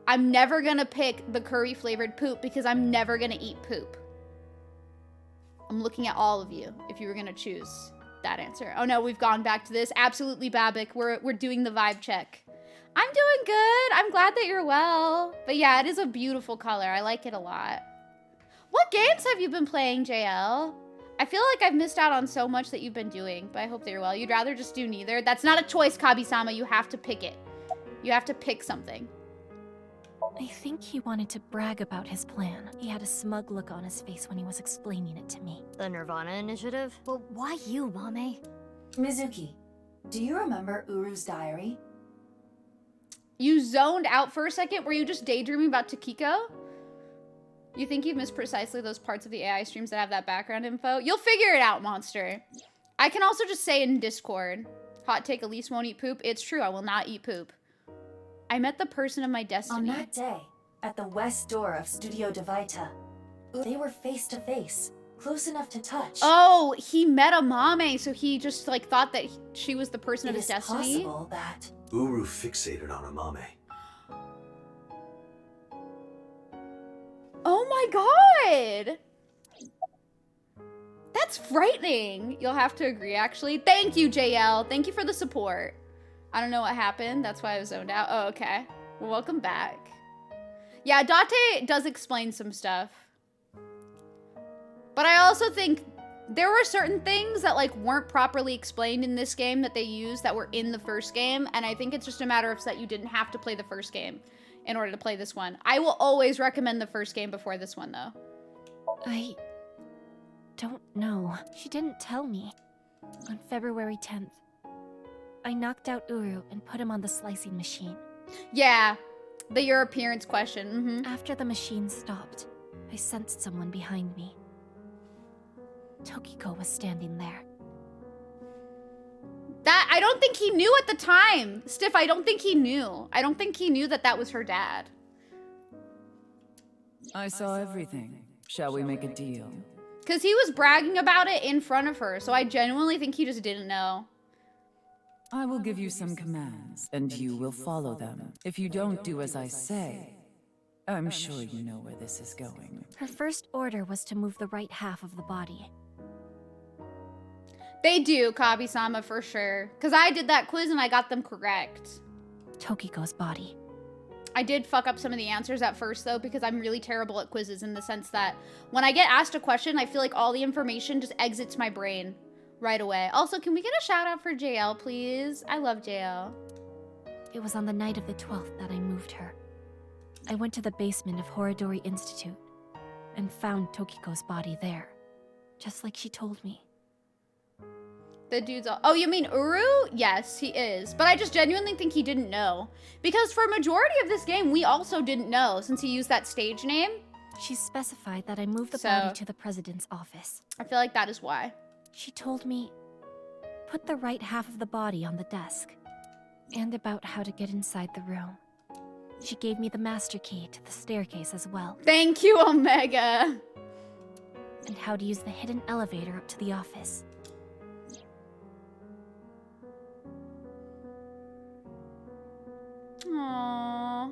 Speaker 1: I'm never gonna pick the curry-flavored poop because I'm never gonna eat poop. I'm looking at all of you if you were gonna choose that answer. Oh no, we've gone back to this. Absolutely, Babik. We're doing the vibe check. I'm doing good. I'm glad that you're well. But yeah, it is a beautiful color. I like it a lot. What games have you been playing, JL? I feel like I've missed out on so much that you've been doing, but I hope that you're well. You'd rather just do neither? That's not a choice, Kabi-sama. You have to pick it. You have to pick something.
Speaker 4: I think he wanted to brag about his plan. He had a smug look on his face when he was explaining it to me.
Speaker 3: The Nirvana initiative? But why you, Mame?
Speaker 2: Mizuki, do you remember Uru's diary?
Speaker 1: You zoned out for a second. Were you just daydreaming about Takiko? You think you've missed precisely those parts of the AI streams that have that background info? You'll figure it out, monster. I can also just say in Discord, hot take, Elise won't eat poop. It's true, I will not eat poop. I met the person of my destiny.
Speaker 2: On that day, at the west door of Studio Devita, they were face to face, close enough to touch.
Speaker 1: Oh, he met Amame, so he just like thought that she was the person of his destiny.
Speaker 2: It is possible that
Speaker 17: Uru fixated on Amame.
Speaker 1: Oh my god! That's frightening. You'll have to agree, actually. Thank you, JL. Thank you for the support. I don't know what happened. That's why I was zoned out. Oh, okay. Well, welcome back. Yeah, Date does explain some stuff. But I also think there were certain things that like weren't properly explained in this game that they used that were in the first game, and I think it's just a matter of that you didn't have to play the first game in order to play this one. I will always recommend the first game before this one, though.
Speaker 4: I don't know. She didn't tell me. On February 10th, I knocked out Uru and put him on the slicing machine.
Speaker 1: Yeah, your appearance question.
Speaker 4: After the machine stopped, I sensed someone behind me. Tokiko was standing there.
Speaker 1: That, I don't think he knew at the time. Stiff, I don't think he knew. I don't think he knew that that was her dad.
Speaker 14: I saw everything. Shall we make a deal?
Speaker 1: Because he was bragging about it in front of her, so I genuinely think he just didn't know.
Speaker 14: I will give you some commands, and you will follow them. If you don't do as I say, I'm sure you know where this is going.
Speaker 4: Her first order was to move the right half of the body.
Speaker 1: They do, Kabi-sama, for sure. Because I did that quiz and I got them correct.
Speaker 4: Tokiko's body.
Speaker 1: I did fuck up some of the answers at first, though, because I'm really terrible at quizzes in the sense that when I get asked a question, I feel like all the information just exits my brain right away. Also, can we get a shout out for JL, please? I love JL.
Speaker 4: It was on the night of the 12th that I moved her. I went to the basement of Horodori Institute and found Tokiko's body there, just like she told me.
Speaker 1: The dude's all, oh, you mean Uru? Yes, he is. But I just genuinely think he didn't know. Because for a majority of this game, we also didn't know, since he used that stage name.
Speaker 4: She specified that I moved the body to the president's office.
Speaker 1: I feel like that is why.
Speaker 4: She told me, put the right half of the body on the desk, and about how to get inside the room. She gave me the master key to the staircase as well.
Speaker 1: Thank you, Omega!
Speaker 4: And how to use the hidden elevator up to the office.
Speaker 1: Aww.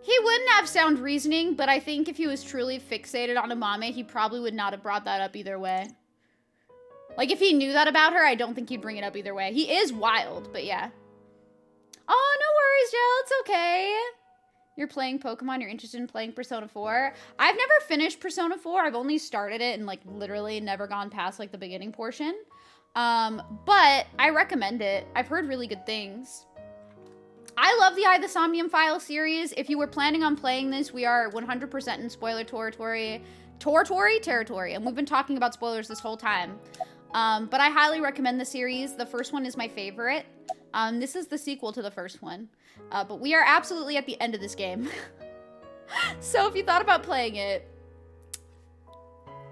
Speaker 1: He wouldn't have sound reasoning, but I think if he was truly fixated on Amame, he probably would not have brought that up either way. Like, if he knew that about her, I don't think he'd bring it up either way. He is wild, but yeah. Oh, no worries, Jill. It's okay. You're playing Pokemon. You're interested in playing Persona 4. I've never finished Persona 4. I've only started it and, like, literally never gone past, like, the beginning portion. But I recommend it. I've heard really good things. I love the the Somnium File series. If you were planning on playing this, we are 100% in spoiler territory, and we've been talking about spoilers this whole time. But I highly recommend the series. The first one is my favorite. This is the sequel to the first one. But we are absolutely at the end of this game. So if you thought about playing it,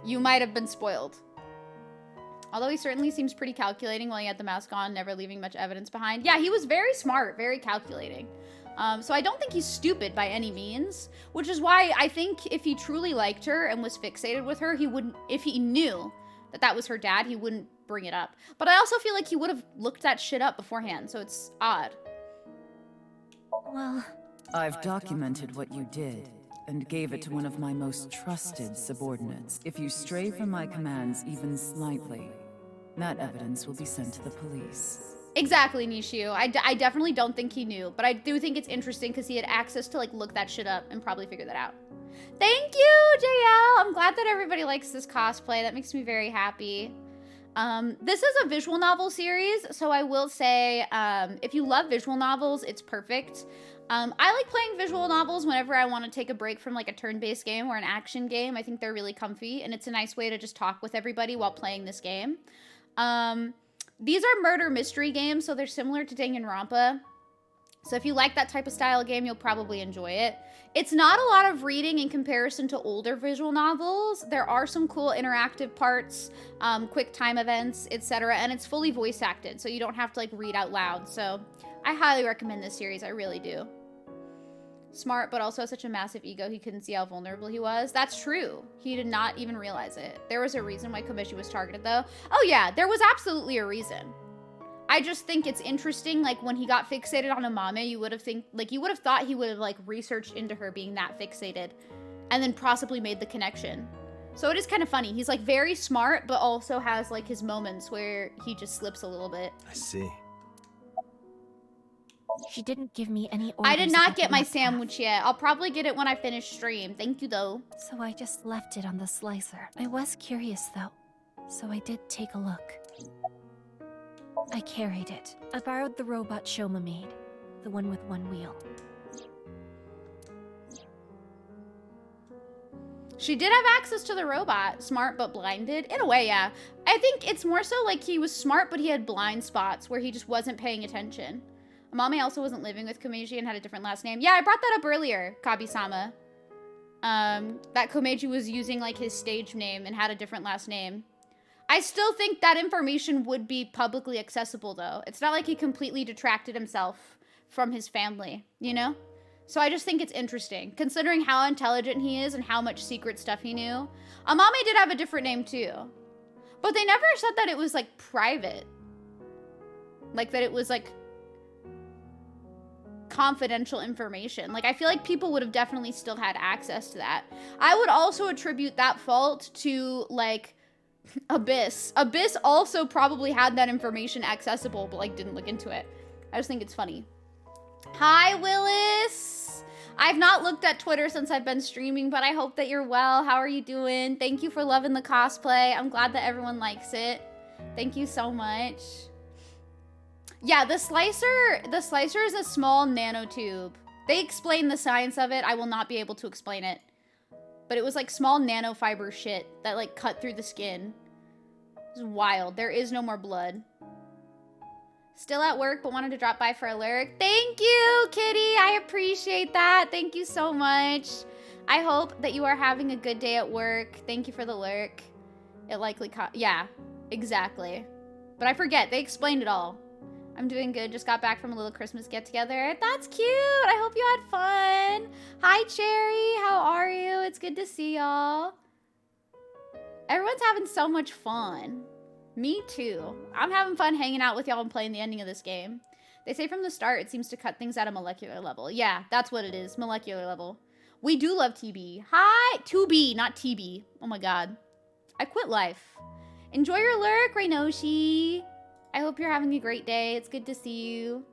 Speaker 1: you might have been spoiled. Although he certainly seems pretty calculating while he had the mask on, never leaving much evidence behind. Yeah, he was very smart, very calculating. So I don't think he's stupid by any means, which is why I think if he truly liked her and was fixated with her, he wouldn't, if he knew that that was her dad, he wouldn't bring it up. But I also feel like he would have looked that shit up beforehand, so it's odd.
Speaker 4: Well,
Speaker 14: I've documented what you did and gave it to one of my most trusted subordinates. If you stray from my commands even slightly, that evidence will be sent to the police.
Speaker 1: Exactly, Nishio. I definitely don't think he knew, but I do think it's interesting because he had access to, like, look that shit up and probably figure that out. Thank you, JL! I'm glad that everybody likes this cosplay. That makes me very happy. This is a visual novel series, so I will say, if you love visual novels, it's perfect. I like playing visual novels whenever I want to take a break from like a turn-based game or an action game. I think they're really comfy, and it's a nice way to just talk with everybody while playing this game. These are murder mystery games, so they're similar to Danganronpa. So if you like that type of style of game, you'll probably enjoy it. It's not a lot of reading in comparison to older visual novels. There are some cool interactive parts, quick time events, etc. And it's fully voice acted, so you don't have to like read out loud. So I highly recommend this series, I really do. Smart, but also has such a massive ego, he couldn't see how vulnerable he was. That's true. He did not even realize it. There was a reason why Komishi was targeted, though. Oh yeah, there was absolutely a reason. I just think it's interesting, like, when he got fixated on Amame, you would have thought he would have, like, researched into her being that fixated and then possibly made the connection. So it is kind of funny. He's, like, very smart, but also has, like, his moments where he just slips a little bit.
Speaker 8: I see.
Speaker 4: She didn't give me any orders.
Speaker 1: I did not
Speaker 4: about
Speaker 1: get
Speaker 4: the
Speaker 1: my
Speaker 4: left half.
Speaker 1: sandwich yet. I'll probably get it when I finish stream. Thank you, though.
Speaker 4: So I just left it on the slicer. I was curious, though, so I did take a look. I carried it. I borrowed the robot Shoma made, the one with one wheel.
Speaker 1: She did have access to the robot. Smart but blinded. In a way, yeah. I think it's more so like he was smart, but he had blind spots where he just wasn't paying attention. Amame also wasn't living with Komeiji and had a different last name. Yeah, I brought that up earlier, Kabi-sama. That Komeiji was using like his stage name and had a different last name. I still think that information would be publicly accessible, though. It's not like he completely detracted himself from his family, you know? So I just think it's interesting, considering how intelligent he is and how much secret stuff he knew. Amame did have a different name, too. But they never said that it was, like, private. Like, that it was, like, confidential information. Like, I feel like people would have definitely still had access to that. I would also attribute that fault to, like, Abyss. Abyss also probably had that information accessible, but, like, didn't look into it. I just think it's funny. Hi, Willis! I've not looked at Twitter since I've been streaming, but I hope that you're well. How are you doing? Thank you for loving the cosplay. I'm glad that everyone likes it. Thank you so much. Yeah, the slicer is a small nanotube. They explain the science of it. I will not be able to explain it. But it was like small nanofiber shit that like cut through the skin. It's wild. There is no more blood. Still at work, but wanted to drop by for a lurk. Thank you, Kitty. I appreciate that. Thank you so much. I hope that you are having a good day at work. Thank you for the lurk. It likely yeah, exactly. But I forget. They explained it all. I'm doing good. Just got back from a little Christmas get-together. That's cute. I hope you had fun. Hi, Cherry. How are you? It's good to see y'all. Everyone's having so much fun. Me too. I'm having fun hanging out with y'all and playing the ending of this game. They say from the start it seems to cut things at a molecular level. Yeah, that's what it is. Molecular level. We do love TB. Hi! 2B, not TB. Oh my god. I quit life. Enjoy your lurk, Reinoshi. I hope you're having a great day. It's good to see you.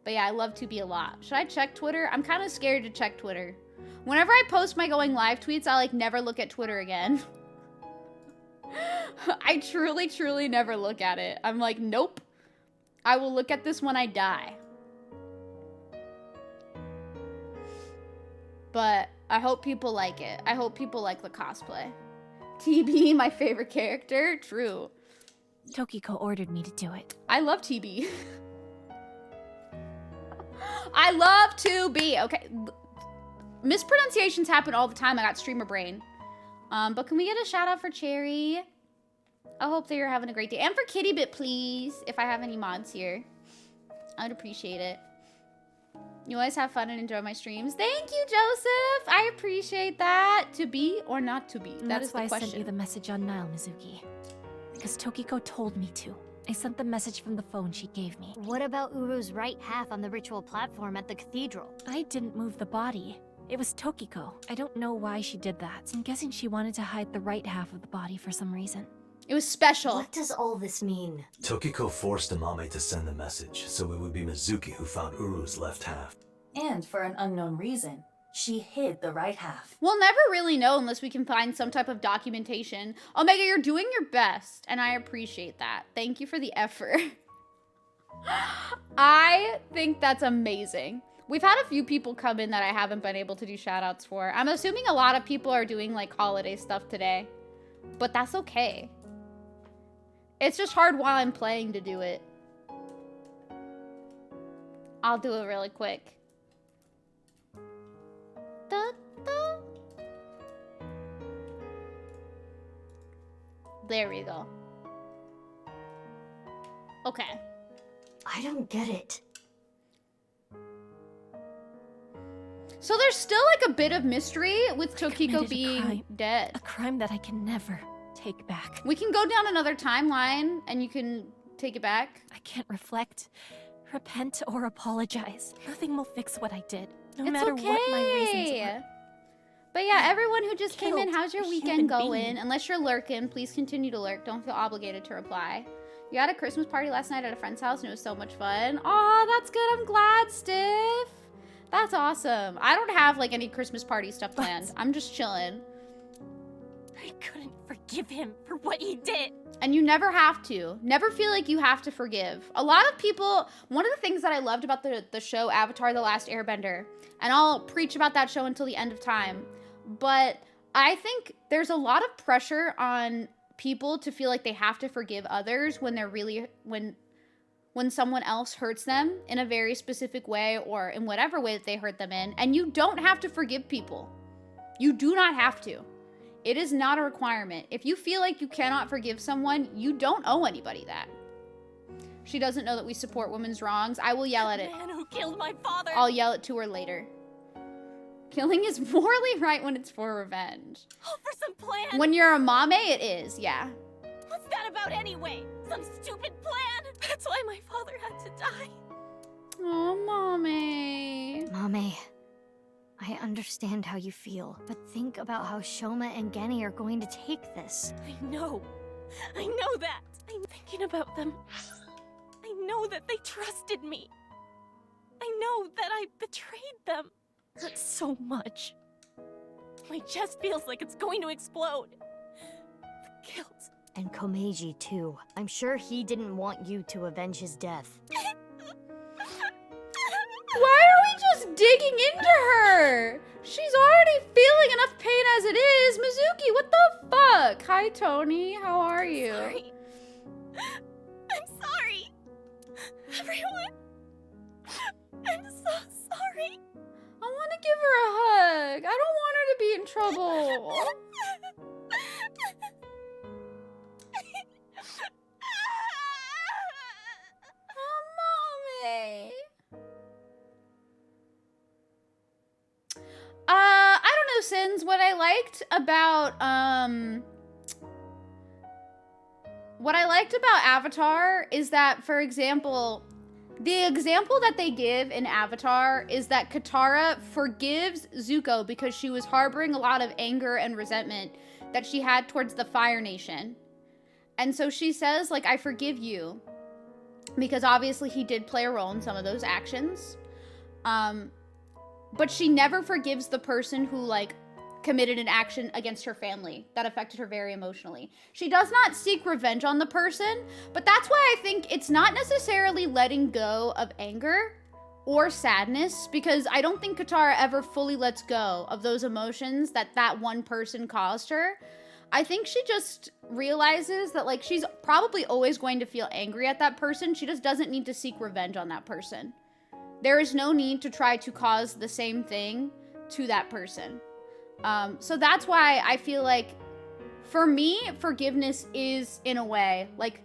Speaker 1: But yeah, I love 2B a lot. Should I check Twitter? I'm kind of scared to check Twitter. Whenever I post my going live tweets, I like never look at Twitter again. I truly, truly never look at it. I'm like, nope. I will look at this when I die. But I hope people like it. I hope people like the cosplay. TB, my favorite character. True.
Speaker 4: Tokiko ordered me to do it.
Speaker 1: I love TB. I love 2B. Okay. Mispronunciations happen all the time. I got streamer brain. But can we get a shout out for Cherry? I hope that you're having a great day. And for Kitty Bit, please. If I have any mods here. I would appreciate it. You always have fun and enjoy my streams. Thank you, Joseph. I appreciate that. To be or not to be? That is the question.
Speaker 4: That's why I sent you the message on Nile, Mizuki. Because Tokiko told me to. I sent the message from the phone she gave me.
Speaker 3: What about Uru's right half on the ritual platform at the cathedral?
Speaker 4: I didn't move the body. It was Tokiko. I don't know why she did that. I'm guessing she wanted to hide the right half of the body for some reason.
Speaker 1: It was special.
Speaker 3: What does all this mean?
Speaker 17: Tokiko forced Amame to send the message, so it would be Mizuki who found Uru's left half.
Speaker 2: And for an unknown reason, she hid the right half.
Speaker 1: We'll never really know unless we can find some type of documentation. Omega, you're doing your best, and I appreciate that. Thank you for the effort. I think that's amazing. We've had a few people come in that I haven't been able to do shoutouts for. I'm assuming a lot of people are doing like holiday stuff today, but that's okay. It's just hard while I'm playing to do it. I'll do it really quick. Da, da. There we go. Okay.
Speaker 3: I don't get it.
Speaker 1: So there's still like a bit of mystery with Tokiko being dead.
Speaker 4: A crime that I can never take back.
Speaker 1: We can go down another timeline and you can take it back.
Speaker 4: I can't reflect, repent, or apologize. Nothing will fix what I did, no matter what my reasons are.
Speaker 1: But yeah, everyone who just came in, how's your weekend going? Unless you're lurking, please continue to lurk. Don't feel obligated to reply. You had a Christmas party last night at a friend's house and it was so much fun. Aw, that's good. I'm glad, Stiff. That's awesome. I don't have like any Christmas party stuff planned. I'm just chilling.
Speaker 4: I couldn't forgive him for what he did.
Speaker 1: And you never have to. Never feel like you have to forgive. A lot of people, one of the things that I loved about the show Avatar: The Last Airbender, and I'll preach about that show until the end of time, but I think there's a lot of pressure on people to feel like they have to forgive others when they're really, when someone else hurts them in a very specific way or in whatever way that they hurt them in. And you don't have to forgive people. You do not have to. It is not a requirement. If you feel like you cannot forgive someone, you don't owe anybody that. She doesn't know that we support women's wrongs. I will yell at it.
Speaker 4: The man who killed my father.
Speaker 1: I'll yell it to her later. Killing is morally right when it's for revenge.
Speaker 4: Oh, for some plan.
Speaker 1: When you're a mame, it is, yeah.
Speaker 4: What's that about anyway? Some stupid plan? That's why my father had to die.
Speaker 1: Oh, mommy.
Speaker 3: Mommy, I understand how you feel, but think about how Shoma and Genny are going to take this.
Speaker 4: I know that. I'm thinking about them. I know that they trusted me. I know that I betrayed them. Hurts so much. My chest feels like it's going to explode. The guilt.
Speaker 3: And Komeiji, too. I'm sure he didn't want you to avenge his death.
Speaker 1: Why are we just digging into her? She's already feeling enough pain as it is. Mizuki, what the fuck? Hi, Tony. How are you?
Speaker 4: Sorry. I'm sorry. Everyone. I'm so sorry.
Speaker 1: I want to give her a hug. I don't want her to be in trouble. Oh, mommy. I don't know, Sins. What I liked about Avatar is that, for example, the example that they give in Avatar is that Katara forgives Zuko because she was harboring a lot of anger and resentment that she had towards the Fire Nation. And so she says, like, I forgive you. Because obviously he did play a role in some of those actions. But she never forgives the person who, like, committed an action against her family that affected her very emotionally. She does not seek revenge on the person, but that's why I think it's not necessarily letting go of anger or sadness, because I don't think Katara ever fully lets go of those emotions that one person caused her. I think she just realizes that, like, she's probably always going to feel angry at that person. She just doesn't need to seek revenge on that person. There is no need to try to cause the same thing to that person. So that's why I feel like, for me, forgiveness is, in a way, like,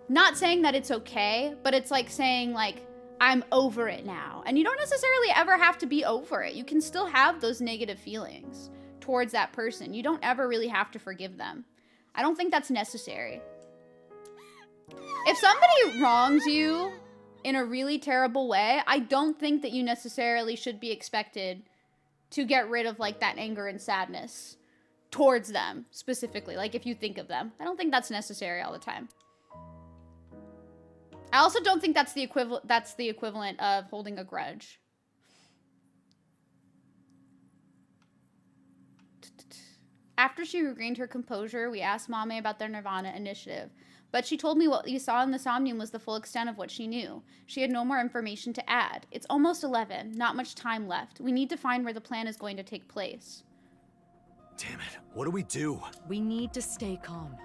Speaker 1: not saying that it's okay, but it's like saying, like, I'm over it now. And you don't necessarily ever have to be over it. You can still have those negative feelings towards that person. You don't ever really have to forgive them. I don't think that's necessary. If somebody wrongs you in a really terrible way, I don't think that you necessarily should be expected to get rid of, like, that anger and sadness towards them, specifically. Like, if you think of them. I don't think that's necessary all the time. I also don't think that's the equivalent of holding a grudge. After she regained her composure, we asked Mame about their Nirvana initiative. But she told me what you saw in the Somnium was the full extent of what she knew. She had no more information to add. It's almost 11. Not much time left. We need to find where the plan is going to take place.
Speaker 15: Damn it. What do we do?
Speaker 16: We need to stay calm.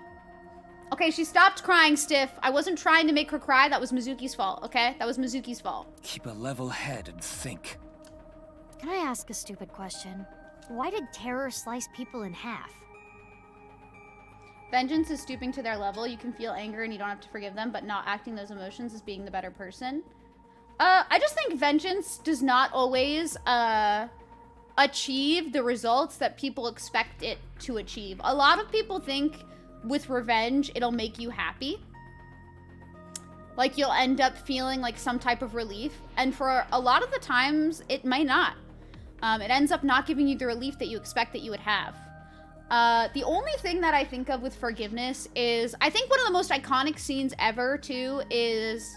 Speaker 1: Okay, she stopped crying, Stiff. I wasn't trying to make her cry. That was Mizuki's fault, okay? That was Mizuki's fault.
Speaker 15: Keep a level head and think.
Speaker 3: Can I ask a stupid question? Why did terror slice people in half?
Speaker 1: Vengeance is stooping to their level. You can feel anger and you don't have to forgive them, but not acting those emotions is being the better person. I just think vengeance does not always achieve the results that people expect it to achieve. A lot of people think with revenge, it'll make you happy. Like, you'll end up feeling like some type of relief. And for a lot of the times, it may not. It ends up not giving you the relief that you expect that you would have. The only thing that I think of with forgiveness is, I think one of the most iconic scenes ever, too, is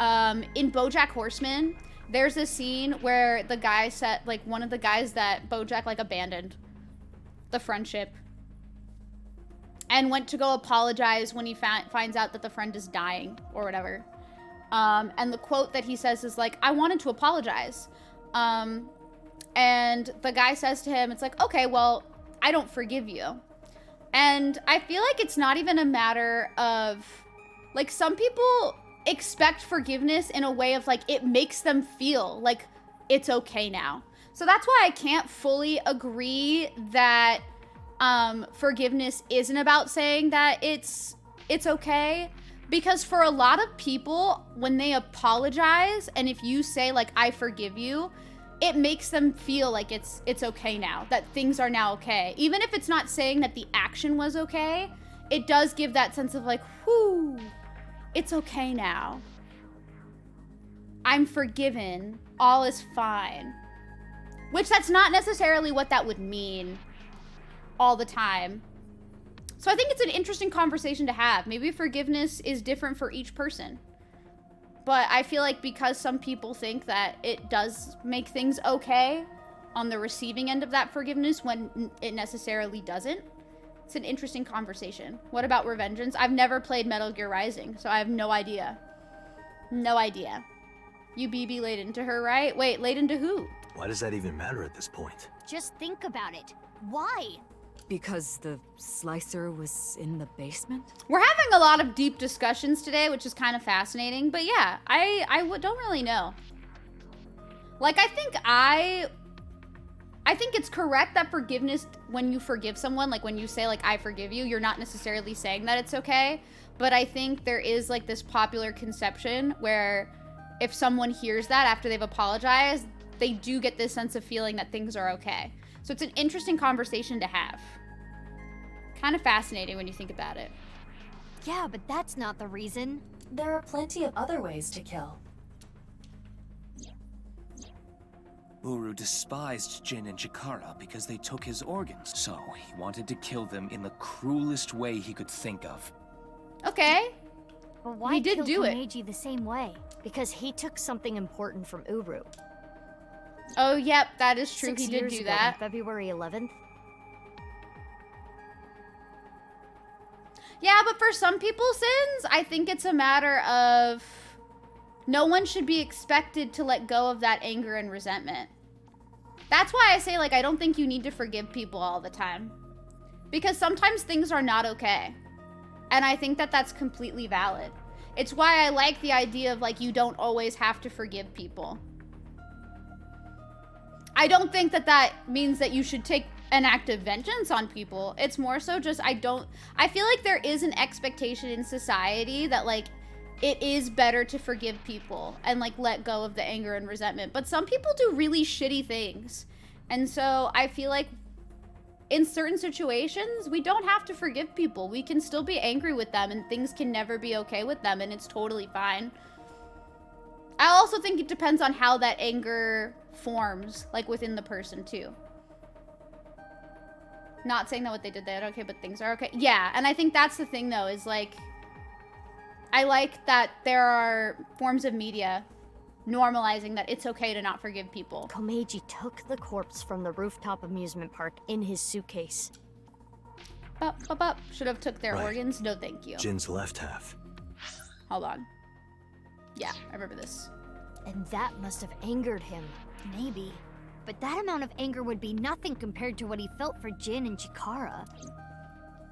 Speaker 1: in BoJack Horseman. There's a scene where the guy said, like, one of the guys that BoJack, like, abandoned the friendship and went to go apologize when he finds out that the friend is dying or whatever. And the quote that he says is like, I wanted to apologize. And the guy says to him, it's like, okay, well, I don't forgive you. And I feel like it's not even a matter of, like, some people expect forgiveness in a way of, like, it makes them feel like it's okay now. So that's why I can't fully agree that forgiveness isn't about saying that it's okay. Because for a lot of people, when they apologize, and if you say, like, I forgive you, it makes them feel like it's okay now, that things are now okay. Even if it's not saying that the action was okay, it does give that sense of, like, whew, it's okay now. I'm forgiven. All is fine. Which that's not necessarily what that would mean all the time. So I think it's an interesting conversation to have. Maybe forgiveness is different for each person. But I feel like because some people think that it does make things okay on the receiving end of that forgiveness when it necessarily doesn't, it's an interesting conversation. What about Revengeance? I've never played Metal Gear Rising, so I have no idea. No idea. You BB laid into her, right? Wait, laid into who?
Speaker 17: Why does that even matter at this point?
Speaker 3: Just think about it. Why?
Speaker 16: Because the slicer was in the basement?
Speaker 1: We're having a lot of deep discussions today, which is kind of fascinating. But yeah, I don't really know. Like, I think it's correct that forgiveness, when you forgive someone, like when you say, like, I forgive you, you're not necessarily saying that it's okay. But I think there is, like, this popular conception where if someone hears that after they've apologized, they do get this sense of feeling that things are okay. So it's an interesting conversation to have. Kind of fascinating when you think about it.
Speaker 3: Yeah, but that's not the reason.
Speaker 2: There are plenty of other ways to kill.
Speaker 15: Uru despised Jin and Chikara because they took his organs, so he wanted to kill them in the cruelest way he could think of.
Speaker 1: Okay.
Speaker 3: But why
Speaker 1: He did
Speaker 3: kill
Speaker 1: do it.
Speaker 3: Komeiji the same way? Because he took something important from Uru.
Speaker 1: Oh, yep, that is true.
Speaker 3: 6
Speaker 1: He did
Speaker 3: years
Speaker 1: do
Speaker 3: ago,
Speaker 1: that.
Speaker 3: on February 11th.
Speaker 1: Yeah, but for some people's sins, I think it's a matter of no one should be expected to let go of that anger and resentment. That's why I say, like, I don't think you need to forgive people all the time. Because sometimes things are not okay. And I think that that's completely valid. It's why I like the idea of, like, you don't always have to forgive people. I don't think that that means that you should take an act of vengeance on people. It's more so just, I feel like there is an expectation in society that, like, it is better to forgive people and, like, let go of the anger and resentment. But some people do really shitty things. And so I feel like in certain situations, we don't have to forgive people. We can still be angry with them and things can never be okay with them, and it's totally fine. I also think it depends on how that anger forms, like, within the person too. Not saying that what they did they're okay, but things are okay. Yeah, and I think that's the thing though, is like, I like that there are forms of media normalizing that it's okay to not forgive people.
Speaker 3: Komeiji took the corpse from the rooftop amusement park in his suitcase.
Speaker 1: Should have took their organs? No, thank you.
Speaker 17: Jin's left half.
Speaker 1: Hold on. Yeah, I remember this.
Speaker 3: And that must have angered him. Maybe. But that amount of anger would be nothing compared to what he felt for Jin and Chikara.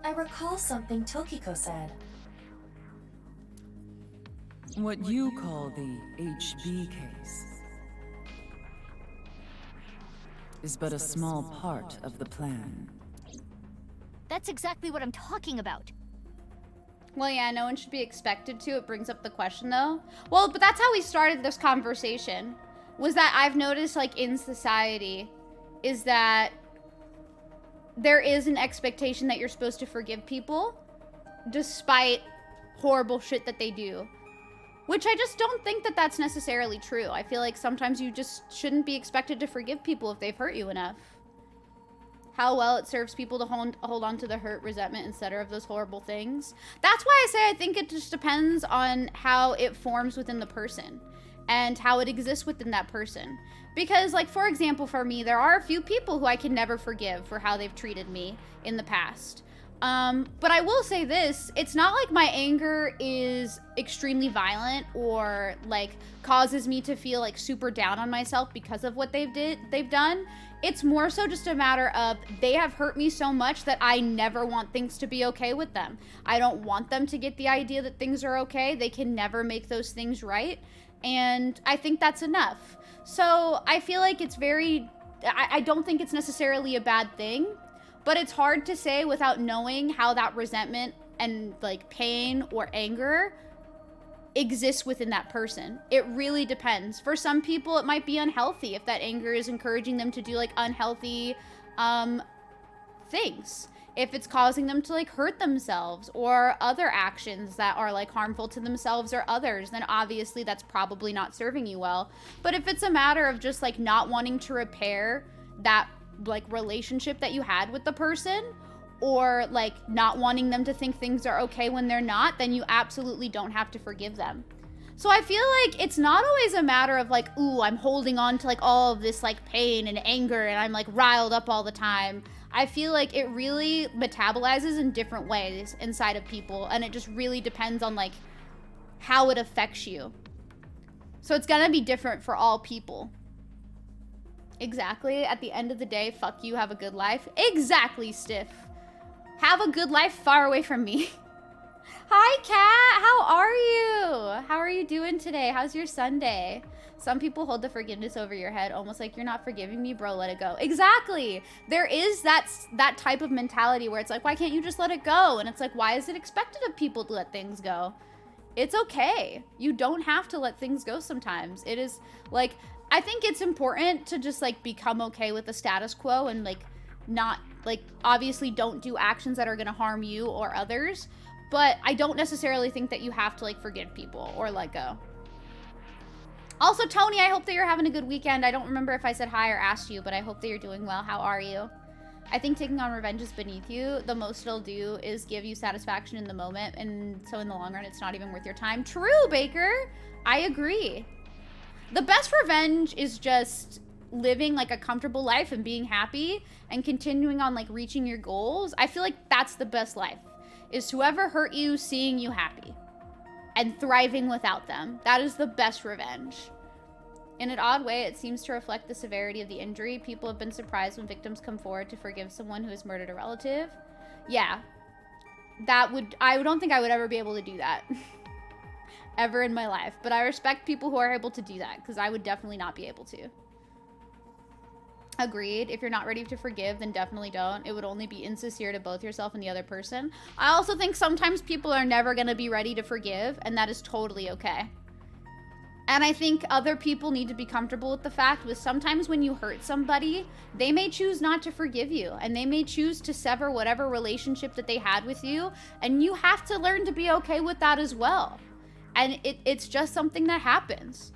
Speaker 2: I recall something Tokiko said.
Speaker 14: What you call the HB case is but a small part of the plan.
Speaker 3: That's exactly what I'm talking about.
Speaker 1: Well, yeah, no one should be expected to. It brings up the question, though. Well, but that's how we started this conversation. Was that I've noticed, like, in society, is that there is an expectation that you're supposed to forgive people despite horrible shit that they do. Which I just don't think that that's necessarily true. I feel like sometimes you just shouldn't be expected to forgive people if they've hurt you enough. how well it serves people to hold on to the hurt, resentment, etc. of those horrible things. That's why I say I think it just depends on how it forms within the person and how it exists within that person. Because, like, for example, for me, there are a few people who I can never forgive for how they've treated me in the past. But I will say this, it's not like my anger is extremely violent or like causes me to feel like super down on myself because of what they've done. It's more so just a matter of they have hurt me so much that I never want things to be okay with them. I don't want them to get the idea that things are okay. They can never make those things right. And I think that's enough. So I feel like it's I don't think it's necessarily a bad thing. But it's hard to say without knowing how that resentment and like pain or anger exists within that person. It really depends. For some people, it might be unhealthy if that anger is encouraging them to do like unhealthy things. If it's causing them to like hurt themselves or other actions that are like harmful to themselves or others, then obviously that's probably not serving you well. But if it's a matter of just like not wanting to repair that like relationship that you had with the person, or like not wanting them to think things are okay when they're not, then you absolutely don't have to forgive them. So I feel like it's not always a matter of like, ooh, I'm holding on to like all of this like pain and anger and I'm like riled up all the time. I feel like it really metabolizes in different ways inside of people, and it just really depends on like how it affects you. So it's gonna be different for all people. Exactly. At the end of the day, fuck you, have a good life. Exactly, Stiff. Have a good life far away from me. Hi, Kat. How are you? How are you doing today? How's your Sunday? Some people hold the forgiveness over your head, almost like you're not forgiving me, bro, let it go. Exactly. There is that type of mentality where it's like, why can't you just let it go? And it's like, why is it expected of people to let things go? It's okay. You don't have to let things go sometimes. It is like, I think it's important to just like become okay with the status quo and like not like obviously don't do actions that are going to harm you or others, but I don't necessarily think that you have to like forgive people or let go. Also, Tony, I hope that you're having a good weekend. I don't remember if I said hi or asked you, but I hope that you're doing well. How are you? I think taking on revenge is beneath you. The most it'll do is give you satisfaction in the moment, and so in the long run it's not even worth your time. True, Baker. I agree. The best revenge is just living like a comfortable life and being happy and continuing on like reaching your goals. I feel like that's the best life, is whoever hurt you seeing you happy and thriving without them. That is the best revenge. In an odd way, it seems to reflect the severity of the injury. People have been surprised when victims come forward to forgive someone who has murdered a relative. Yeah, I don't think I would ever be able to do that. Ever in my life. But I respect people who are able to do that, because I would definitely not be able to. Agreed. If you're not ready to forgive, then definitely don't. It would only be insincere to both yourself and the other person. I also think sometimes people are never going to be ready to forgive, and that is totally okay. And I think other people need to be comfortable with the fact that sometimes when you hurt somebody, they may choose not to forgive you, and they may choose to sever whatever relationship that they had with you, and you have to learn to be okay with that as well. And it's just something that happens.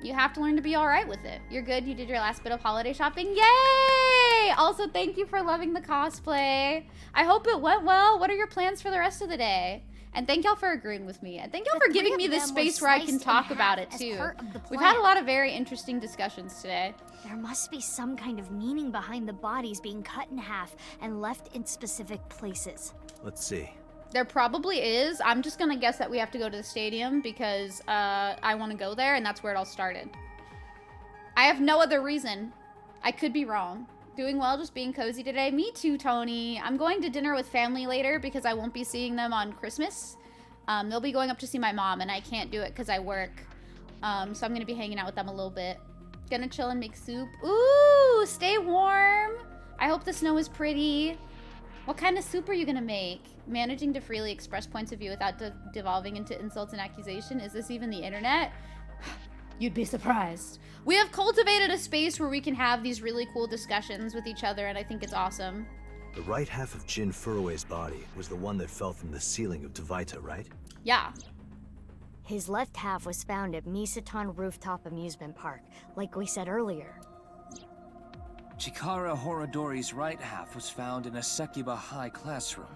Speaker 1: You have to learn to be all right with it. You're good. You did your last bit of holiday shopping. Yay! Also, thank you for loving the cosplay. I hope it went well. What are your plans for the rest of the day? And thank y'all for agreeing with me. And thank y'all for giving me this space where I can talk about it too. We've had a lot of very interesting discussions today.
Speaker 3: There must be some kind of meaning behind the bodies being cut in half and left in specific places.
Speaker 17: Let's see.
Speaker 1: There probably is. I'm just gonna guess that we have to go to the stadium because I want to go there, and that's where it all started. I have no other reason. I could be wrong. Doing well, just being cozy today. Me too, Tony. I'm going to dinner with family later because I won't be seeing them on Christmas. They'll be going up to see my mom, and I can't do it because I work. So I'm gonna be hanging out with them a little bit. Gonna chill and make soup. Ooh, stay warm. I hope the snow is pretty. What kind of soup are you gonna make? Managing to freely express points of view without devolving into insults and accusation? Is this even the internet? You'd be surprised. We have cultivated a space where we can have these really cool discussions with each other, and I think it's awesome.
Speaker 17: The right half of Jin Furue's body was the one that fell from the ceiling of Tavaita, right?
Speaker 1: Yeah.
Speaker 3: His left half was found at Misaton Rooftop Amusement Park, like we said earlier.
Speaker 15: Chikara Horodori's right half was found in a Sekiba High classroom.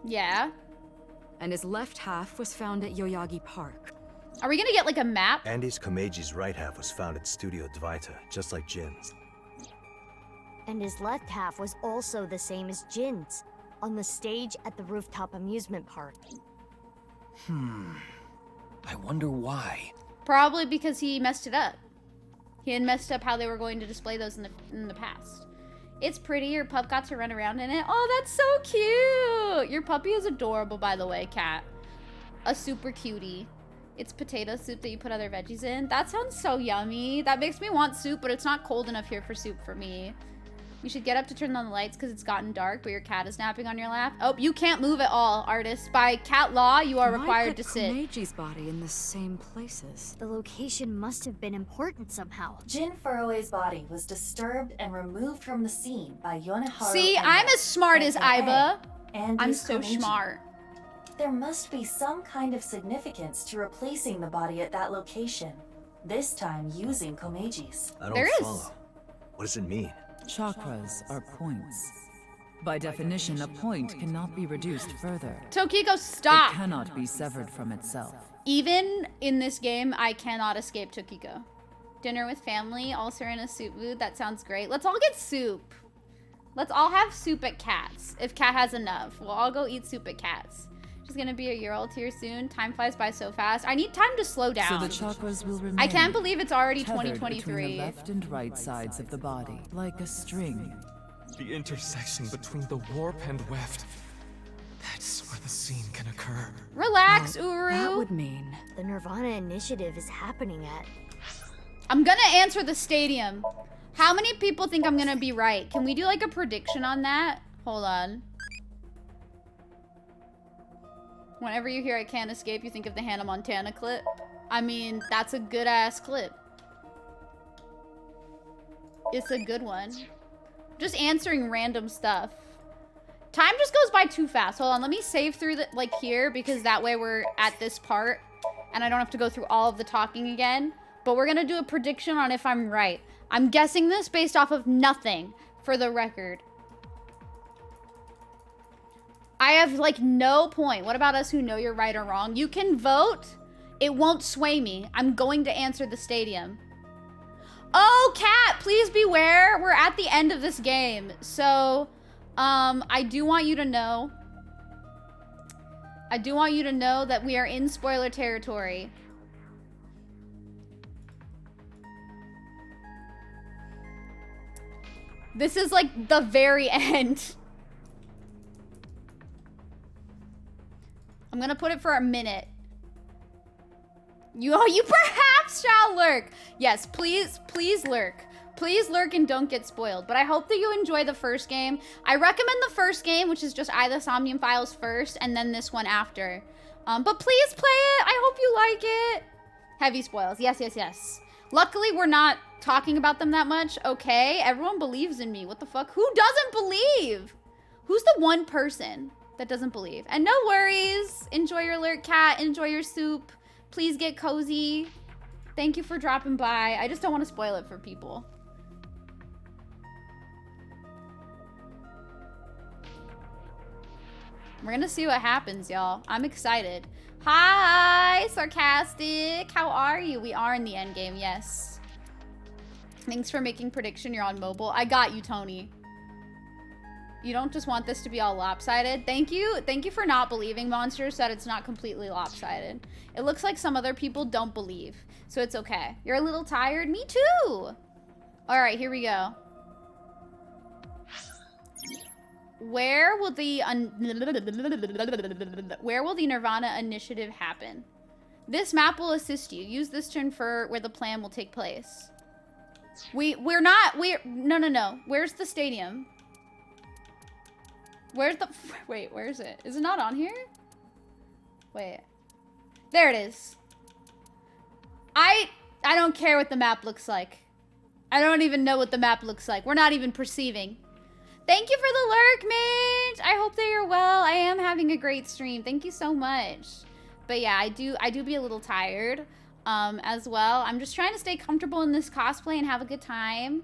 Speaker 1: Yeah.
Speaker 16: And his left half was found at Yoyagi Park.
Speaker 1: Are we gonna get like a map?
Speaker 17: Andy's Komeji's right half was found at Studio Dvaita, just like Jin's.
Speaker 3: And his left half was also the same as Jin's, on the stage at the rooftop amusement park.
Speaker 15: I wonder why.
Speaker 1: Probably because he messed it up. He had messed up how they were going to display those in the past. It's pretty. Your pup got to run around in it. Oh, that's so cute. Your puppy is adorable, by the way, Cat. A super cutie. It's potato soup that you put other veggies in. That sounds so yummy. That makes me want soup, but it's not cold enough here for soup for me. You should get up to turn on the lights because it's gotten dark, but your cat is napping on your lap. Oh, you can't move at all, artist. By cat law, you are required to sit.
Speaker 16: Komeji's body in the same places.
Speaker 3: The location must have been important somehow.
Speaker 2: Jin Furue's body was disturbed and removed from the scene by Yoneharu.
Speaker 1: See,
Speaker 2: Endo,
Speaker 1: I'm as smart as
Speaker 2: aka
Speaker 1: Aiba.
Speaker 2: Andy's
Speaker 1: I'm so
Speaker 2: Komeji.
Speaker 1: smart.
Speaker 2: There must be some kind of significance to replacing the body at that location. This time using Komeji's.
Speaker 17: I don't
Speaker 1: There is.
Speaker 17: follow. What does it mean?
Speaker 14: Chakras are points. By definition, a point cannot be reduced further.
Speaker 1: Tokiko, stop.
Speaker 14: It cannot be severed from itself.
Speaker 1: Even in this game, I cannot escape Tokiko. Dinner with family, also in a soup mood. That sounds great. Let's all get soup. Let's all have soup at Cat's. If Cat has enough, we'll all go eat soup at Cat's. She's gonna be a year old here soon. Time flies by so fast. I need time to slow down.
Speaker 14: So the chakras will remain.
Speaker 1: I can't believe it's already
Speaker 14: tethered
Speaker 1: 2023.
Speaker 14: Between the left and right sides of the body, like a string.
Speaker 12: The intersection between the warp and weft. That's where the scene can occur.
Speaker 1: Relax, Uru.
Speaker 16: That would mean
Speaker 3: the Nirvana initiative is happening at...
Speaker 1: I'm gonna answer the stadium. How many people think I'm gonna be right? Can we do like a prediction on that? Hold on. Whenever you hear I Can't Escape, you think of the Hannah Montana clip. I mean, that's a good ass clip. It's a good one. Just answering random stuff. Time just goes by too fast. Hold on, let me save through the, like here, because that way we're at this part and I don't have to go through all of the talking again. But we're gonna do a prediction on if I'm right. I'm guessing this based off of nothing, for the record. I have like no point. What about us who know you're right or wrong? You can vote. It won't sway me. I'm going to answer the stadium. Oh, Cat, please beware. We're at the end of this game. So, I do want you to know. I do want you to know that we are in spoiler territory. This is like the very end. I'm gonna put it for a minute. You perhaps shall lurk. Yes, please lurk. Please lurk and don't get spoiled. But I hope that you enjoy the first game. I recommend the first game, which is just the Somnium Files first, and then this one after. But please play it. I hope you like it. Heavy spoils. Yes, yes, yes. Luckily, we're not talking about them that much. Okay, everyone believes in me. What the fuck? Who doesn't believe? Who's the one person that doesn't believe? And no worries. Enjoy your lurk, Cat. Enjoy your soup. Please get cozy. Thank you for dropping by. I just don't want to spoil it for people. We're gonna see what happens, y'all. I'm excited. Hi, Sarcastic. How are you? We are in the end game, yes. Thanks for making prediction. You're on mobile. I got you, Tony. You don't just want this to be all lopsided. Thank you. Thank you for not believing, Monsters, that it's not completely lopsided. It looks like some other people don't believe, so it's okay. You're a little tired? Me too. All right, here we go. Where will the Nirvana initiative happen? This map will assist you. Use this to infer where the plan will take place. No. Where's the stadium? Where's the, wait, where is it? Is it not on here? Wait. There it is. I don't care what the map looks like. I don't even know what the map looks like. We're not even perceiving. Thank you for the lurk, Mitch. I hope that you're well. I am having a great stream. Thank you so much. But yeah, I do be a little tired as well. I'm just trying to stay comfortable in this cosplay and have a good time.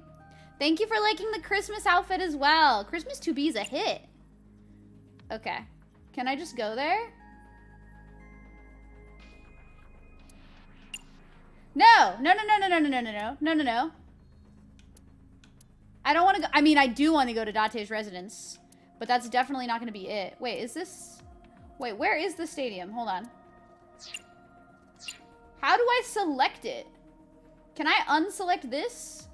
Speaker 1: Thank you for liking the Christmas outfit as well. Christmas 2B is a hit. Okay. Can I just go there? No. No, no, no, no, no, no, no, no, no, no, no, no. I don't want to go. I mean, I do want to go to Date's residence, but that's definitely not going to be it. Wait, is this? Wait, where is the stadium? Hold on. How do I select it? Can I unselect this?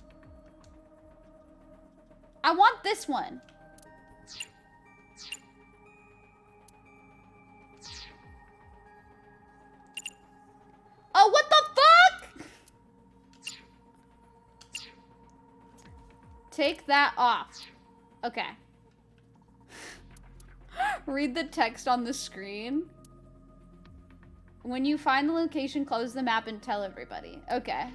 Speaker 1: I want this one. Oh, what the fuck? Take that off. Okay. Read the text on the screen. When you find the location, close the map and tell everybody. Okay.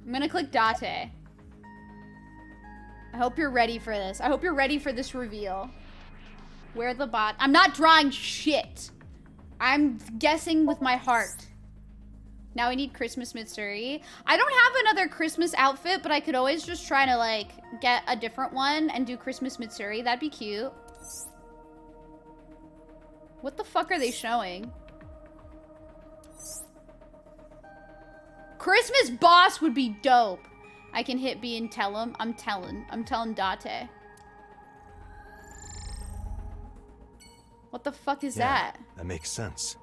Speaker 1: I'm gonna click Date. I hope you're ready for this. I hope you're ready for this reveal. Where the bot? I'm not drawing shit. I'm guessing with my heart. Now I need Christmas Mitsuri. I don't have another Christmas outfit, but I could always just try to like get a different one and do Christmas Mitsuri. That'd be cute. What the fuck are they showing? Christmas boss would be dope. I can hit B and tell him. I'm telling Date. What the fuck is that?
Speaker 17: That makes sense.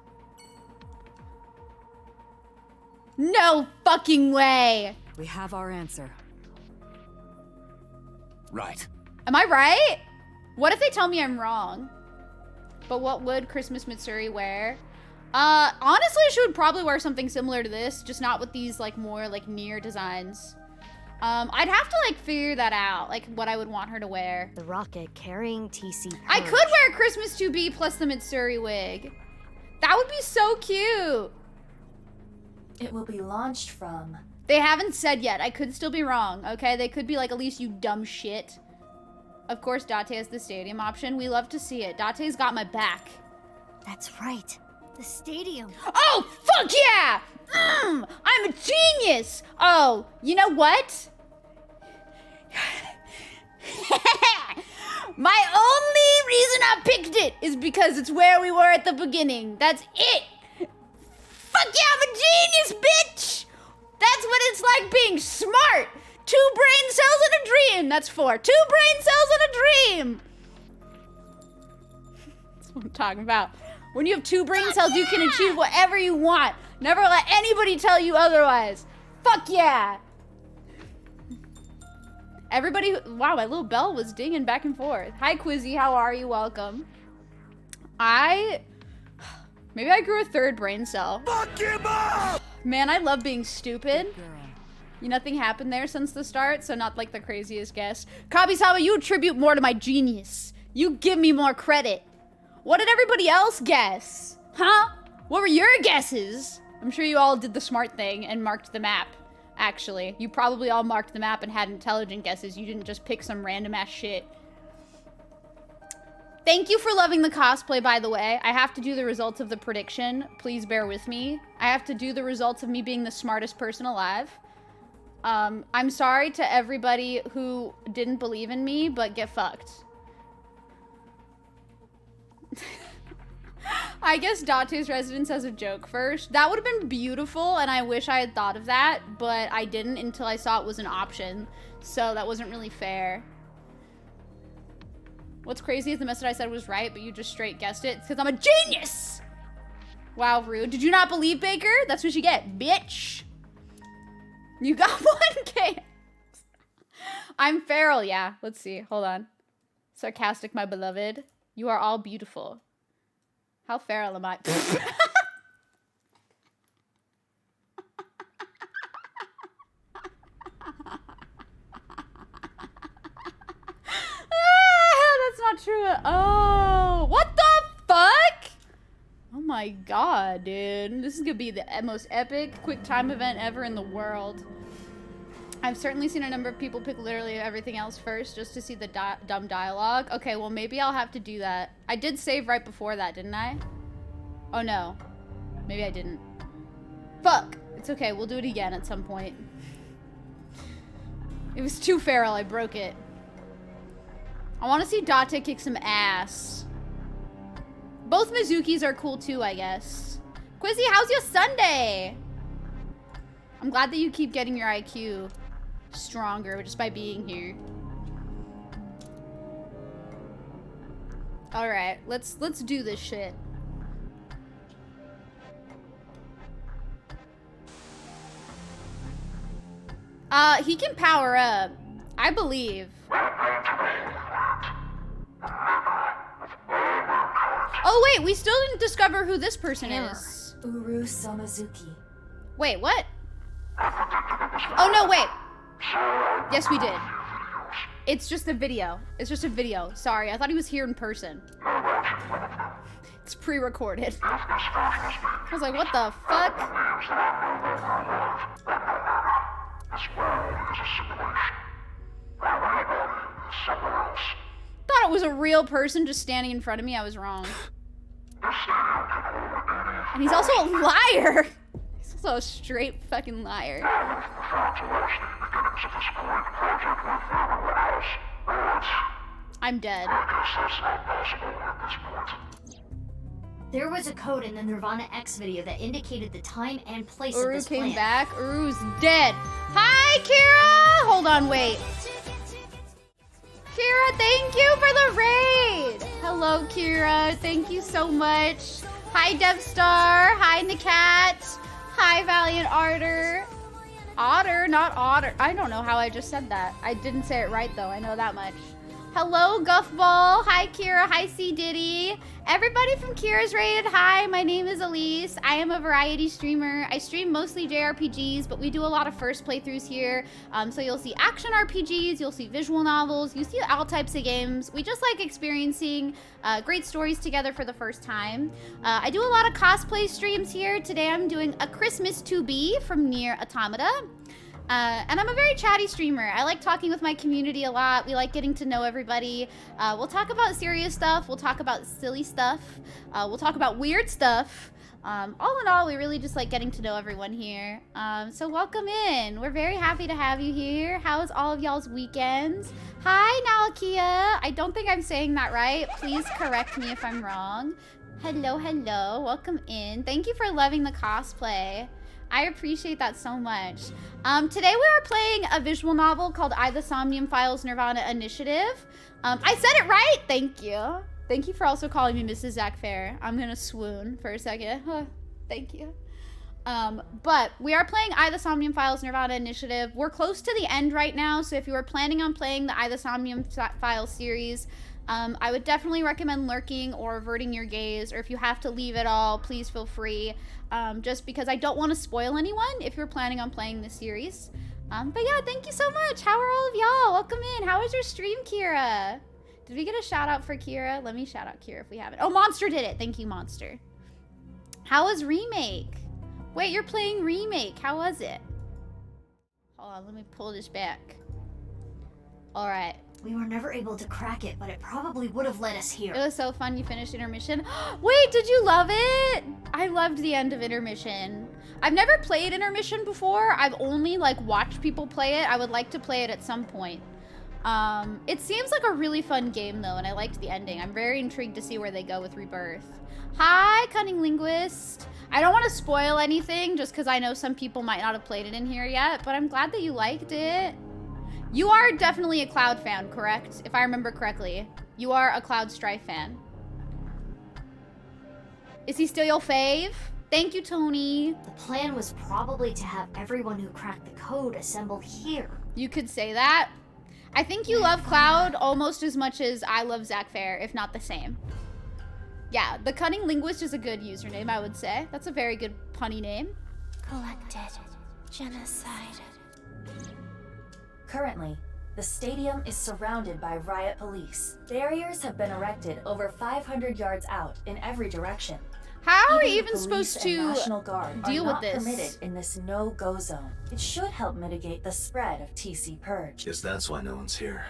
Speaker 1: No fucking way.
Speaker 16: We have our answer.
Speaker 15: Right.
Speaker 1: Am I right? What if they tell me I'm wrong? But what would Christmas Mitsuri wear? Honestly, she would probably wear something similar to this, just not with these like more like near designs. I'd have to like figure that out, like what I would want her to wear.
Speaker 3: The rocket carrying TC Purge.
Speaker 1: I could wear Christmas 2B plus the Mitsuri wig. That would be so cute.
Speaker 2: It will be launched from...
Speaker 1: They haven't said yet. I could still be wrong, okay? They could be like, at least you dumb shit. Of course, Date has the stadium option. We love to see it. Date's got my back.
Speaker 3: That's right. The stadium.
Speaker 1: Oh, fuck yeah! I'm a genius! Oh, you know what? My only reason I picked it is because it's where we were at the beginning. That's it! Fuck yeah, I'm a genius, bitch! That's what it's like being smart! 2 brain cells in a dream! That's 4. 2 brain cells in a dream! That's what I'm talking about. When you have 2 brain cells, you can achieve whatever you want. Never let anybody tell you otherwise. Fuck yeah! Everybody, wow, my little bell was dinging back and forth. Hi, Quizzy, how are you? Welcome. Maybe I grew a 3rd brain cell. Fuck him up! Man, I love being stupid. Nothing happened there since the start, so not like the craziest guess. Kabi-sama, you attribute more to my genius. You give me more credit. What did everybody else guess? Huh? What were your guesses? I'm sure you all did the smart thing and marked the map. Actually, you probably all marked the map and had intelligent guesses. You didn't just pick some random ass shit. Thank you for loving the cosplay, by the way. I have to do the results of the prediction. Please bear with me. I have to do the results of me being the smartest person alive. I'm sorry to everybody who didn't believe in me, but get fucked. I guess Date's residence as a joke first. That would have been beautiful, and I wish I had thought of that, but I didn't until I saw it was an option. So that wasn't really fair. What's crazy is the message I said was right, but you just straight guessed it. It's because I'm a genius! Wow, rude. Did you not believe, Baker? That's what you get, bitch. You got 1K. I'm feral, yeah. Let's see. Hold on. Sarcastic, my beloved. You are all beautiful. How feral am I? That's not true. Oh, what the fuck? Oh my god, dude. This is gonna be the most epic quick time event ever in the world. I've certainly seen a number of people pick literally everything else first just to see the dumb dialogue. Okay, well maybe I'll have to do that. I did save right before that, didn't I? Oh no. Maybe I didn't. Fuck! It's okay, we'll do it again at some point. It was too feral, I broke it. I want to see Date kick some ass. Both Mizukis are cool too, I guess. Quizzy, how's your Sunday? I'm glad that you keep getting your IQ stronger just by being here. All right, let's do this shit. He can power up, I believe. Oh wait, we still didn't discover who this person is.
Speaker 2: Uru Somazuki.
Speaker 1: Wait, what? Oh no, wait. Yes, we did. It's just a video. It's just a video. Sorry, I thought he was here in person. It's pre-recorded. I was like, what the fuck? Thought it was a real person just standing in front of me. I was wrong. And he's also a liar. He's also a straight fucking liar. I'm dead.
Speaker 3: There was a code in the Nirvana X video that indicated the time and place of
Speaker 1: Uru
Speaker 3: this
Speaker 1: came
Speaker 3: plan.
Speaker 1: back. Uru's dead. Hi, Kira! Hold on, wait. Kira, thank you for the raid! Hello, Kira. Thank you so much. Hi, Devstar. Hi, Nakat. Hi, Valiant Arter. Otter, not Otter. I don't know how I just said that. I didn't say it right, though. I know that much. Hello, Guffball. Hi, Kira. Hi, C. Diddy. Everybody from Kira's Raid, hi. My name is Elise. I am a variety streamer. I stream mostly JRPGs, but we do a lot of first playthroughs here. So you'll see action RPGs, you'll see visual novels, you see all types of games. We just like experiencing great stories together for the first time. I do a lot of cosplay streams here. Today I'm doing A Christmas to Be from Nier Automata. And I'm a very chatty streamer. I like talking with my community a lot. We like getting to know everybody. We'll talk about serious stuff. We'll talk about silly stuff. We'll talk about weird stuff. All in all, we really just like getting to know everyone here. So welcome in. We're very happy to have you here. How's all of y'all's weekends? Hi, Nalakia. I don't think I'm saying that right. Please correct me if I'm wrong. Hello, hello. Welcome in. Thank you for loving the cosplay. I appreciate that so much. Today we are playing a visual novel called I, the Somnium Files Nirvana Initiative. I said it right! Thank you. Thank you for also calling me Mrs. Zach Fair. I'm gonna swoon for a second. Thank you. But we are playing I, the Somnium Files Nirvana Initiative. We're close to the end right now, so if you were planning on playing the I, the Somnium Files series, I would definitely recommend lurking or averting your gaze, or if you have to leave at all, please feel free. Just because I don't want to spoil anyone if you're planning on playing this series. But yeah, thank you so much. How are all of y'all? Welcome in. How was your stream, Kira? Did we get a shout out for Kira? Let me shout out Kira if we haven't. Oh, Monster did it. Thank you, Monster. How was Remake? Wait, you're playing Remake. How was it? Hold on, let me pull this back. All right.
Speaker 3: We were never able to crack it, but it probably would have led us here.
Speaker 1: It was so fun. You finished Intermission. Wait, did you love it? I loved the end of Intermission. I've never played Intermission before. I've only like watched people play it. I would like to play it at some point. It seems like a really fun game though, and I liked the ending. I'm very intrigued to see where they go with Rebirth. Hi, Cunning Linguist. I don't want to spoil anything just because I know some people might not have played it in here yet, but I'm glad that you liked it. You are definitely a Cloud fan, correct? If I remember correctly. You are a Cloud Strife fan. Is he still your fave? Thank you, Tony.
Speaker 3: The plan was probably to have everyone who cracked the code assemble here.
Speaker 1: You could say that. I think you love Cloud almost as much as I love Zach Fair, if not the same. Yeah, the Cunning Linguist is a good username, I would say. That's a very good punny name.
Speaker 4: Collected. Genocide.
Speaker 2: Currently, the stadium is surrounded by riot police. Barriers have been erected over 500 yards out in every direction.
Speaker 1: How are we
Speaker 2: the
Speaker 1: even
Speaker 2: police
Speaker 1: supposed
Speaker 2: and
Speaker 1: to
Speaker 2: National Guard
Speaker 1: deal
Speaker 2: are
Speaker 1: with
Speaker 2: not
Speaker 1: this?
Speaker 2: permitted in this no-go zone. It should help mitigate the spread of TC Purge.
Speaker 17: Guess that's why no one's here.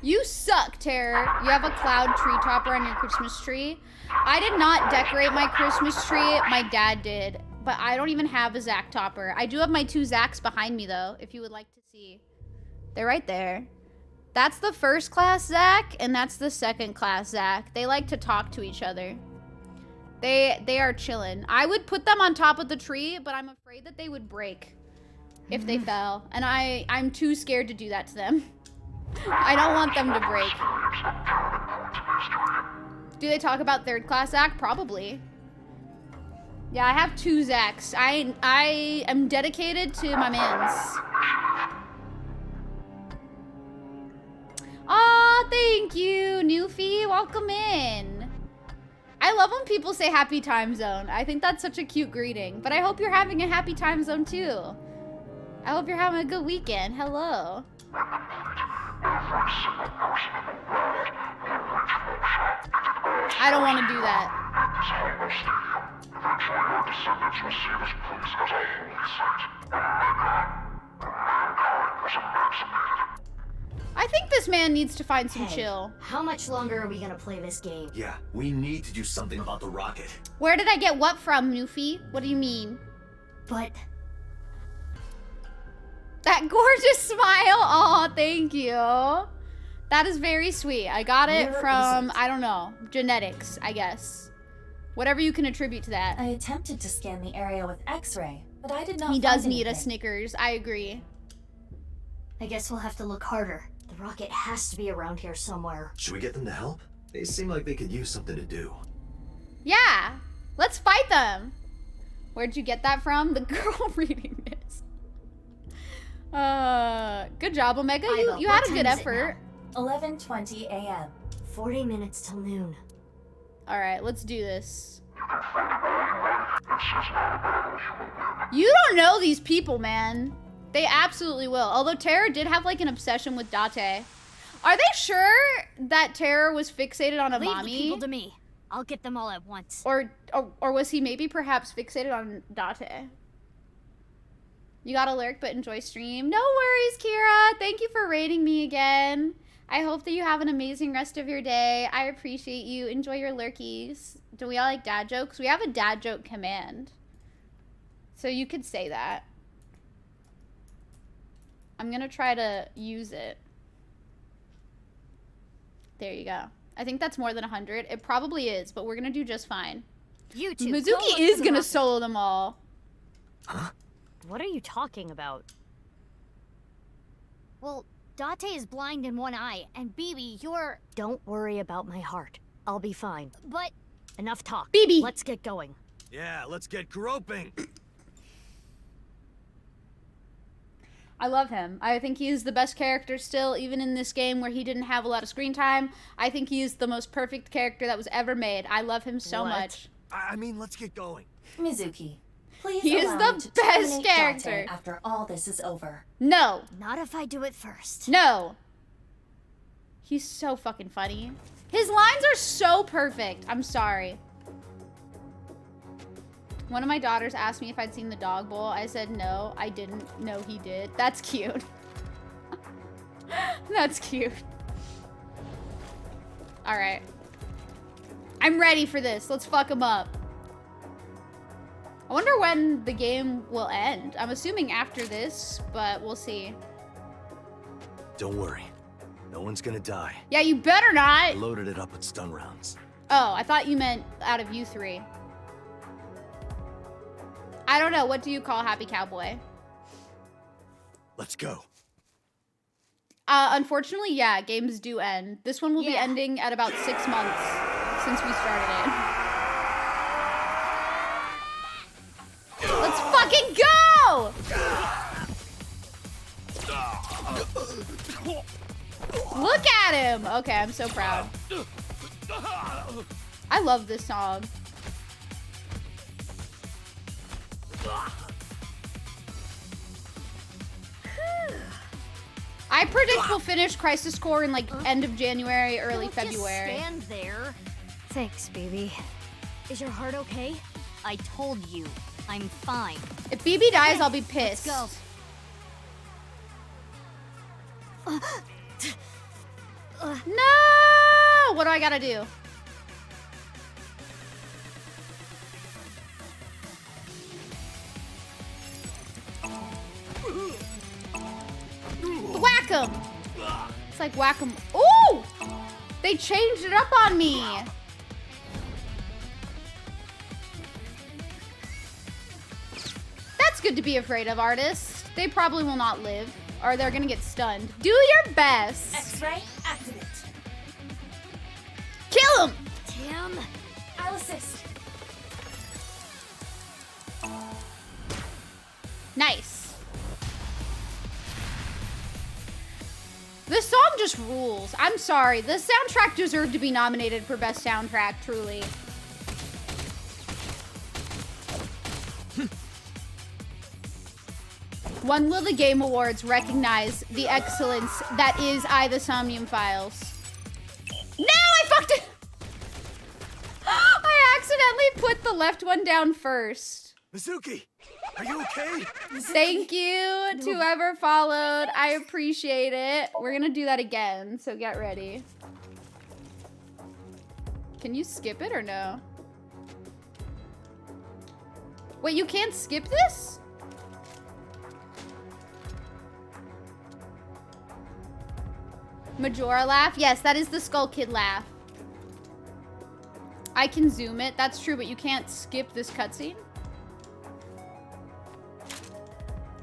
Speaker 1: You suck, Terror. You have a cloud tree topper on your Christmas tree. I did not decorate my Christmas tree. My dad did. But I don't even have a Zack topper. I do have my 2 Zacks behind me, though, if you would like to see. They're right there. That's the first class Zack, and that's the second class Zack. They like to talk to each other. They are chillin'. I would put them on top of the tree, but I'm afraid that they would break if they fell. And I'm too scared to do that to them. I don't want them to break. Do they talk about third class Zack? Probably. Yeah, I have 2 Zacks. I am dedicated to my mans. Aw, thank you, Newfie. Welcome in. I love when people say happy time zone. I think that's such a cute greeting. But I hope you're having a happy time zone too. I hope you're having a good weekend. Hello. I don't want to do that. I think this man needs to find some chill.
Speaker 3: How much longer are we gonna play this game?
Speaker 17: Yeah, we need to do something about the rocket.
Speaker 1: Where did I get what from, Newfie? What do you mean?
Speaker 3: But...
Speaker 1: That gorgeous smile. Oh, thank you. That is very sweet. I got it from, I don't know, genetics, I guess. Whatever you can attribute to that.
Speaker 2: I attempted to scan the area with X-ray, but I did not
Speaker 1: He
Speaker 2: find
Speaker 1: does need a
Speaker 2: anything.
Speaker 1: Snickers. I agree.
Speaker 3: I guess we'll have to look harder. The rocket has to be around here somewhere.
Speaker 17: Should we get them to help? They seem like they could use something to do.
Speaker 1: Yeah. Let's fight them. Where'd you get that from? The girl reading this. Good job, Omega. You had a good effort.
Speaker 2: 11:20 a.m.
Speaker 3: 40 minutes till noon.
Speaker 1: All right, let's do this. You don't know these people, man. They absolutely will. Although Terror did have like an obsession with Date. Are they sure that Terror was fixated on a
Speaker 3: Leave
Speaker 1: mommy?
Speaker 3: the people to me. I'll get them all at once.
Speaker 1: Or was he maybe perhaps fixated on Date? You got a lurk, but enjoy stream. No worries, Kira. Thank you for rating me again. I hope that you have an amazing rest of your day. I appreciate you. Enjoy your lurkies. Do we all like dad jokes? We have a dad joke command. So you could say that. I'm going to try to use it. There you go. I think that's more than 100. It probably is, but we're going to do just fine.
Speaker 3: You two.
Speaker 1: Mizuki is going to solo them all.
Speaker 17: Huh?
Speaker 3: What are you talking about? Well, Date is blind in one eye, and Bibi, you're... Don't worry about my heart. I'll be fine. But... Enough talk.
Speaker 1: Bibi!
Speaker 3: Let's get going.
Speaker 17: Yeah, let's get groping.
Speaker 1: I love him. I think he is the best character still, even in this game where he didn't have a lot of screen time. I think he is the most perfect character that was ever made. I love him so much.
Speaker 17: I mean, let's get going.
Speaker 2: Mizuki, please
Speaker 1: He is
Speaker 2: allow
Speaker 1: the
Speaker 2: me to
Speaker 1: best
Speaker 2: terminate
Speaker 1: character.
Speaker 2: Date after all this is over.
Speaker 1: No.
Speaker 3: Not if I do it first.
Speaker 1: No. He's so fucking funny. His lines are so perfect. I'm sorry. One of my daughters asked me if I'd seen the dog bowl. I said no, I didn't know he did. That's cute. That's cute. All right. I'm ready for this. Let's fuck him up. I wonder when the game will end. I'm assuming after this, but we'll see.
Speaker 17: Don't worry. No one's gonna die.
Speaker 1: Yeah, you better not.
Speaker 17: I loaded it up with stun rounds.
Speaker 1: Oh, I thought you meant out of you three. I don't know. What do you call Happy Cowboy?
Speaker 17: Let's go.
Speaker 1: Unfortunately, yeah, games do end. This one will be ending at about 6 months since we started it. Let's fucking go! Look at him! Okay, I'm so proud. I love this song. I predict we'll finish Crisis Core in like end of January, early February.
Speaker 3: Just stand there. Thanks, baby. Is your heart okay? I told you, I'm fine.
Speaker 1: If BB dies, I'll be pissed.
Speaker 3: Let's go.
Speaker 1: No! What do I gotta do? Whack 'em! It's like whack 'em. Ooh! They changed it up on me. That's good to be afraid of, artists. They probably will not live, or they're gonna get stunned. Do your best.
Speaker 4: X-ray, activate.
Speaker 1: Kill him!
Speaker 3: Damn.
Speaker 4: I'll assist.
Speaker 1: Nice. This song just rules. I'm sorry. The soundtrack deserved to be nominated for Best Soundtrack, truly. When will the Game Awards recognize the excellence that is the Somnium Files? No, I fucked it! I accidentally put the left one down first.
Speaker 17: Mizuki, are you okay?
Speaker 1: Thank you to whoever followed. I appreciate it. We're gonna do that again, so get ready. Can you skip it or no? Wait, you can't skip this? Majora laugh? Yes, that is the Skull Kid laugh. I can zoom it. That's true, but you can't skip this cutscene.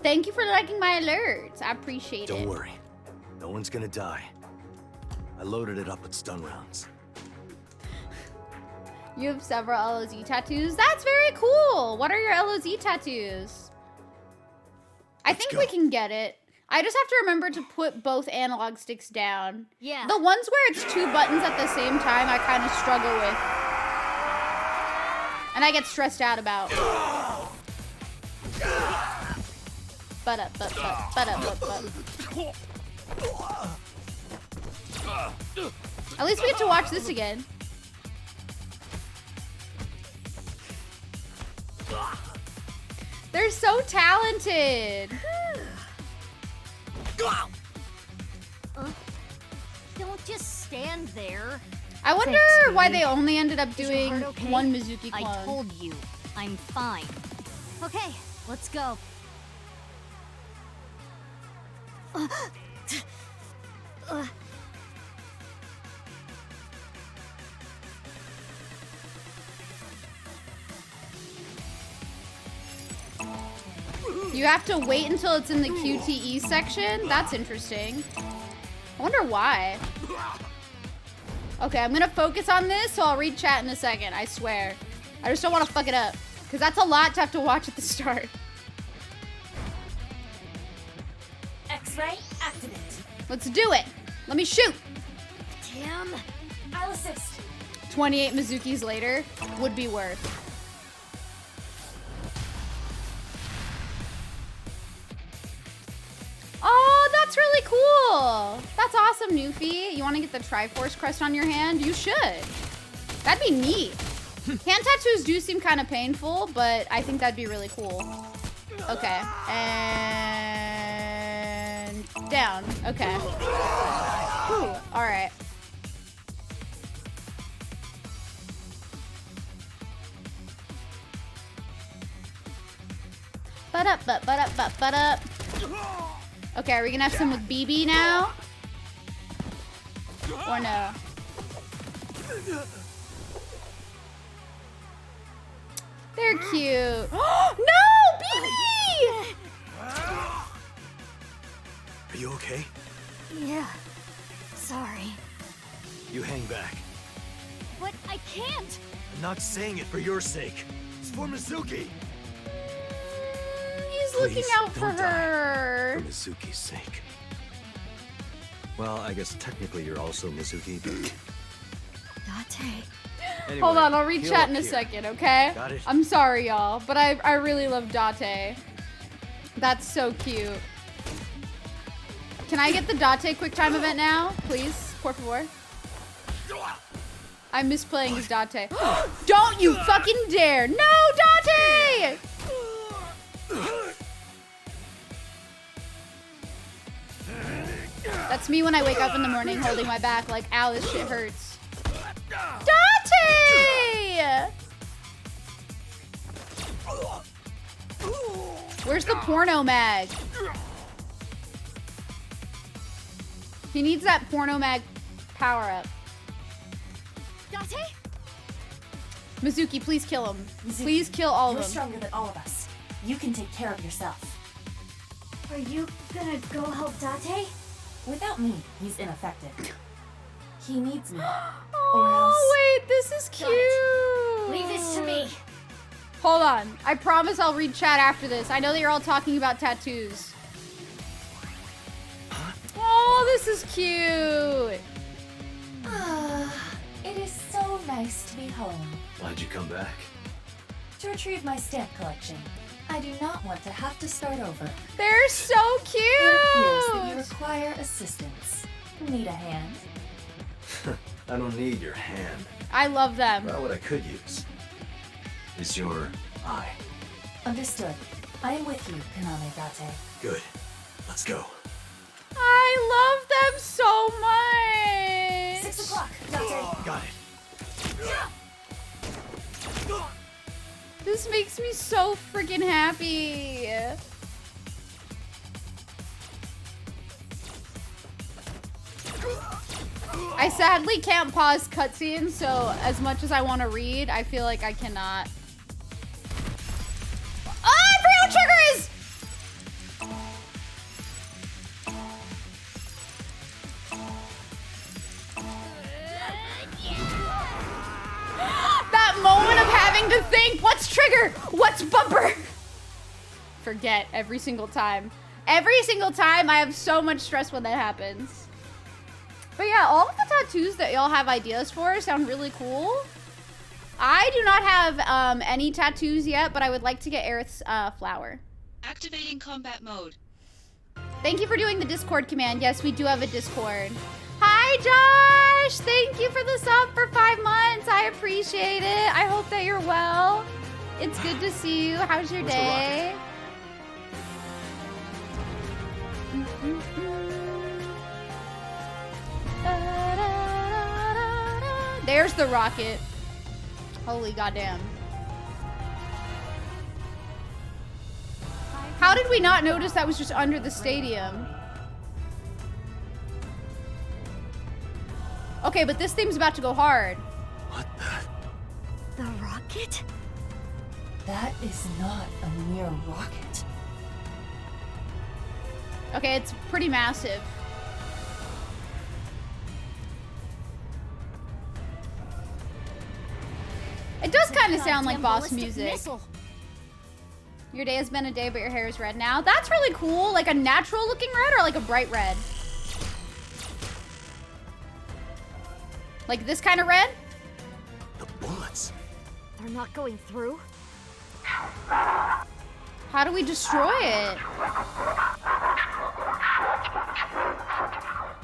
Speaker 1: Thank you for liking my alerts. I appreciate it.
Speaker 17: Don't worry. No one's gonna die. I loaded it up with stun rounds.
Speaker 1: You have several LOZ tattoos? That's very cool. What are your LOZ tattoos? I think we can get it. I just have to remember to put both analog sticks down.
Speaker 3: Yeah.
Speaker 1: The ones where it's 2 buttons at the same time, I kind of struggle with. And I get stressed out about. At least we get to watch this again. They're so talented.
Speaker 3: Don't just stand there.
Speaker 1: I wonder
Speaker 3: Thanks,
Speaker 1: why
Speaker 3: baby.
Speaker 1: they only ended up
Speaker 3: Is your
Speaker 1: doing
Speaker 3: heart okay?
Speaker 1: one Mizuki clone.
Speaker 3: I told you, I'm fine. Okay, let's go.
Speaker 1: You have to wait until it's in the QTE section? That's interesting. I wonder why. Okay, I'm gonna focus on this, so I'll read chat in a second, I swear. I just don't want to fuck it up, because that's a lot to have to watch at the start.
Speaker 4: X-ray, activate.
Speaker 1: Let's do it. Let me shoot.
Speaker 3: Damn.
Speaker 4: I'll assist.
Speaker 1: 28 Mizukis later would be worth. Oh, that's really cool. That's awesome, Newfie. You want to get the Triforce crest on your hand? You should. That'd be neat. Hand tattoos do seem kind of painful, but I think that'd be really cool. Okay. And down. Okay. Whew. All right. But up. Okay, are we gonna have some with BB now? Or no? They're cute. No, BB!
Speaker 17: Are you okay?
Speaker 3: Yeah. Sorry.
Speaker 17: You hang back.
Speaker 3: But I can't.
Speaker 17: I'm not saying it for your sake. It's for Mizuki.
Speaker 1: He's looking out for her.
Speaker 17: For Mizuki's sake. Well, I guess technically you're also Mizuki, but...
Speaker 3: Date.
Speaker 17: Anyway,
Speaker 1: Hold on, I'll read
Speaker 17: heal
Speaker 1: chat
Speaker 17: up
Speaker 1: in a
Speaker 17: here.
Speaker 1: second, okay?
Speaker 17: Got it.
Speaker 1: I'm sorry, y'all, but I really love Date. That's so cute. Can I get the Date quick time event now? Please, por favor. I miss playing as Date. Don't you fucking dare! No, Date! That's me when I wake up in the morning holding my back like, ow, this shit hurts. Date! Where's the porno mag? He needs that porno mag power up.
Speaker 2: Date?
Speaker 1: Mizuki, please kill him.
Speaker 2: Mizuki,
Speaker 1: Please kill all of
Speaker 2: you're
Speaker 1: them.
Speaker 2: stronger than all of us. You can take care of yourself.
Speaker 3: Are you gonna go help Date?
Speaker 2: Without me, he's ineffective. He needs me.
Speaker 1: Oh, wait, this is cute.
Speaker 3: Leave this to me.
Speaker 1: Hold on. I promise I'll read chat after this. I know that you're all talking about tattoos. Oh, this is cute.
Speaker 2: It is so nice to be home.
Speaker 17: Why'd you come back?
Speaker 2: To retrieve my stamp collection. I do not want to have to start over.
Speaker 1: They're so cute.
Speaker 2: It appears that you require assistance. Need a hand?
Speaker 17: I don't need your hand.
Speaker 1: I love them.
Speaker 17: Well, what I could use is your eye.
Speaker 2: Understood. I am with you, Kaname Date.
Speaker 17: Good. Let's go.
Speaker 1: I love them so much.
Speaker 2: 6 o'clock, Date.
Speaker 17: Got it.
Speaker 1: This makes me so freaking happy. I sadly can't pause cutscenes, so as much as I want to read, I feel like I cannot. Oh, I forgot what trigger is! That moment of having to think, what's trigger? What's bumper? Forget every single time. Every single time I have so much stress when that happens. But yeah, all of the tattoos that y'all have ideas for sound really cool. I do not have any tattoos yet, but I would like to get Aerith's flower.
Speaker 18: Activating combat mode.
Speaker 1: Thank you for doing the Discord command. Yes, we do have a Discord. Hi, Josh! Thank you for the sub for 5 months. I appreciate it. I hope that you're well. It's good to see you. How's your day? There's the rocket. Holy goddamn. How did we not notice that was just under the stadium? Okay, but this thing's about to go hard.
Speaker 17: What
Speaker 3: The rocket?
Speaker 2: That is not a mere rocket.
Speaker 1: Okay, it's pretty massive. It does kind of sound like boss music. Your day has been a day, but your hair is red now. That's really cool. Like a natural looking red or like a bright red? Like this kind of red?
Speaker 17: The bullets.
Speaker 3: They're not going through?
Speaker 1: How do we destroy it?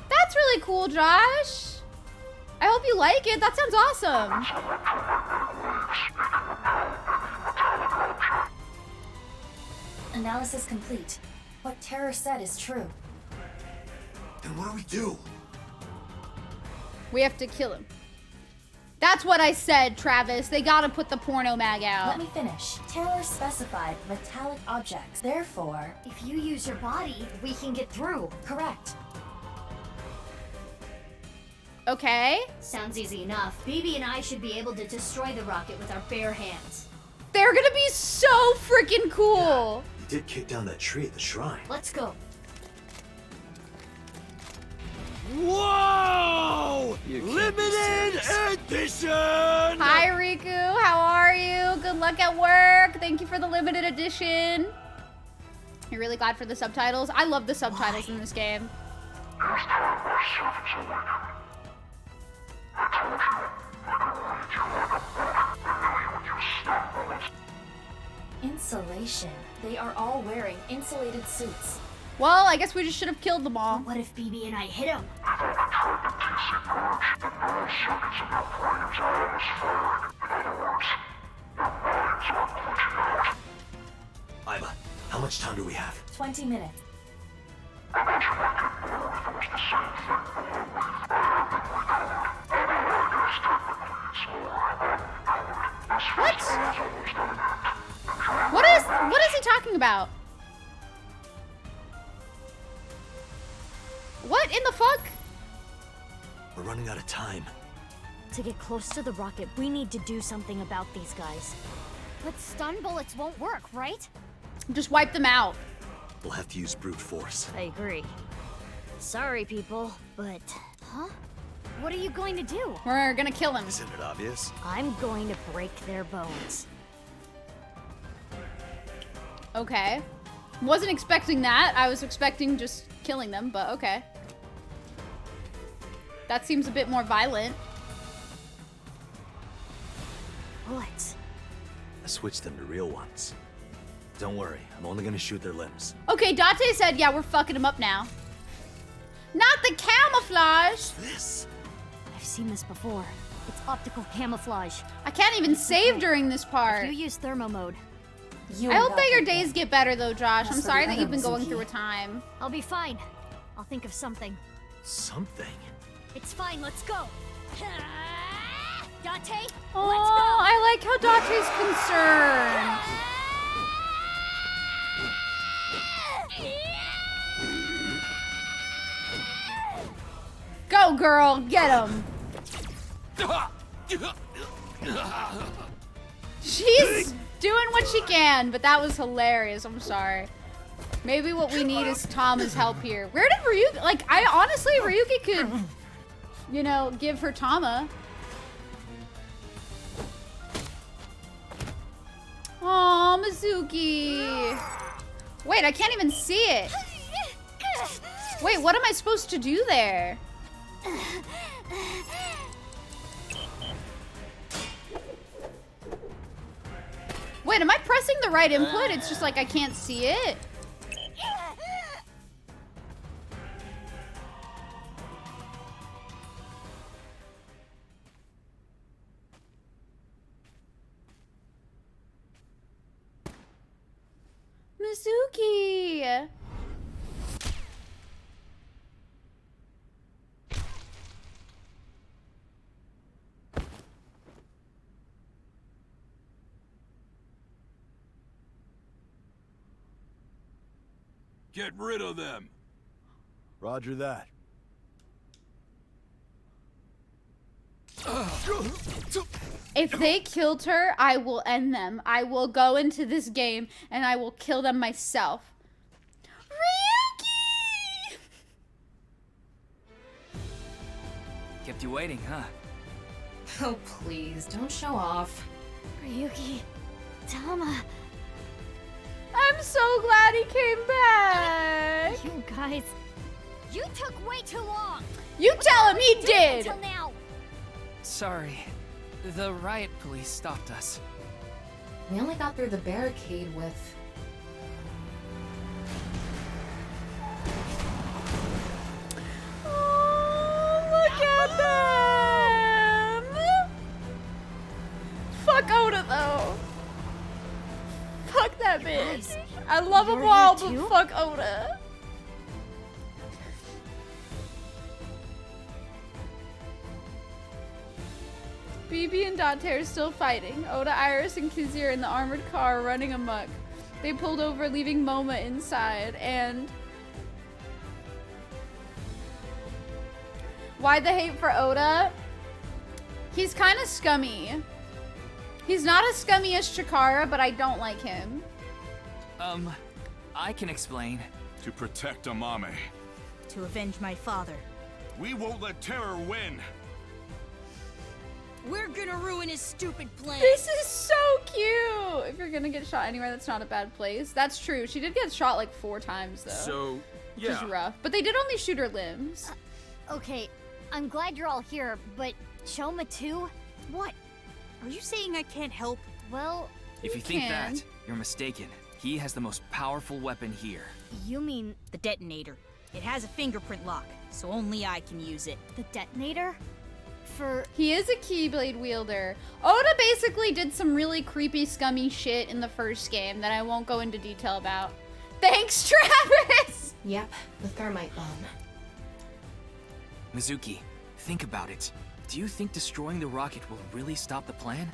Speaker 1: That's really cool, Josh. I hope you like it. That sounds awesome.
Speaker 2: Analysis complete. What Terror said is true.
Speaker 17: Then what do we do?
Speaker 1: We have to kill him. That's what I said, Travis. They gotta put the porno mag out.
Speaker 2: Let me finish. Terror specified metallic objects. Therefore,
Speaker 3: If you use your body, we can get through.
Speaker 2: correct.
Speaker 1: Okay.
Speaker 3: Sounds easy enough. BB and I should be able to destroy the rocket with our bare hands.
Speaker 1: They're gonna be so freaking cool.
Speaker 17: You did kick down that tree at the shrine.
Speaker 3: Let's go.
Speaker 8: Whoa!
Speaker 17: You can't be
Speaker 8: Limited
Speaker 17: serious.
Speaker 8: edition!
Speaker 1: Hi, Riku. How are you? Good luck at work. Thank you for the limited edition. You're really glad for the subtitles? I love the subtitles in this game.
Speaker 2: Insulation. They are all wearing insulated suits.
Speaker 1: Well, I guess we just should have killed them all.
Speaker 3: What if BB and I hit him?
Speaker 17: Iva, how much time do we have?
Speaker 2: 20 minutes.
Speaker 1: What is he talking about? What in the fuck?
Speaker 17: We're running out of time.
Speaker 3: To get close to the rocket, we need to do something about these guys. But stun bullets won't work, right?
Speaker 1: Just wipe them out.
Speaker 17: We'll have to use brute force.
Speaker 3: I agree. Sorry, people, but... Huh? What are you going to do?
Speaker 1: We're gonna kill him.
Speaker 17: Isn't it obvious?
Speaker 3: I'm going to break their bones.
Speaker 1: Okay. Wasn't expecting that. I was expecting just killing them, but okay. That seems a bit more violent.
Speaker 3: Bullets.
Speaker 17: I switched them to real ones. Don't worry, I'm only gonna shoot their limbs.
Speaker 1: Okay, Date said, yeah, we're fucking him up now. Not the camouflage!
Speaker 17: This?
Speaker 3: I've seen this before. It's optical camouflage.
Speaker 1: I can't even save during this part.
Speaker 3: If you use thermo mode.
Speaker 1: I hope that your days get better though, Josh. I'm sorry that you've been going through a time.
Speaker 3: I'll be fine. I'll think of something.
Speaker 17: Something?
Speaker 3: It's fine, let's go. Date, let's go.
Speaker 1: Oh, I like how Date's concerned. Go, girl, get him. She's doing what she can, but that was hilarious. I'm sorry. Maybe what we need is Tama's help here. Where did Ryuki, like, I honestly, Ryuki could, you know, give her Tama. Aw, Mizuki. Wait, I can't even see it. Wait, what am I supposed to do there? Wait, am I pressing the right input? It's just like I can't see it. Mizuki!
Speaker 19: Get rid of them.
Speaker 8: Roger that.
Speaker 1: If they killed her, I will end them. I will go into this game and I will kill them myself. Ryuki!
Speaker 20: Kept you waiting, huh?
Speaker 21: Oh, please, don't show off.
Speaker 3: Ryuki, Tama.
Speaker 1: I'm so glad he came back.
Speaker 3: You guys, you took way too long.
Speaker 1: You tell him he did.
Speaker 3: Until now.
Speaker 20: Sorry. The riot police stopped us.
Speaker 21: We only got through the barricade with...
Speaker 1: Oh, look at them! Fuck Oda, though. Fuck that bitch. I love them all, but fuck Oda. BB and Date are still fighting. Oda, Iris, and Kizzy are in the armored car running amok. They pulled over, leaving Moma inside, and... Why the hate for Oda? He's kind of scummy. He's not as scummy as Chikara, but I don't like him.
Speaker 20: I can explain.
Speaker 19: To protect Amame.
Speaker 11: To avenge my father.
Speaker 19: We won't let terror win.
Speaker 11: We're gonna ruin his stupid plan.
Speaker 1: This is so cute. If you're gonna get shot anywhere, that's not a bad place. That's true. She did get shot like 4 times though.
Speaker 19: So, yeah.
Speaker 1: Which is rough. But they did only shoot her limbs.
Speaker 3: Okay, I'm glad you're all here, but Choma too?
Speaker 11: What? Are you saying I can't help?
Speaker 3: Well,
Speaker 20: If you think that, you're mistaken. He has the most powerful weapon here.
Speaker 3: You mean
Speaker 11: The detonator. It has a fingerprint lock, so only I can use it.
Speaker 3: the detonator? For...
Speaker 1: He is a Keyblade wielder. Oda basically did some really creepy, scummy shit in the first game that I won't go into detail about. Thanks, Travis!
Speaker 21: Yep, the thermite bomb.
Speaker 5: Mizuki, think about it. Do you think destroying the rocket will really stop the plan?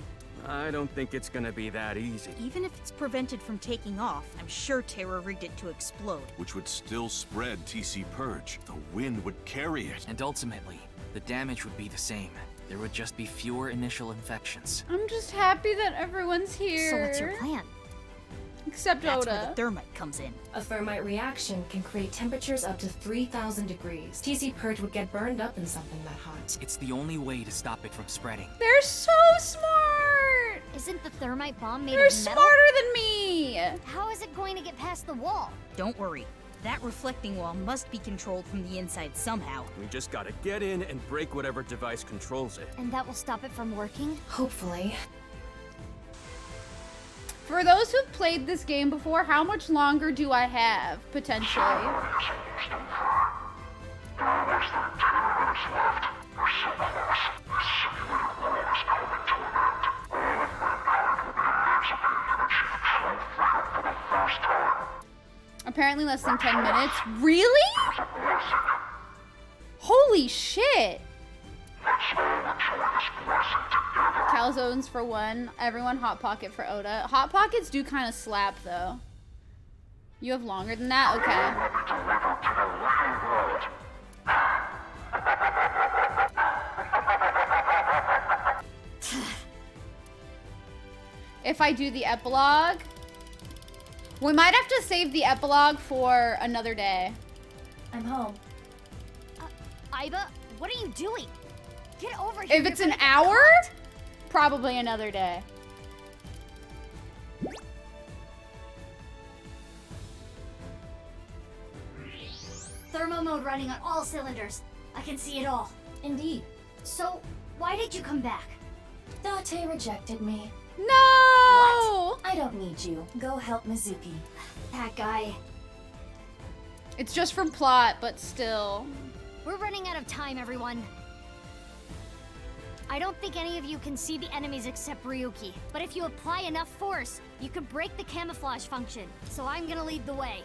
Speaker 22: I don't think it's gonna be that easy.
Speaker 11: Even if it's prevented from taking off, I'm sure Terra rigged it to explode.
Speaker 19: Which would still spread TC Purge. The wind would carry it.
Speaker 5: And ultimately, the damage would be the same. There would just be fewer initial infections.
Speaker 1: I'm just happy that everyone's here.
Speaker 3: So what's your plan?
Speaker 1: Except
Speaker 11: That's
Speaker 1: Oda.
Speaker 11: where the thermite comes in.
Speaker 21: A thermite reaction can create temperatures up to 3,000 degrees. TC Purge would get burned up in something that hot.
Speaker 5: It's the only way to stop it from spreading.
Speaker 1: They're so smart!
Speaker 3: Isn't the thermite bomb made
Speaker 1: They're
Speaker 3: of metal?
Speaker 1: smarter than me!
Speaker 3: How is it going to get past the wall?
Speaker 11: Don't worry. That reflecting wall must be controlled from the inside somehow.
Speaker 22: We just gotta get in and break whatever device controls it.
Speaker 3: And that will stop it from working?
Speaker 21: Hopefully.
Speaker 1: For those who've played this game before, how much longer do I have, potentially? Apparently less than 10 minutes. Really? Holy shit! Calzones for one. Everyone Hot Pocket for Oda. Hot Pockets do kind of slap though. You have longer than that? Okay. If I do the epilogue, we might have to save the epilogue for another day.
Speaker 2: I'm home.
Speaker 3: Iba, what are you doing? Get over here.
Speaker 1: If it's an hour, probably another day.
Speaker 3: Thermo mode running on all cylinders. I can see it all.
Speaker 2: Indeed.
Speaker 3: So, why did you come back?
Speaker 2: Date rejected me.
Speaker 1: No!
Speaker 2: What? I don't need you. Go help Mizuki.
Speaker 3: That guy.
Speaker 1: It's just from plot, but still.
Speaker 3: We're running out of time, everyone. I don't think any of you can see the enemies except Ryuki, but if you apply enough force, you could break the camouflage function. So I'm gonna lead the way.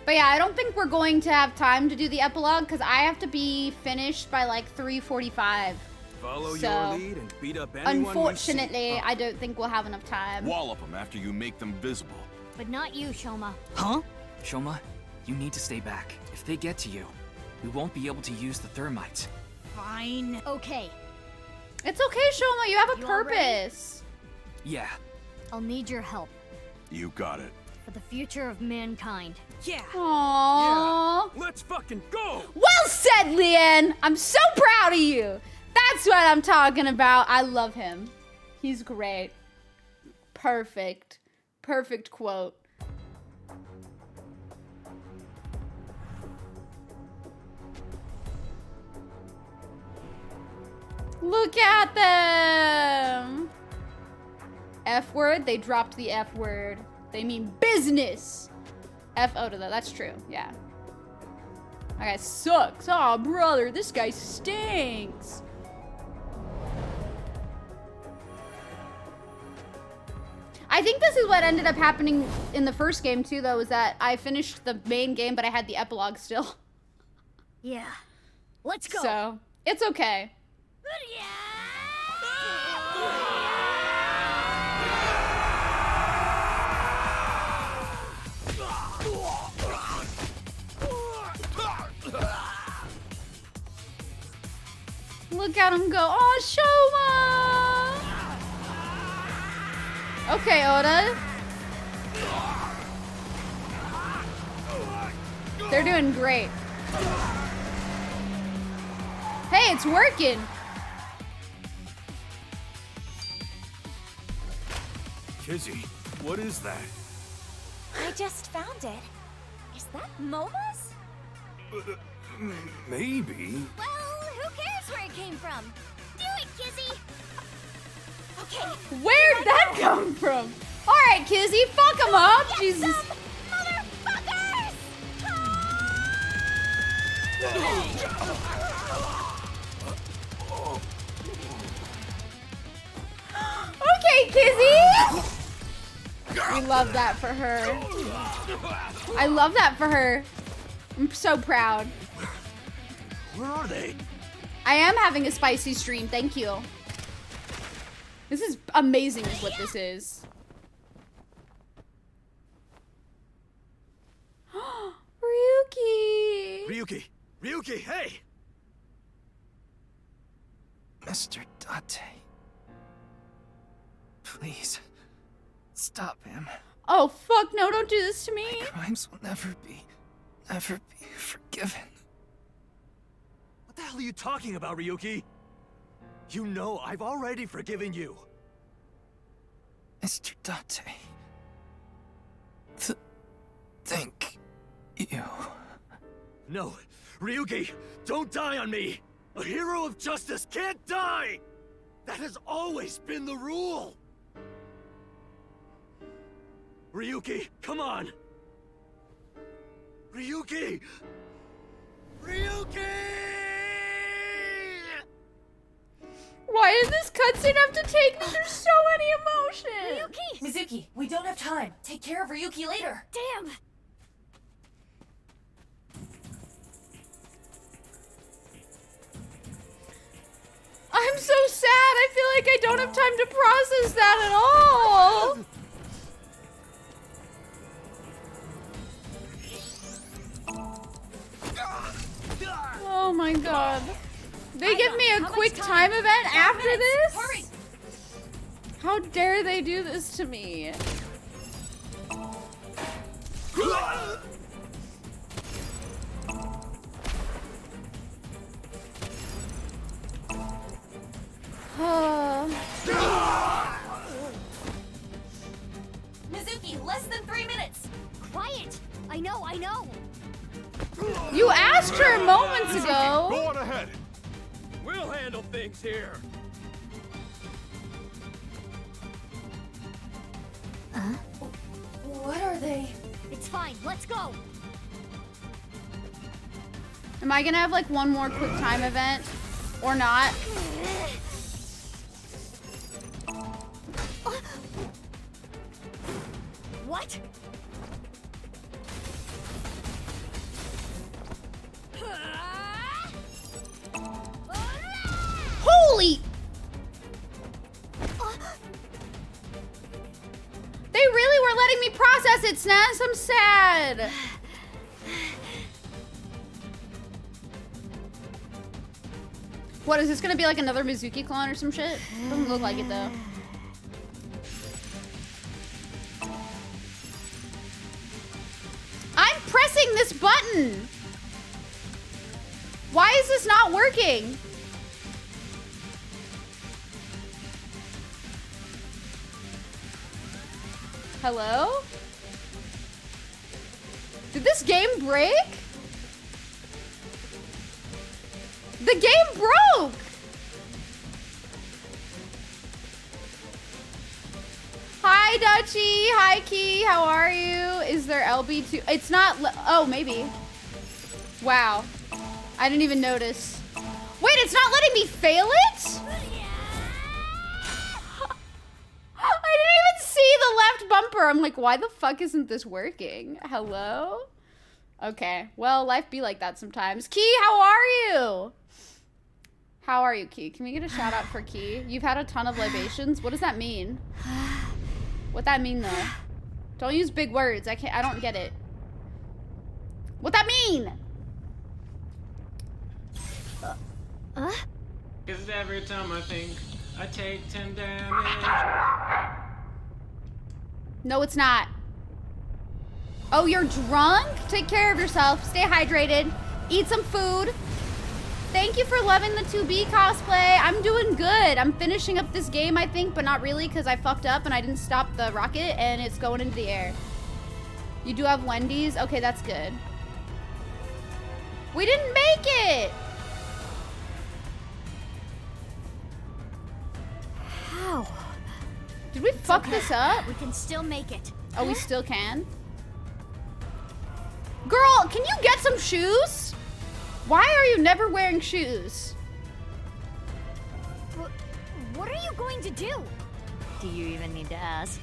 Speaker 1: But yeah, I don't think we're going to have time to do the epilogue because I have to be finished by like 3:45.
Speaker 22: Follow your lead and beat up anyone
Speaker 1: Unfortunately,
Speaker 22: you see.
Speaker 1: I don't think we'll have enough time.
Speaker 19: Wallop them after you make them visible.
Speaker 3: But not you, Shoma.
Speaker 5: Huh? Shoma, you need to stay back. If they get to you, we won't be able to use the thermite.
Speaker 11: Fine.
Speaker 3: Okay.
Speaker 1: It's okay, Shoma. You have a
Speaker 3: You all ready?
Speaker 1: purpose.
Speaker 5: Yeah.
Speaker 3: I'll need your help
Speaker 19: You got it.
Speaker 3: for the future of mankind.
Speaker 11: Yeah.
Speaker 1: Aww.
Speaker 22: Let's fucking go!
Speaker 1: Well said, Leanne. I'm so proud of you. That's what I'm talking about. I love him. He's great. Perfect. Perfect quote. Look at them. F word. They dropped the F word. They mean business. F O to that. That's true. Yeah. That guy sucks. Oh, brother. This guy stinks. I think this is what ended up happening in the first game too, though, is that I finished the main game, but I had the epilogue still.
Speaker 3: Yeah. Let's go.
Speaker 1: So, it's okay. Look at him go. Oh, Shoma! Okay, Oda. They're doing great. Hey, it's working.
Speaker 19: Kizzy, what is that?
Speaker 4: I just found it. Is that Momo's?
Speaker 19: Maybe.
Speaker 3: Well, who cares where it came from? Do it, Kizzy! Okay.
Speaker 1: Where'd that come from? All right, Kizzy, fuck him up. Jesus.
Speaker 3: Motherfuckers!
Speaker 1: Okay, Kizzy! We love that for her. I love that for her. I'm so proud.
Speaker 8: Where are they?
Speaker 1: I am having a spicy stream, thank you. This is amazing is what this is. Ryuki!
Speaker 12: Ryuki, hey! Mr. Date. Please, stop him.
Speaker 1: Oh fuck no, don't do this to me.
Speaker 12: My crimes will never be forgiven.
Speaker 6: What the hell are you talking about, Ryuki? You know I've already forgiven you.
Speaker 12: Mr. Date. Thank you.
Speaker 6: No, Ryuki, don't die on me! A hero of justice can't die! That has always been the rule! Ryuki, come on! Ryuki! Ryuki!
Speaker 1: Why does this cutscene have to take me through so many emotions?
Speaker 2: Mizuki, we don't have time. Take care of Ryuki later.
Speaker 3: Damn!
Speaker 1: I'm so sad. I feel like I don't have time to process that at all. Oh my god. They give me a quick time event after this?
Speaker 3: Hurry!
Speaker 1: How dare they do this to me?
Speaker 2: Mizuki, less than 3 minutes.
Speaker 3: Quiet! I know!
Speaker 1: You asked her moments ago.
Speaker 19: Go on ahead.
Speaker 13: We'll handle things here.
Speaker 3: Huh?
Speaker 2: What are they?
Speaker 3: It's fine, let's go!
Speaker 1: Am I gonna have like one more quick time event? Or not?
Speaker 3: What?
Speaker 1: Holy! They really were letting me process it, Snaz. I'm sad. What, is this gonna be like another Mizuki clone or some shit? Doesn't look like it though. I'm pressing this button. Why is this not working? Hello? Did this game break? The game broke! Hi, Dutchie. Hi, Key. How are you? Is there LB2? It's not. Oh, maybe. Wow. I didn't even notice. Wait, it's not letting me fail it? I didn't even see the left bumper. I'm like, why the fuck isn't this working? Hello? Okay. Well, life be like that sometimes. Key, how are you? How are you, Key? Can we get a shout out for Key? You've had a ton of libations. What does that mean? What that mean though? Don't use big words. I don't get it. What that mean?
Speaker 7: Cause every time I think I take 10 damage.
Speaker 1: No, it's not. Oh, you're drunk? Take care of yourself. Stay hydrated. Eat some food. Thank you for loving the 2B cosplay. I'm doing good. I'm finishing up this game, I think, but not really because I fucked up and I didn't stop the rocket and it's going into the air. You do have Wendy's? Okay, that's good. We didn't make it!
Speaker 3: How?
Speaker 1: Did we fuck this up?
Speaker 3: We can still make it.
Speaker 1: Oh, we still can? Girl, can you get some shoes? Why are you never wearing shoes?
Speaker 3: What are you going to do? Do you even need to ask?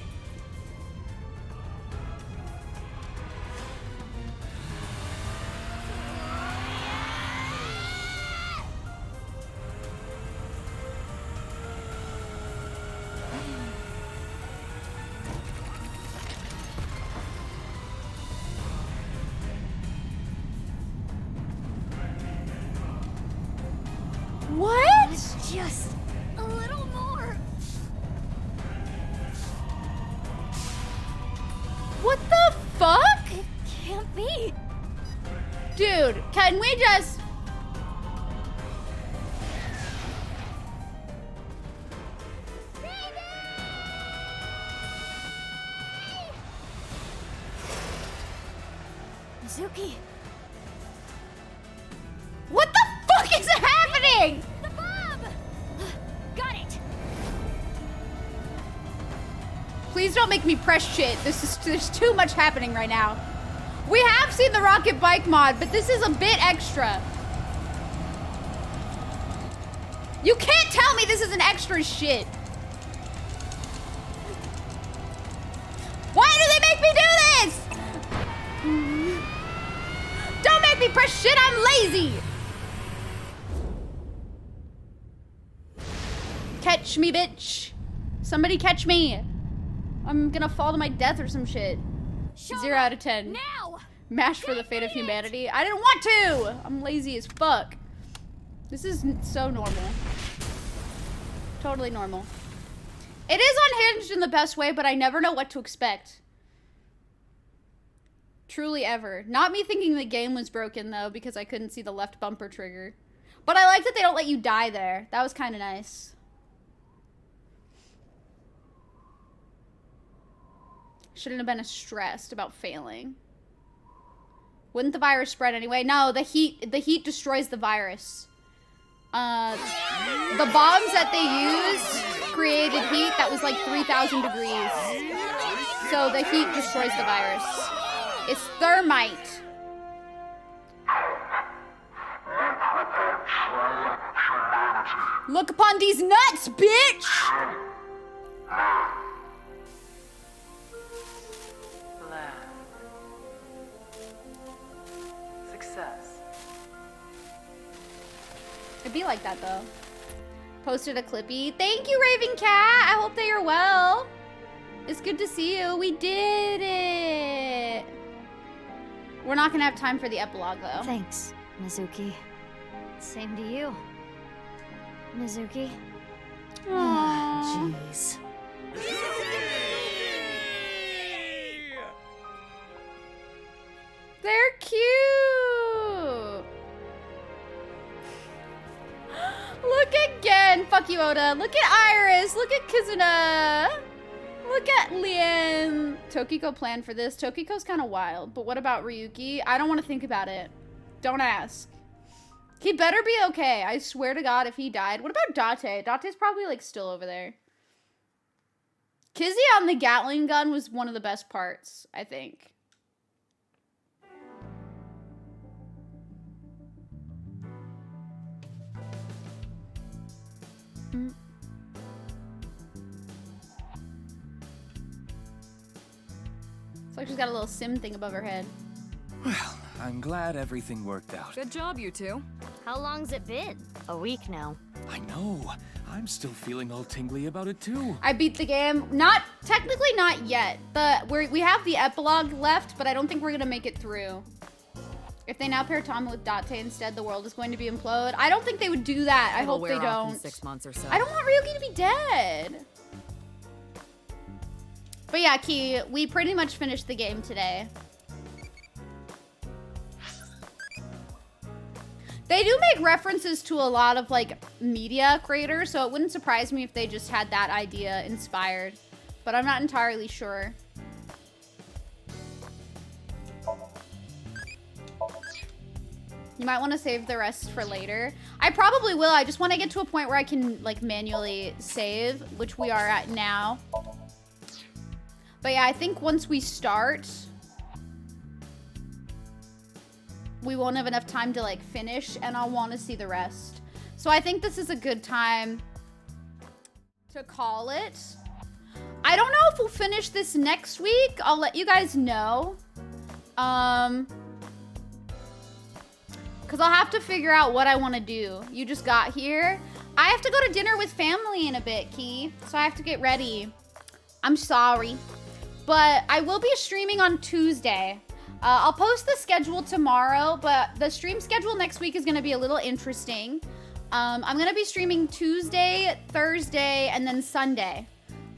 Speaker 1: What?
Speaker 3: Just a little more.
Speaker 1: What the fuck?
Speaker 3: It can't be.
Speaker 1: Dude, can we just...
Speaker 3: Mizuki.
Speaker 1: What the fuck is happening?
Speaker 3: The bomb! Got it.
Speaker 1: Please don't make me press shit. There's too much happening right now. We have seen the rocket bike mod, but this is a bit extra. You can't tell me this is an extra shit. Why do they make me do this? Don't make me press shit, I'm lazy. Catch me, bitch. Somebody catch me. I'm gonna fall to my death or some shit. 0 out of 10.
Speaker 3: Now!
Speaker 1: Mash for the fate of humanity. I didn't want to! I'm lazy as fuck. This is so normal. Totally normal. It is unhinged in the best way, but I never know what to expect. Truly ever. Not me thinking the game was broken, though, because I couldn't see the left bumper trigger. But I like that they don't let you die there. That was kind of nice. Shouldn't have been as stressed about failing. Wouldn't the virus spread anyway? No, the heat destroys the virus. The bombs that they used created heat that was like 3,000 degrees. So the heat destroys the virus. It's thermite. Look upon these nuts, bitch!
Speaker 9: Success.
Speaker 1: It'd be like that though. Posted a clippy. Thank you, Raven Cat. I hope that you're well. It's good to see you. We did it. We're not gonna have time for the epilogue though.
Speaker 3: Thanks, Mizuki. Same to you, Mizuki.
Speaker 1: Jeez. They're cute. Look again. Fuck you, Oda. Look at Iris. Look at Kizuna. Look at Lien. Tokiko planned for this. Tokiko's kind of wild. But what about Ryuki? I don't want to think about it. Don't ask. He better be okay. I swear to God if he died. What about Date? Date's probably like still over there. Kizzy on the Gatling gun was one of the best parts, I think. It's like she's got a little sim thing above her head.
Speaker 15: Well, I'm glad everything worked out.
Speaker 16: Good job, you two.
Speaker 3: How long's it been? A week now.
Speaker 15: I know. I'm still feeling all tingly about it too.
Speaker 1: I beat the game. Technically not yet. We have the epilogue left, but I don't think we're gonna make it through. If they now pair Tama with Date instead, the world is going to be implode. I don't think they would do that. I hope they don't.
Speaker 16: In 6 months or so.
Speaker 1: I don't want Ryuki to be dead. But yeah, Key, we pretty much finished the game today. They do make references to a lot of like media creators, so it wouldn't surprise me if they just had that idea inspired. But I'm not entirely sure. You might want to save the rest for later. I probably will. I just want to get to a point where I can like manually save, which we are at now. But yeah, I think once we start, we won't have enough time to like finish, and I'll want to see the rest. So I think this is a good time to call it. I don't know if we'll finish this next week. I'll let you guys know. Because I'll have to figure out what I want to do. You just got here. I have to go to dinner with family in a bit, Key. So I have to get ready. I'm sorry. But I will be streaming on Tuesday. I'll post the schedule tomorrow, but the stream schedule next week is going to be a little interesting. I'm going to be streaming Tuesday, Thursday, and then Sunday.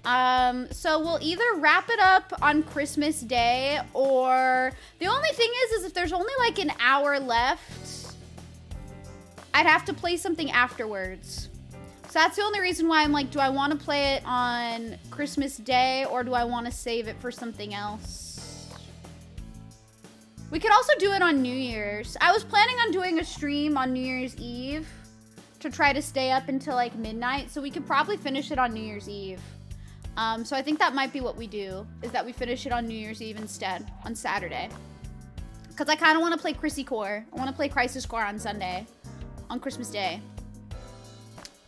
Speaker 1: So we'll either wrap it up on Christmas Day, or the only thing is if there's only like an hour left, I'd have to play something afterwards. So that's the only reason why I'm like, do I want to play it on Christmas Day, or do I want to save it for something else? We could also do it on New Year's. I was planning on doing a stream on New Year's Eve to try to stay up until like midnight, so we could probably finish it on New Year's Eve. So I think that might be what we do, is that we finish it on New Year's Eve instead, on Saturday. Because I kind of want to play Chrissy Core. I want to play Crisis Core on Sunday, on Christmas Day.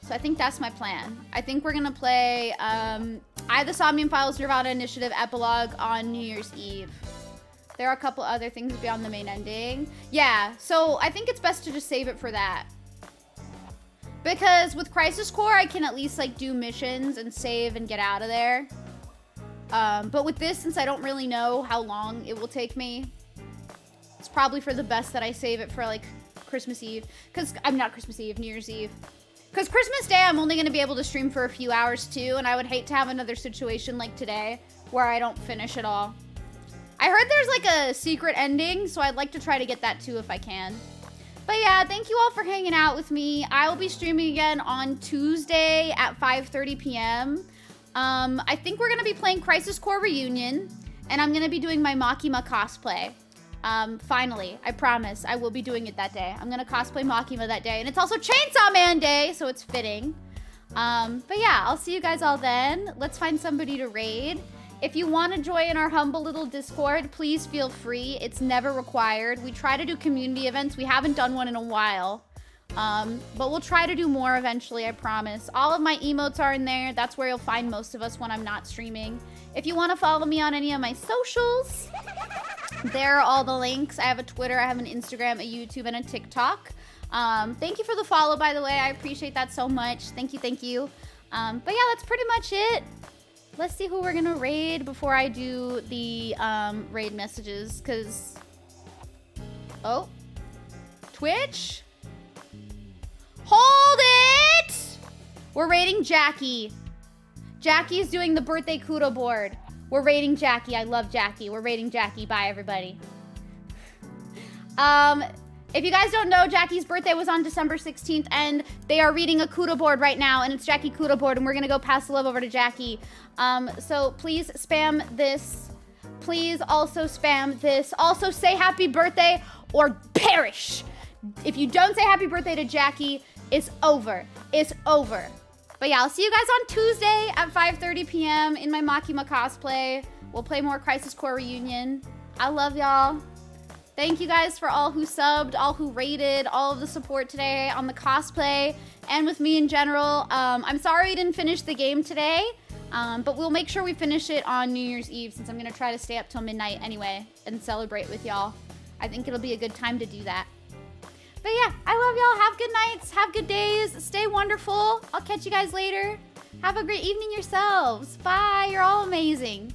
Speaker 1: So I think that's my plan. I think we're going to play I, the Somnium Files Nirvana Initiative Epilogue on New Year's Eve. There are a couple other things beyond the main ending. Yeah, so I think it's best to just save it for that. Because with Crisis Core, I can at least like do missions and save and get out of there. But with this, since I don't really know how long it will take me, it's probably for the best that I save it for like Christmas Eve. Because I'm not Christmas Eve, New Year's Eve. Because Christmas Day, I'm only going to be able to stream for a few hours too. And I would hate to have another situation like today where I don't finish it all. I heard there's like a secret ending, so I'd like to try to get that too if I can. But yeah, thank you all for hanging out with me. I will be streaming again on Tuesday at 5:30 p.m. I think we're going to be playing Crisis Core Reunion, and I'm going to be doing my Makima cosplay. Finally, I promise I will be doing it that day. I'm going to cosplay Makima that day, and it's also Chainsaw Man Day, so it's fitting. But yeah, I'll see you guys all then. Let's find somebody to raid. If you want to join our humble little Discord, please feel free. It's never required. We try to do community events. We haven't done one in a while. But we'll try to do more eventually, I promise. All of my emotes are in there. That's where you'll find most of us when I'm not streaming. If you want to follow me on any of my socials, there are all the links. I have a Twitter, I have an Instagram, a YouTube, and a TikTok. Thank you for the follow, by the way. I appreciate that so much. Thank you, thank you. But yeah, that's pretty much it. Let's see who we're gonna raid before I do the raid messages, because... Oh. Twitch? Hold it! We're raiding Jackie. Jackie's doing the birthday kudo board. We're raiding Jackie. I love Jackie. We're raiding Jackie. Bye, everybody. If you guys don't know, Jackie's birthday was on December 16th, and they are reading a kudo board right now, and it's Jackie kudo board, and we're gonna go pass the love over to Jackie. So please spam this. Please also spam this. Also say happy birthday or perish. If you don't say happy birthday to Jackie, it's over. It's over. But yeah, I'll see you guys on Tuesday at 5:30 p.m. in my Makima cosplay. We'll play more Crisis Core Reunion. I love y'all. Thank you guys for all who subbed, all who rated, all of the support today on the cosplay and with me in general. I'm sorry we didn't finish the game today, but we'll make sure we finish it on New Year's Eve, since I'm going to try to stay up till midnight anyway and celebrate with y'all. I think it'll be a good time to do that. But yeah, I love y'all. Have good nights. Have good days. Stay wonderful. I'll catch you guys later. Have a great evening yourselves. Bye. You're all amazing.